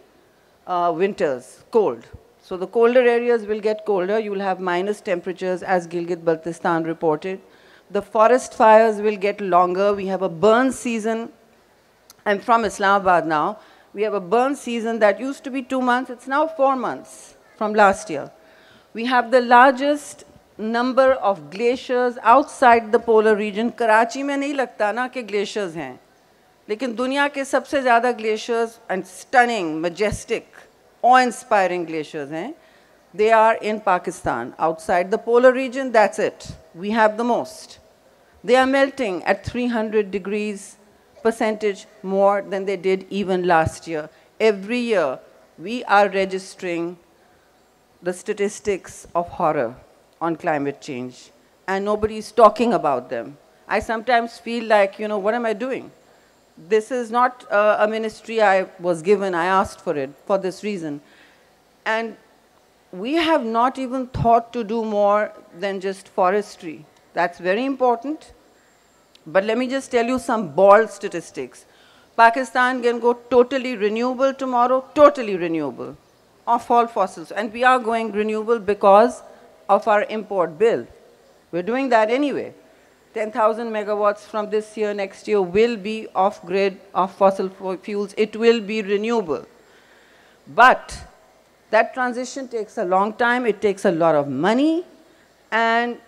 winters, cold. So the colder areas will get colder. You will have minus temperatures, as Gilgit-Baltistan reported. The forest fires will get longer. We have a burn season. I'm from Islamabad now. We have a burn season that used to be 2 months. It's now 4 months from last year. We have the largest number of glaciers outside the polar region. Karachi में नहीं लगता ना कि glaciers हैं. लेकिन दुनिया के सबसे ज़्यादा glaciers and stunning, majestic, awe-inspiring glaciers हैं. They are in Pakistan. Outside the polar region, that's it. We have the most. They are melting at 300 degrees percentage more than they did even last year. Every year, we are registering the statistics of horror on climate change, and nobody is talking about them. I sometimes feel like, you know, what am I doing? This is not a ministry I was given. I asked for it for this reason. And we have not even thought to do more than just forestry. That's very important. But let me just tell you some bald statistics. Pakistan can go totally renewable tomorrow, totally renewable, of all fossils. And we are going renewable because of our import bill. We're doing that anyway. 10,000 megawatts from this year, next year will be off-grid, off fossil fuels. It will be renewable. But that transition takes a long time. It takes a lot of money. And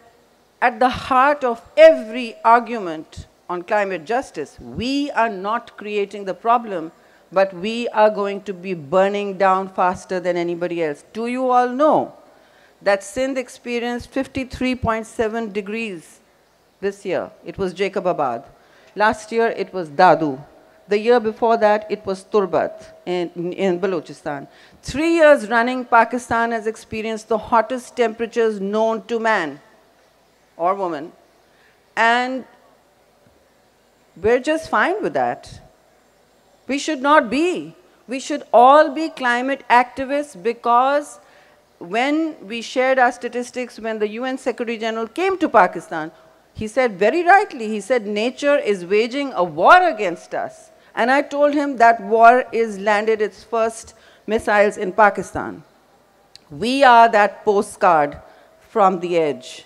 at the heart of every argument on climate justice, we are not creating the problem, but we are going to be burning down faster than anybody else. Do you all know that Sindh experienced 53.7 degrees this year? It was Jacobabad. Last year, it was Dadu. The year before that, it was Turbat in Balochistan. 3 years running, Pakistan has experienced the hottest temperatures known to man or woman. And we're just fine with that. We should not be. We should all be climate activists, because when we shared our statistics, when the UN Secretary General came to Pakistan, he said very rightly, he said, nature is waging a war against us. And I told him that war is landed its first missiles in Pakistan. We are that postcard from the edge.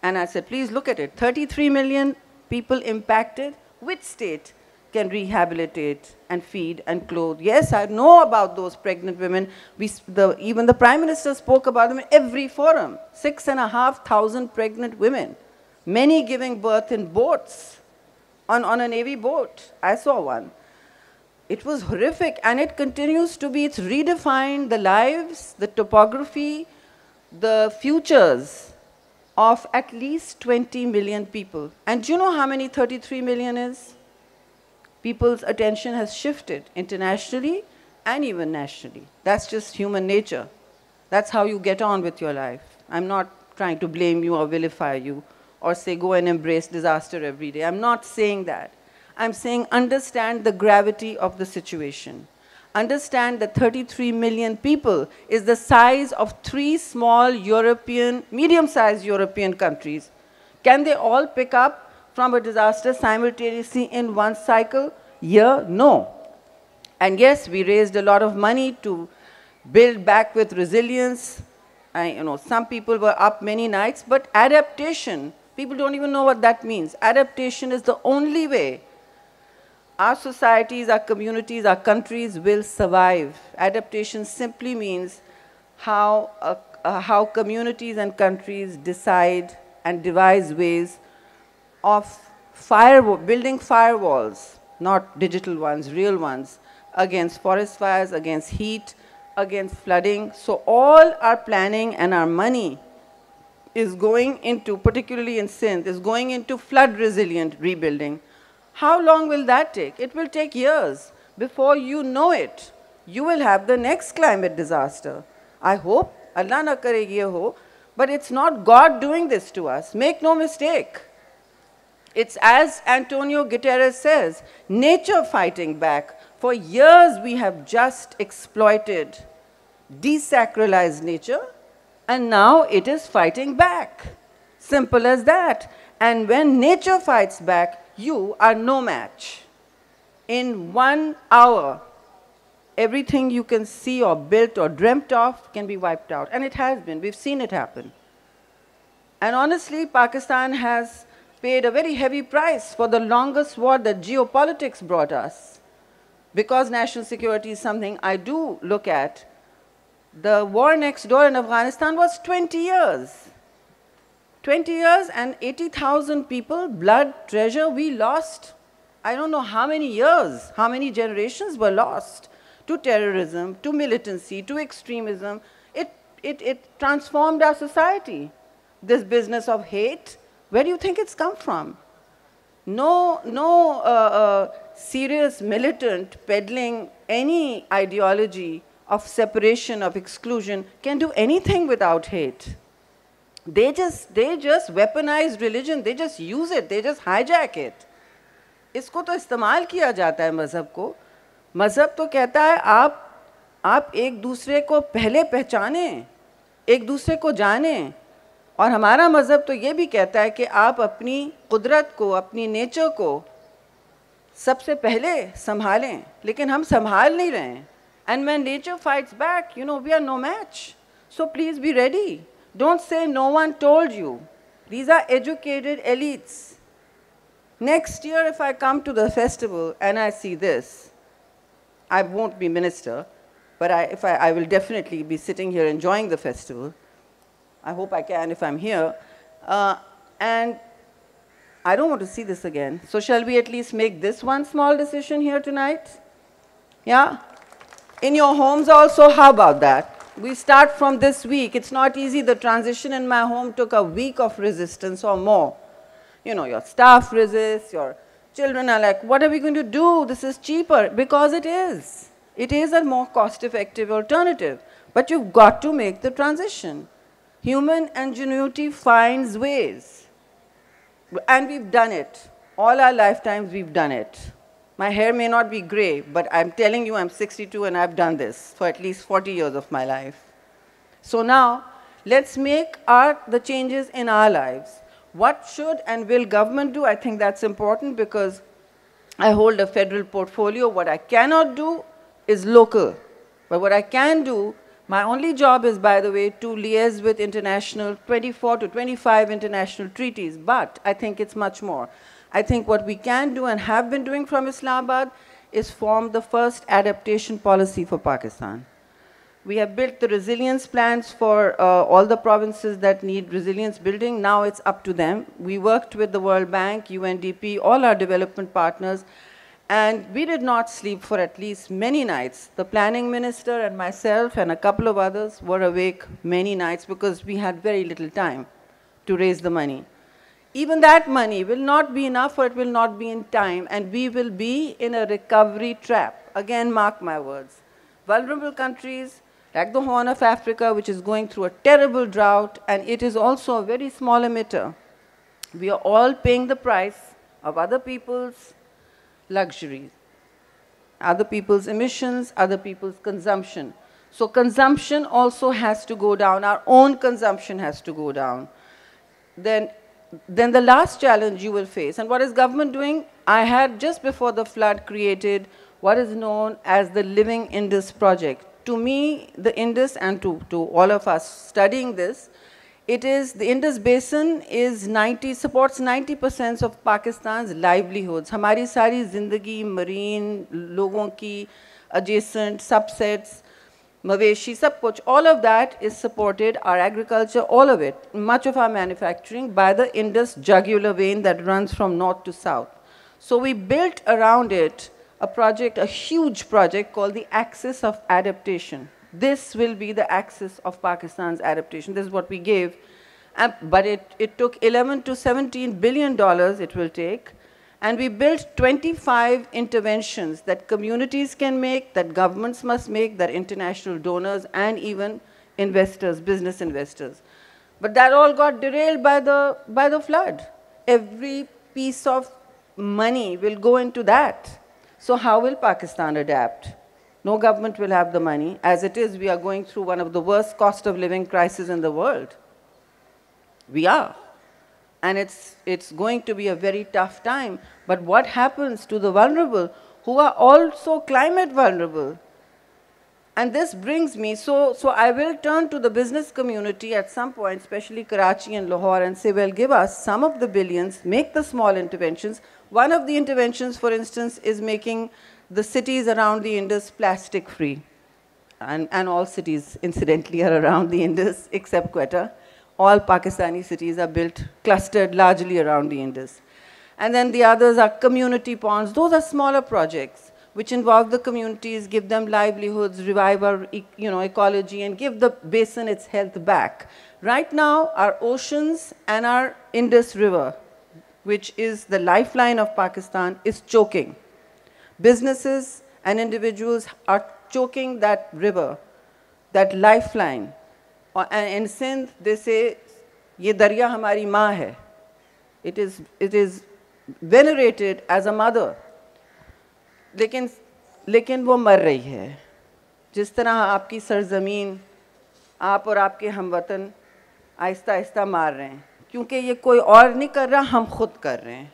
And I said, please look at it. 33 million people impacted. Which state can rehabilitate and feed and clothe? Yes, I know about those pregnant women. Even the Prime Minister spoke about them in every forum. 6,500 pregnant women, many giving birth in boats, on a Navy boat. I saw one. It was horrific, and it continues to be. It's redefined the lives, the topography, the futures of at least 20 million people. And do you know how many 33 million is? People's attention has shifted internationally and even nationally. That's just human nature. That's how you get on with your life. I'm not trying to blame you or vilify you or say go and embrace disaster every day. I'm not saying that. I'm saying understand the gravity of the situation. Understand that 33 million people is the size of 3 small European, medium-sized European countries. Can they all pick up from a disaster simultaneously in one cycle? Yeah, no. And yes, we raised a lot of money to build back with resilience. Some people were up many nights, but adaptation, people don't even know what that means. Adaptation is the only way our societies, our communities, our countries will survive. Adaptation simply means how communities and countries decide and devise ways of building firewalls, not digital ones, real ones, against forest fires, against heat, against flooding. So all our planning and our money is going into, particularly in Sindh, is going into flood-resilient rebuilding. How long will that take? It will take years. Before you know it, you will have the next climate disaster. I hope, Allah na kare ye ho, but it's not God doing this to us. Make no mistake. It's as Antonio Guterres says, nature fighting back. For years we have just exploited, desacralized nature, and now it is fighting back. Simple as that. And when nature fights back, you are no match. In 1 hour, everything you can see or built or dreamt of can be wiped out. And it has been. We've seen it happen. And honestly, Pakistan has paid a very heavy price for the longest war that geopolitics brought us. Because national security is something I do look at, the war next door in Afghanistan was 20 years. 20 years and 80,000 people, blood, treasure, we lost. I don't know how many years, how many generations were lost to terrorism, to militancy, to extremism. It transformed our society. This business of hate, where do you think it's come from? No serious militant peddling any ideology of separation, of exclusion, can do anything without hate. They just weaponize religion, they just use it, they just hijack it. इसको तो इस्तेमाल किया जाता है मज़हब को. मज़हब तो कहता है आप एक दूसरे को पहले पहचानें, एक दूसरे को जानें. और हमारा मज़हब तो ये भी कहता है कि आप अपनी कुदरत को, अपनी नेचर को सबसे पहले संभालें. लेकिन हम संभाल नहीं रहे हैं. And when nature fights back, you know, we are no match. So please be ready. Don't say no one told you. These are educated elites. Next year, if I come to the festival and I see this, I won't be minister, but I will definitely be sitting here enjoying the festival. I hope I can if I'm here. And I don't want to see this again. So shall we at least make this one small decision here tonight? Yeah? In your homes also, how about that? We start from this week. It's not easy. The transition in my home took a week of resistance or more. You know, your staff resists, your children are like, what are we going to do? This is cheaper. Because it is. It is a more cost-effective alternative. But you've got to make the transition. Human ingenuity finds ways. And we've done it. All our lifetimes, we've done it. My hair may not be gray, but I'm telling you, I'm 62 and I've done this for at least 40 years of my life. So now, let's make the changes in our lives. What should and will government do? I think that's important because I hold a federal portfolio. What I cannot do is local. But what I can do, my only job is, by the way, to liaise with international, 24 to 25 international treaties. But I think it's much more. I think what we can do and have been doing from Islamabad is form the first adaptation policy for Pakistan. We have built the resilience plans for all the provinces that need resilience building. Now it's up to them. We worked with the World Bank, UNDP, all our development partners, and we did not sleep for at least many nights. The planning minister and myself and a couple of others were awake many nights because we had very little time to raise the money. Even that money will not be enough, or it will not be in time, and we will be in a recovery trap. Again, mark my words. Vulnerable countries, like the Horn of Africa, which is going through a terrible drought, and it is also a very small emitter. We are all paying the price of other people's luxuries, other people's emissions, other people's consumption. So consumption also has to go down. Our own consumption has to go down. Then the last challenge you will face, and what is government doing? I had just before the flood created what is known as the Living Indus Project. To me, the Indus, and to all of us studying this, the Indus Basin supports 90% of Pakistan's livelihoods. Hamari sari zindagi, marine, logon ki, adjacent, subsets, Maveshi, sab kuch, all of that is supported, our agriculture, all of it, much of our manufacturing, by the Indus jugular vein that runs from north to south. So we built around it a project, a huge project called the Axis of Adaptation. This will be the axis of Pakistan's adaptation. This is what we gave. But it took 11 to 17 billion dollars it will take. And we built 25 interventions that communities can make, that governments must make, that international donors and even investors, business investors. But that all got derailed by the flood. Every piece of money will go into that. So how will Pakistan adapt? No government will have the money. As it is, we are going through one of the worst cost of living crises in the world. We are. And it's going to be a very tough time. But what happens to the vulnerable who are also climate vulnerable? And this brings me, so I will turn to the business community at some point, especially Karachi and Lahore, and say, well, give us some of the billions, make the small interventions. One of the interventions, for instance, is making the cities around the Indus plastic free. And all cities, incidentally, are around the Indus, except Quetta. All Pakistani cities are built, clustered largely around the Indus. And then the others are community ponds. Those are smaller projects which involve the communities, give them livelihoods, revive our ecology, and give the basin its health back. Right now, our oceans and our Indus River, which is the lifeline of Pakistan, is choking. Businesses and individuals are choking that river, that lifeline. And in Sindh, they say, ye darya hamari maa hai. It is venerated as a mother. लेकिन वो मर रही है जिस तरह आपकी सरजमीन आप और आपके हमवतन आहिस्ता आहिस्ता मार रहे हैं क्योंकि ये कोई और नहीं कर रहा हम खुद कर रहे हैं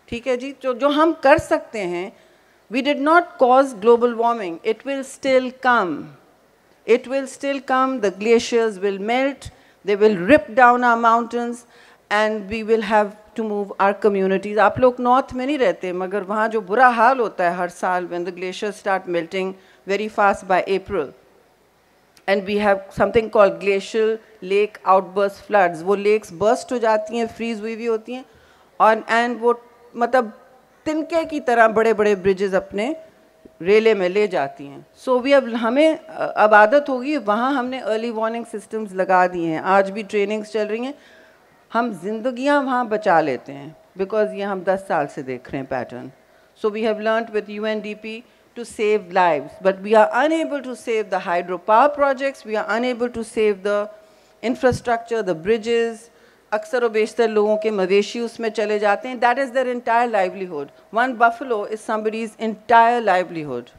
ठीक है जी जो हम कर सकते हैं we did not cause global warming it will still come the glaciers will melt they will rip down our mountains and we will have to move our communities. आप लोग north में नहीं रहते मगर वहाँ जो बुरा हाल होता है हर साल when the glaciers start melting very fast by April and we have something called glacial lake outburst floods वो lakes burst हो जाती हैं freeze हुई होती हैं और and वो मतलब तिनके की तरह बड़े-बड़े bridges अपने रेले में ले जाती हैं so we have हमें अब आदत होगी वहाँ हमने early warning systems लगा दिए हैं आज भी trainings चल रही हैं हम जिंदगियां वहाँ बचा लेते हैं because ये हम 10 साल से देख रहे हैं pattern. So we have learnt with UNDP to save lives, but we are unable to save the hydropower projects, we are unable to save the infrastructure, the bridges. अक्सर और बेशतर लोगों के मवेशी उसमें चले जाते हैं. That is their entire livelihood. One buffalo is somebody's entire livelihood.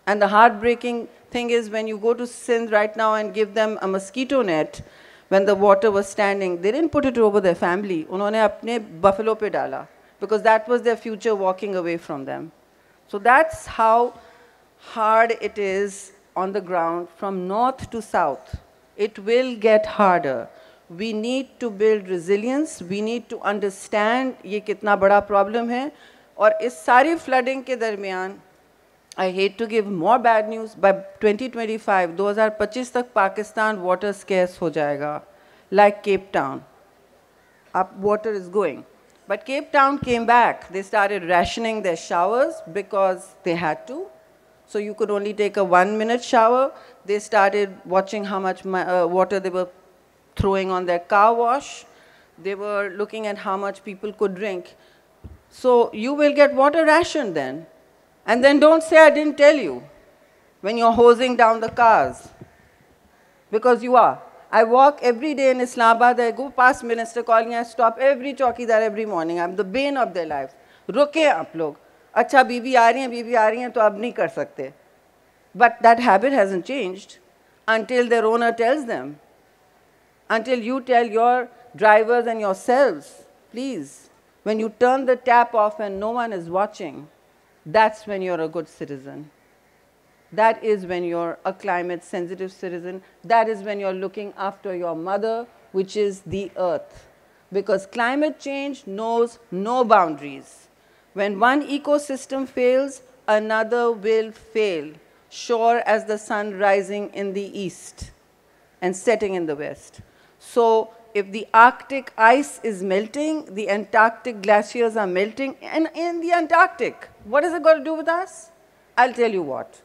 And the heartbreaking thing is when you go to Sindh right now and give them a mosquito net, when the water was standing, they didn't put it over their family. उन्होंने अपने buffalo पे डाला because that was their future walking away from them. So that's how hard it is on the ground from north to south. It will get harder. We need to build resilience. We need to understand ये कितना बड़ा problem है और इस सारी flooding के दरमियान I hate to give more bad news. By 2025, 2025 तक Pakistan water scarce हो जाएगा, like Cape Town. Up water is going. But Cape Town came back. They started rationing their showers because they had to. So you could only take a 1-minute shower. They started watching how much water they were throwing on their car wash. They were looking at how much people could drink. So you will get water ration then. And then don't say I didn't tell you when you're hosing down the cars. Because you are. I walk every day in Islamabad, I go past Minister calling, I stop every chowkidar every morning. I'm the bane of their lives. रुके आप लोग. अच्छा बीबी आ रही हैं तो अब नहीं कर सकते. But that habit hasn't changed until their owner tells them. Until you tell your drivers and yourselves, please, when you turn the tap off and no one is watching, that's when you're a good citizen. That is when you're a climate-sensitive citizen. That is when you're looking after your mother, which is the earth. Because climate change knows no boundaries. When one ecosystem fails, another will fail, sure as the sun rising in the east and setting in the west. So if the Arctic ice is melting, the Antarctic glaciers are melting, and in the Antarctic, what is it got to do with us? I'll tell you what.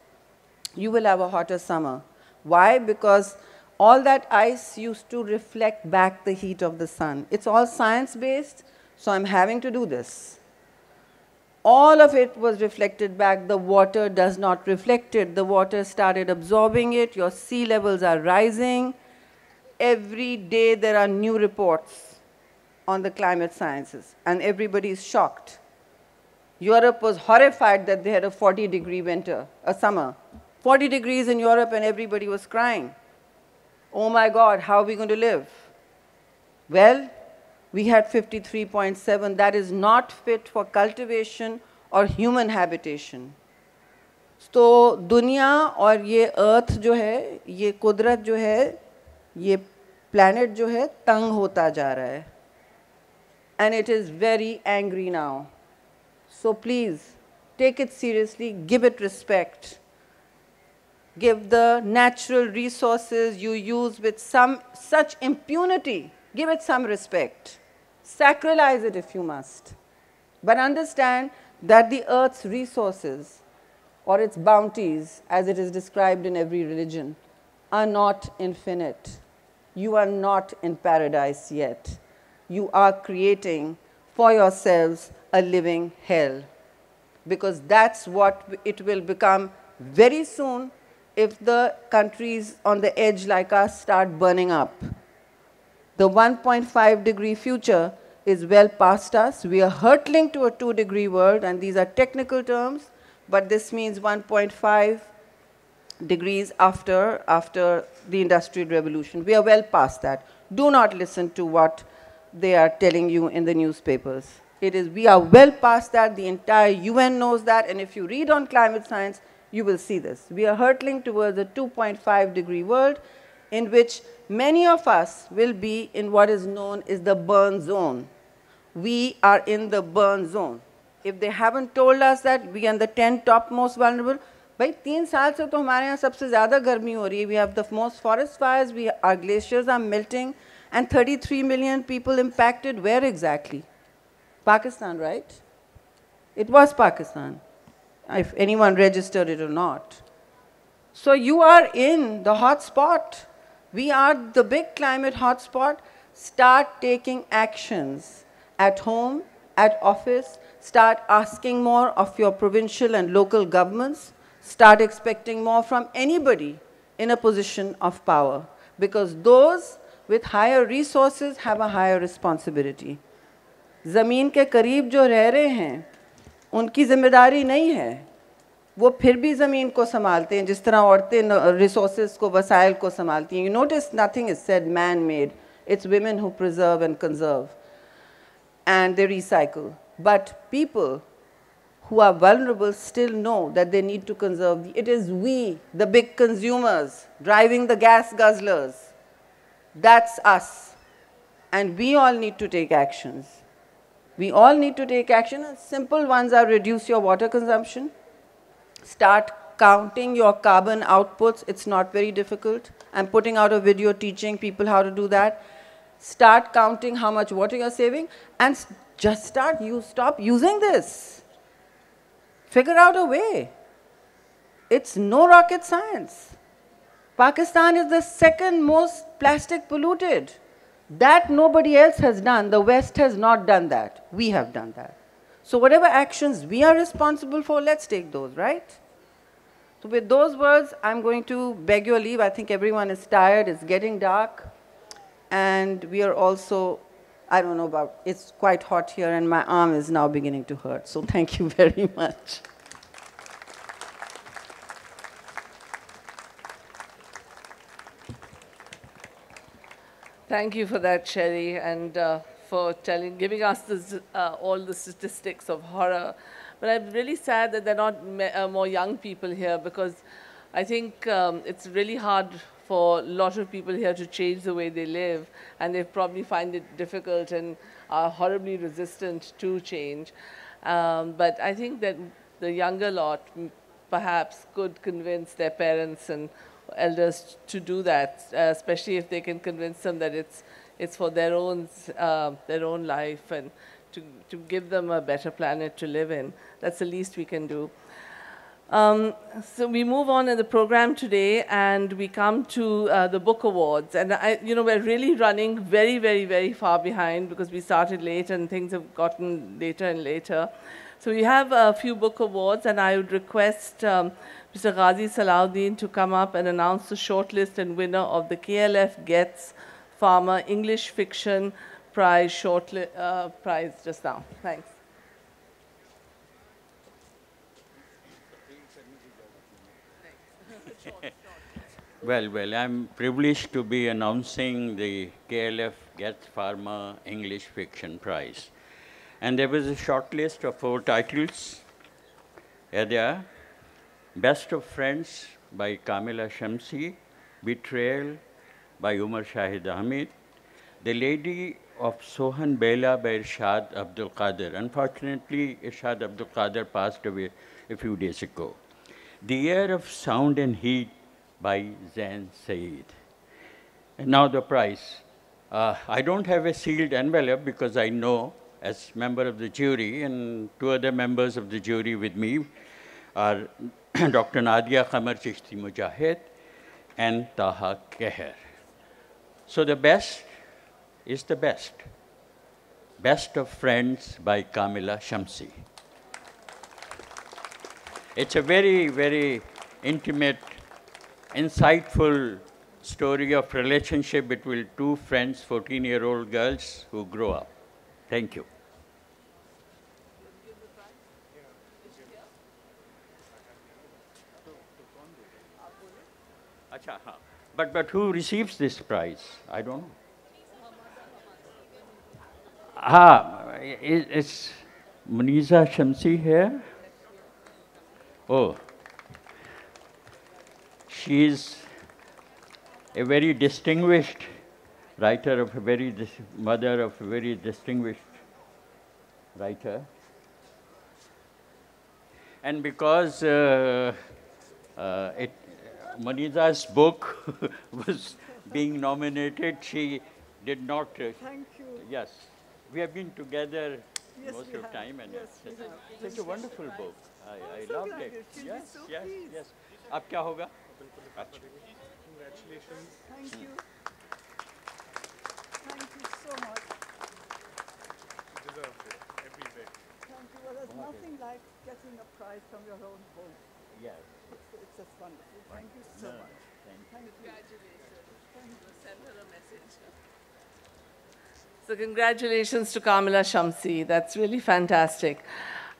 You will have a hotter summer. Why? Because all that ice used to reflect back the heat of the sun. It's all science-based, so I'm having to do this. All of it was reflected back. The water does not reflect it. The water started absorbing it. Your sea levels are rising. Every day there are new reports on the climate sciences, and everybody is shocked. Europe was horrified that they had a 40-degree winter, a summer. 40 degrees in Europe and everybody was crying. Oh my God, how are we going to live? Well, we had 53.7. That is not fit for cultivation or human habitation. तो दुनिया और ये अर्थ जो है, ये कुदरत जो है, ये प्लैनेट जो है तंग होता जा रहा है, and it is very angry now. So please take it seriously, give it respect. Give the natural resources you use with such impunity, give it some respect. Sacralize it if you must. But understand that the earth's resources or its bounties, as it is described in every religion, are not infinite. You are not in paradise yet. You are creating for yourselves a living hell, because that's what it will become very soon if the countries on the edge like us start burning up. The 1.5-degree future is well past us. We are hurtling to a 2-degree world, and these are technical terms, but this means 1.5 degrees after the Industrial Revolution. We are well past that. Do not listen to what they are telling you in the newspapers. We are well past that. The entire UN knows that, and if you read on climate science, you will see this. We are hurtling towards a 2.5-degree world in which many of us will be in what is known as the burn zone. We are in the burn zone. If they haven't told us that we are the 10 top most vulnerable, भाई 3 साल से तो हमारे यहाँ सबसे ज़्यादा गर्मी हो रही है. We have the most forest fires, our glaciers are melting, and 33 million people impacted. Where exactly? Pakistan, right? It was Pakistan, if anyone registered it or not. So you are in the hot spot. We are the big climate hotspot. Start taking actions at home, at office. Start asking more of your provincial and local governments. Start expecting more from anybody in a position of power, because those with higher resources have a higher responsibility. ज़मीन के करीब जो रह रहे हैं, उनकी ज़िम्मेदारी नहीं है. वो फिर भी ज़मीन को संभालते हैं जिस तरह औरतें resources को, वसाइल को संभालती हैं. You notice nothing is said man-made. It's women who preserve and conserve, and they recycle. But people who are vulnerable still know that they need to conserve. It is we, the big consumers, driving the gas guzzlers. That's us. And we all need to take actions. We all need to take action. Simple ones are reduce your water consumption. Start counting your carbon outputs. It's not very difficult. I'm putting out a video teaching people how to do that. Start counting how much water you're saving, and just stop using this. Figure out a way. It's no rocket science. Pakistan is the second most plastic polluted. That nobody else has done. The West has not done that. We have done that. So whatever actions we are responsible for, let's take those, right? So with those words, I'm going to beg your leave. I think everyone is tired. It's getting dark. And we are also, I don't know about, it's quite hot here, and my arm is now beginning to hurt. So thank you very much. Thank you for that, Sherry, and for giving us all the statistics of horror. But I'm really sad that there are not more young people here, because I think it's really hard for a lot of people here to change the way they live, and they probably find it difficult and are horribly resistant to change. But I think that the younger lot perhaps could convince their parents and elders to do that, especially if they can convince them that it's for their own life, and to give them a better planet to live in. That's the least we can do. So we move on in the program today, and we come to the book awards. And we're really running very, very, very far behind, because we started late and things have gotten later and later. So we have a few book awards, and I would request Mr. Ghazi Salahuddin to come up and announce the shortlist and winner of the KLF Gets Farmer English Fiction Prize prize just now. Thanks. Well, I'm privileged to be announcing the KLF Gets Farmer English Fiction Prize. And there was a short list of 4 titles. Here they are. Best of Friends by Kamila Shamsi, Betrayal by Umar Shahid Ahmed, The Lady of Sohan Bela by Arshad Abdul Qadir. Unfortunately, Arshad Abdul Qadir passed away a few days ago. The Air of Sound and Heat by Zain Saeed. And now the prize. I don't have a sealed envelope because I know, as member of the jury, and two other members of the jury with me are Dr. Nadia Qamar Chishti Mujahid and Taha Keher. So the best is the best. Best of Friends by Kamila Shamsi. It's a very, very intimate, insightful story of relationship between two friends, 14-year-old girls who grow up. Thank you. But who receives this prize? I don't know. Is Muniza Shamsi here? Oh, she is a very distinguished writer of a very mother of a very distinguished writer, and because Muniza's book was being nominated, she did not. Thank you. Yes, we have been together Yes, most we of the have. time, and Yes, we have. it's such a wonderful book. I so loved glad it. she'll be Yes, so yes, pleased. yes. Ab kya hoga? Congratulations. Thank you. Thank you so much. You deserved it every bit. Thank you. Well, there's nothing like getting a prize from your own home. Yes. It's just wonderful. Thank you so No, much. thank you. Congratulations. Send her a message. So congratulations to Kamila Shamsi. That's really fantastic.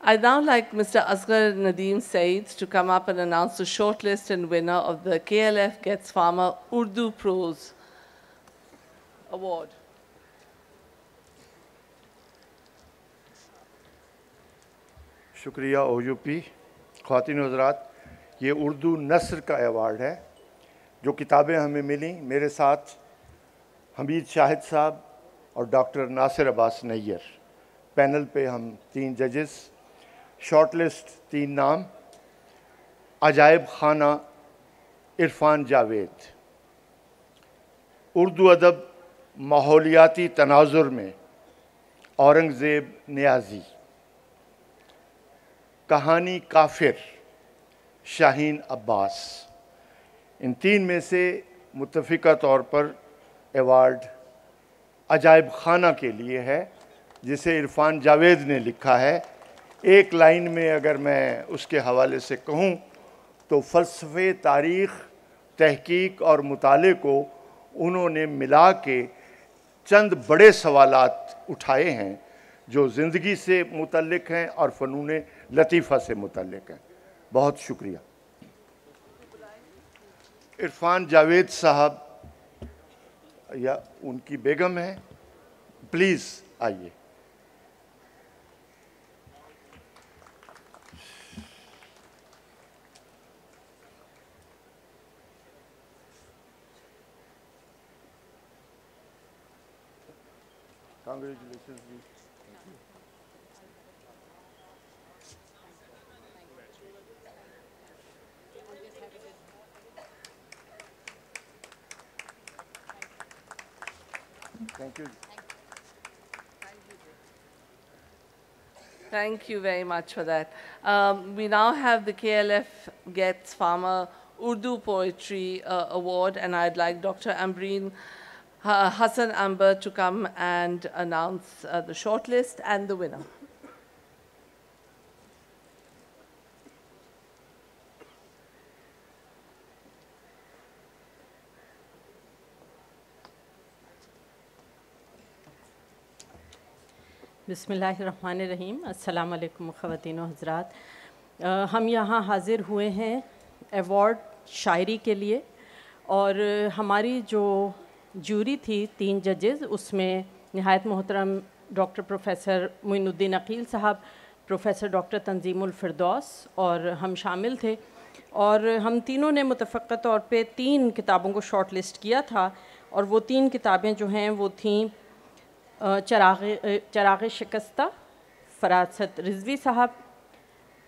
I'd now like Mr. Asghar Nadeem Saeed to come up and announce the shortlist and winner of the KLF Gets Farmer Urdu Prose Award. शुक्रिया OUP, ख़वातीन हज़रात, ये उर्दू नस्र का award है जो किताबें हमें मिली मेरे साथ हमीद शाहिद साहब और डॉक्टर नासिर अब्बास नैयर। पैनल पे हम 3 जजेस, शॉर्टलिस्ट 3 नाम, अजायब खाना इरफान जावेद। उर्दू अदब माहौलियाती तनाजुर में औरंगज़ेब नियाज़ी। कहानी काफिर शाहीन अब्बास। इन 3 में से मुत्तफ़िका तौर पर अवार्ड अजायब खाना के लिए है जिसे इरफान जावेद ने लिखा है। एक लाइन में अगर मैं उसके हवाले से कहूँ तो फ़लसफ़े तारीख़, तहकीक और मुताले को उन्होंने मिला के चंद बड़े सवालात उठाए हैं जो ज़िंदगी से मुतल्लिक़ हैं और फ़नून लतीफ़ा से मुतल्लिक़ हैं। बहुत शुक्रिया। इरफान जावेद साहब या उनकी बेगम है, प्लीज़ आइए। Congratulations. Thank you. Thank you very much for that. We now have the KLF Gets Farmer Urdu Poetry Award, and I'd like Dr. Hasan Amber to come and announce the shortlist and the winner. बिस्मिल्लाहिर्रहमानिर्रहीम। अस्सलाम वालेकुम ख़वातीन व हज़रात। हम यहाँ हाज़िर हुए हैं अवार्ड शायरी के लिए, और हमारी जो जूरी थी 3 जजेस, उसमें नहायत मोहतरम डॉक्टर प्रोफेसर मोइनुद्दीन अकील साहब, प्रोफेसर डॉक्टर तंजीमुल फिरदौस और हम शामिल थे। और हम तीनों ने मुतफ़क़्क़ा तौर पे 3 किताबों को शॉर्ट लिस्ट किया था, और वो 3 किताबें जो हैं वो थीं चराग़ शिकस्ता फ़रासत रिज़वी साहब,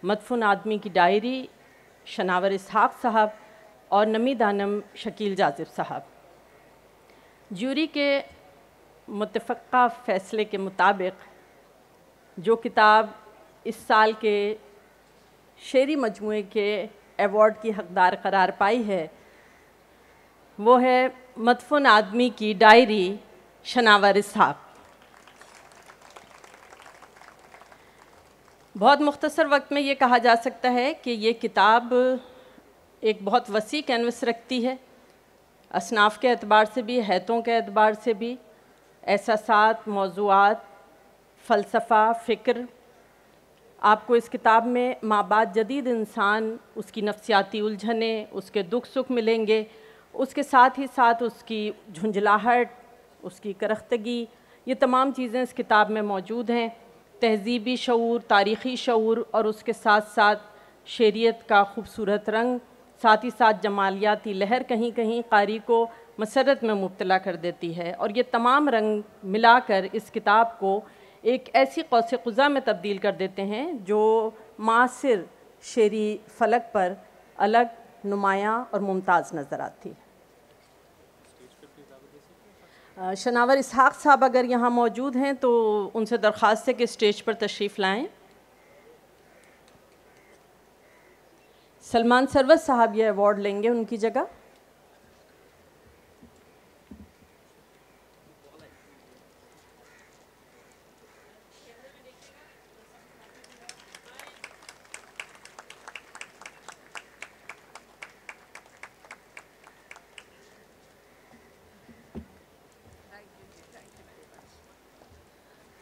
मदफ़ून आदमी की डायरी शनावर इसहाक़ साहब और नमी दानम शकील जाज़िब साहब। ज्यूरी के मुतफ़क़्क़ा फ़ैसले के मुताबिक जो किताब इस साल के शेरी मजमूए के एवॉर्ड की हक़दार करार पाई है वो है मदफ़ून आदमी की डायरी शनावर इसहाक़। बहुत मुख्तसर वक्त में ये कहा जा सकता है कि ये किताब एक बहुत वसी कैनवस रखती है, असनाफ़ के एतबार से भी, हैतों के एतबार से भी, एहसासात, मौज़ूआत, फ़लसफ़ा, फ़िक्र। आपको इस किताब में माबाद जदीद इंसान, उसकी नफ्सियाती उलझने, उसके दुख सुख मिलेंगे, उसके साथ ही साथ उसकी झुंझलाहट, उसकी करख्तगी, ये तमाम चीज़ें इस किताब में मौजूद हैं। तहज़ीबी शऊर, तारीख़ी शऊर और उसके साथ साथ शेरियत का खूबसूरत रंग, साथ ही साथ जमालियाती लहर कहीं कहीं क़ारी को मसरत में मुब्तला कर देती है, और ये तमाम रंग मिलाकर इस किताब को एक ऐसी कौसे क़ुज़ा में तब्दील कर देते हैं जो मासिर शेरी फ़लक पर अलग, नुमायाँ और मुमताज़ नज़र आती है। शनावर इसहाक़ साहब अगर यहाँ मौजूद हैं तो उनसे दरख्वास्त है कि स्टेज पर तशरीफ़ लाएँ। सलमान सरवत साहब ये अवार्ड लेंगे उनकी जगह।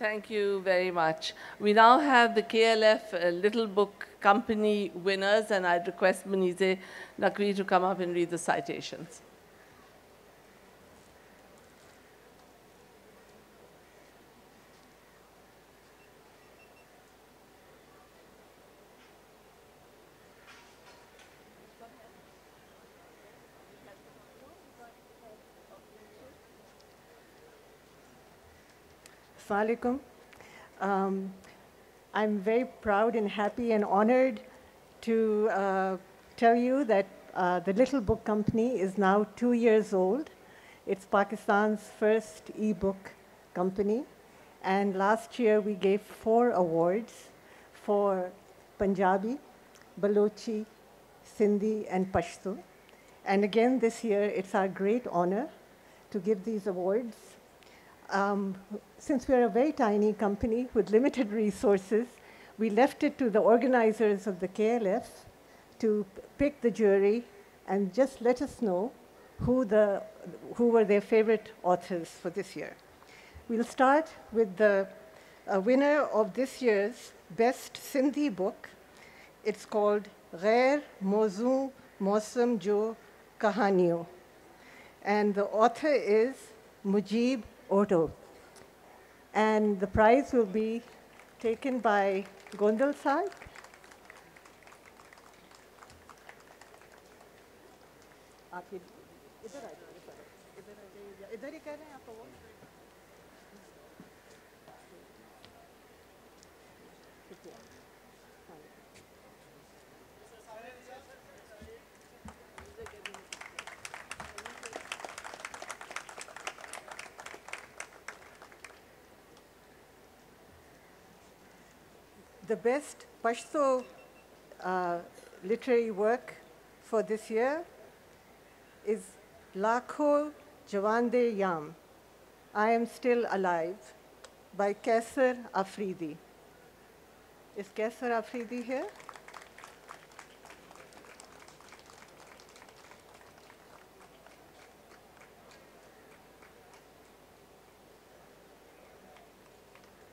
Thank you very much. We now have the KLF Little Book Company winners, and I'd request Munize Naqvi to come up and read the citations. Assalamualaikum. I'm very proud and happy and honored to tell you that the Little Book Company is now 2 years old. It's Pakistan's first e-book company. And last year we gave 4 awards for Punjabi, Balochi, Sindhi, and Pashto. And again this year it's our great honor to give these awards. Since we're a very tiny company with limited resources, we left it to the organizers of the KLF to pick the jury and just let us know who were their favorite authors for this year. We'll start with the winner of this year's Best Sindhi book. It's called Ghair Mawzu Mausam Jo Kahaniyon. And the author is Mujib Oto. And the prize will be taken by Gondal Sahib. The best Pashto literary work for this year is Lakho Jawande Yam, I Am Still Alive, by Kaisar Afridi. Is Kaisar Afridi here?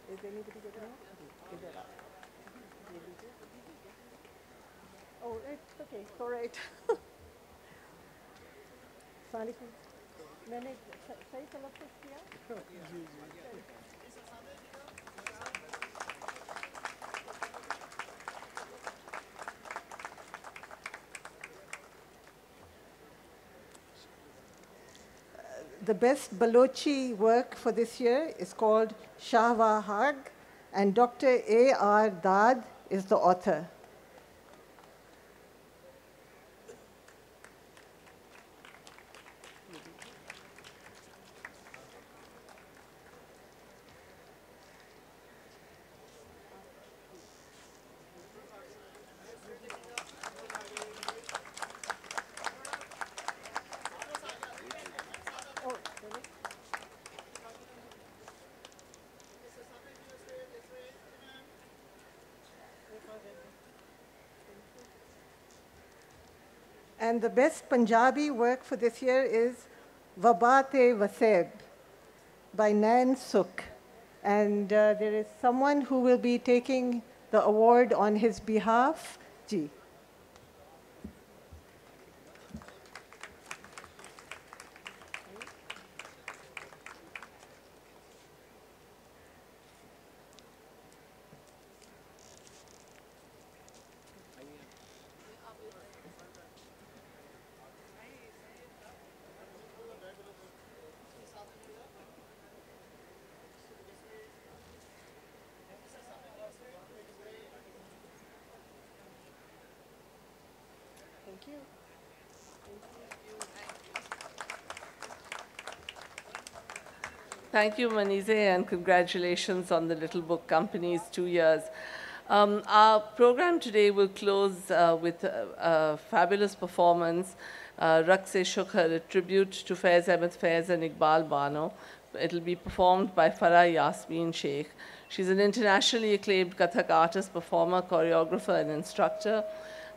Is anybody getting up? Oh, it's okay, it's all right. Assalamualaikum. मैंने सही तलफ़्फ़ुज़ किया? the best Balochi work for this year is called Shahwa Hag, and Dr. A.R. Dad is the author. And the best Punjabi work for this year is Vabate Waseb by Nan Sukh. And there is someone who will be taking the award on his behalf. Ji. Thank you, Manize, and congratulations on the Little Book Company's 2 years. Our program today will close with a fabulous performance, Rakse Shukhar, a tribute to Faiz Ahmed Faiz and Iqbal Bano. It'll be performed by Farah Yasmin Sheikh. She's an internationally acclaimed Kathak artist, performer, choreographer, and instructor,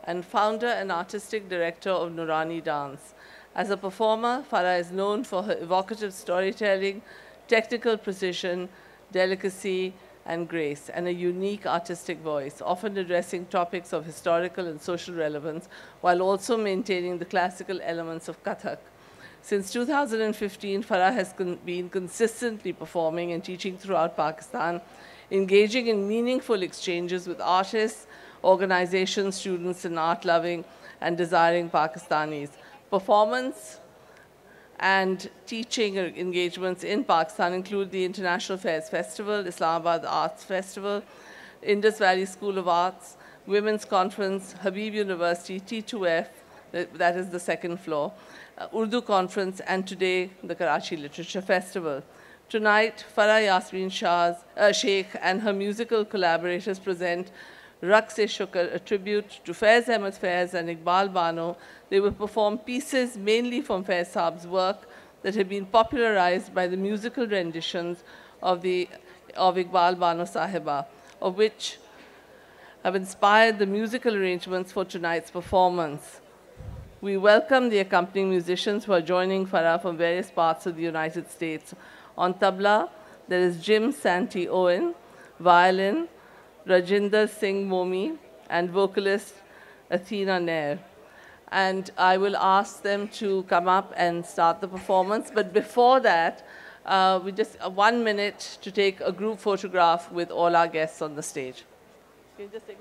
and founder and artistic director of Noorani Dance. As a performer, Farah is known for her evocative storytelling, technical precision, delicacy, and grace, and a unique artistic voice, often addressing topics of historical and social relevance, while also maintaining the classical elements of Kathak. Since 2015, Farah has been consistently performing and teaching throughout Pakistan, engaging in meaningful exchanges with artists, organizations, students, and art-loving and desiring Pakistanis. Performance and teaching engagements in Pakistan include the International Fairs Festival, Islamabad Arts Festival, Indus Valley School of Arts, Women's Conference, Habib University, T2F, that is the second floor, Urdu Conference, and today the Karachi Literature Festival. Tonight, Farah Yasmin Sheikh and her musical collaborators present Rakse Shukhar, a tribute to Faiz Ahmed Faiz and Iqbal Bano. They will perform pieces mainly from Faiz Saab's work that have been popularized by the musical renditions of Iqbal Bano Sahiba, of which have inspired the musical arrangements for tonight's performance. We welcome the accompanying musicians who are joining Farah from various parts of the United States. On tabla, there is Jim Santee Owen, violin, Rajinder Singh Momi, and vocalist Athena Nair. And I will ask them to come up and start the performance. But before that, we just 1 minute to take a group photograph with all our guests on the stage. Can you just take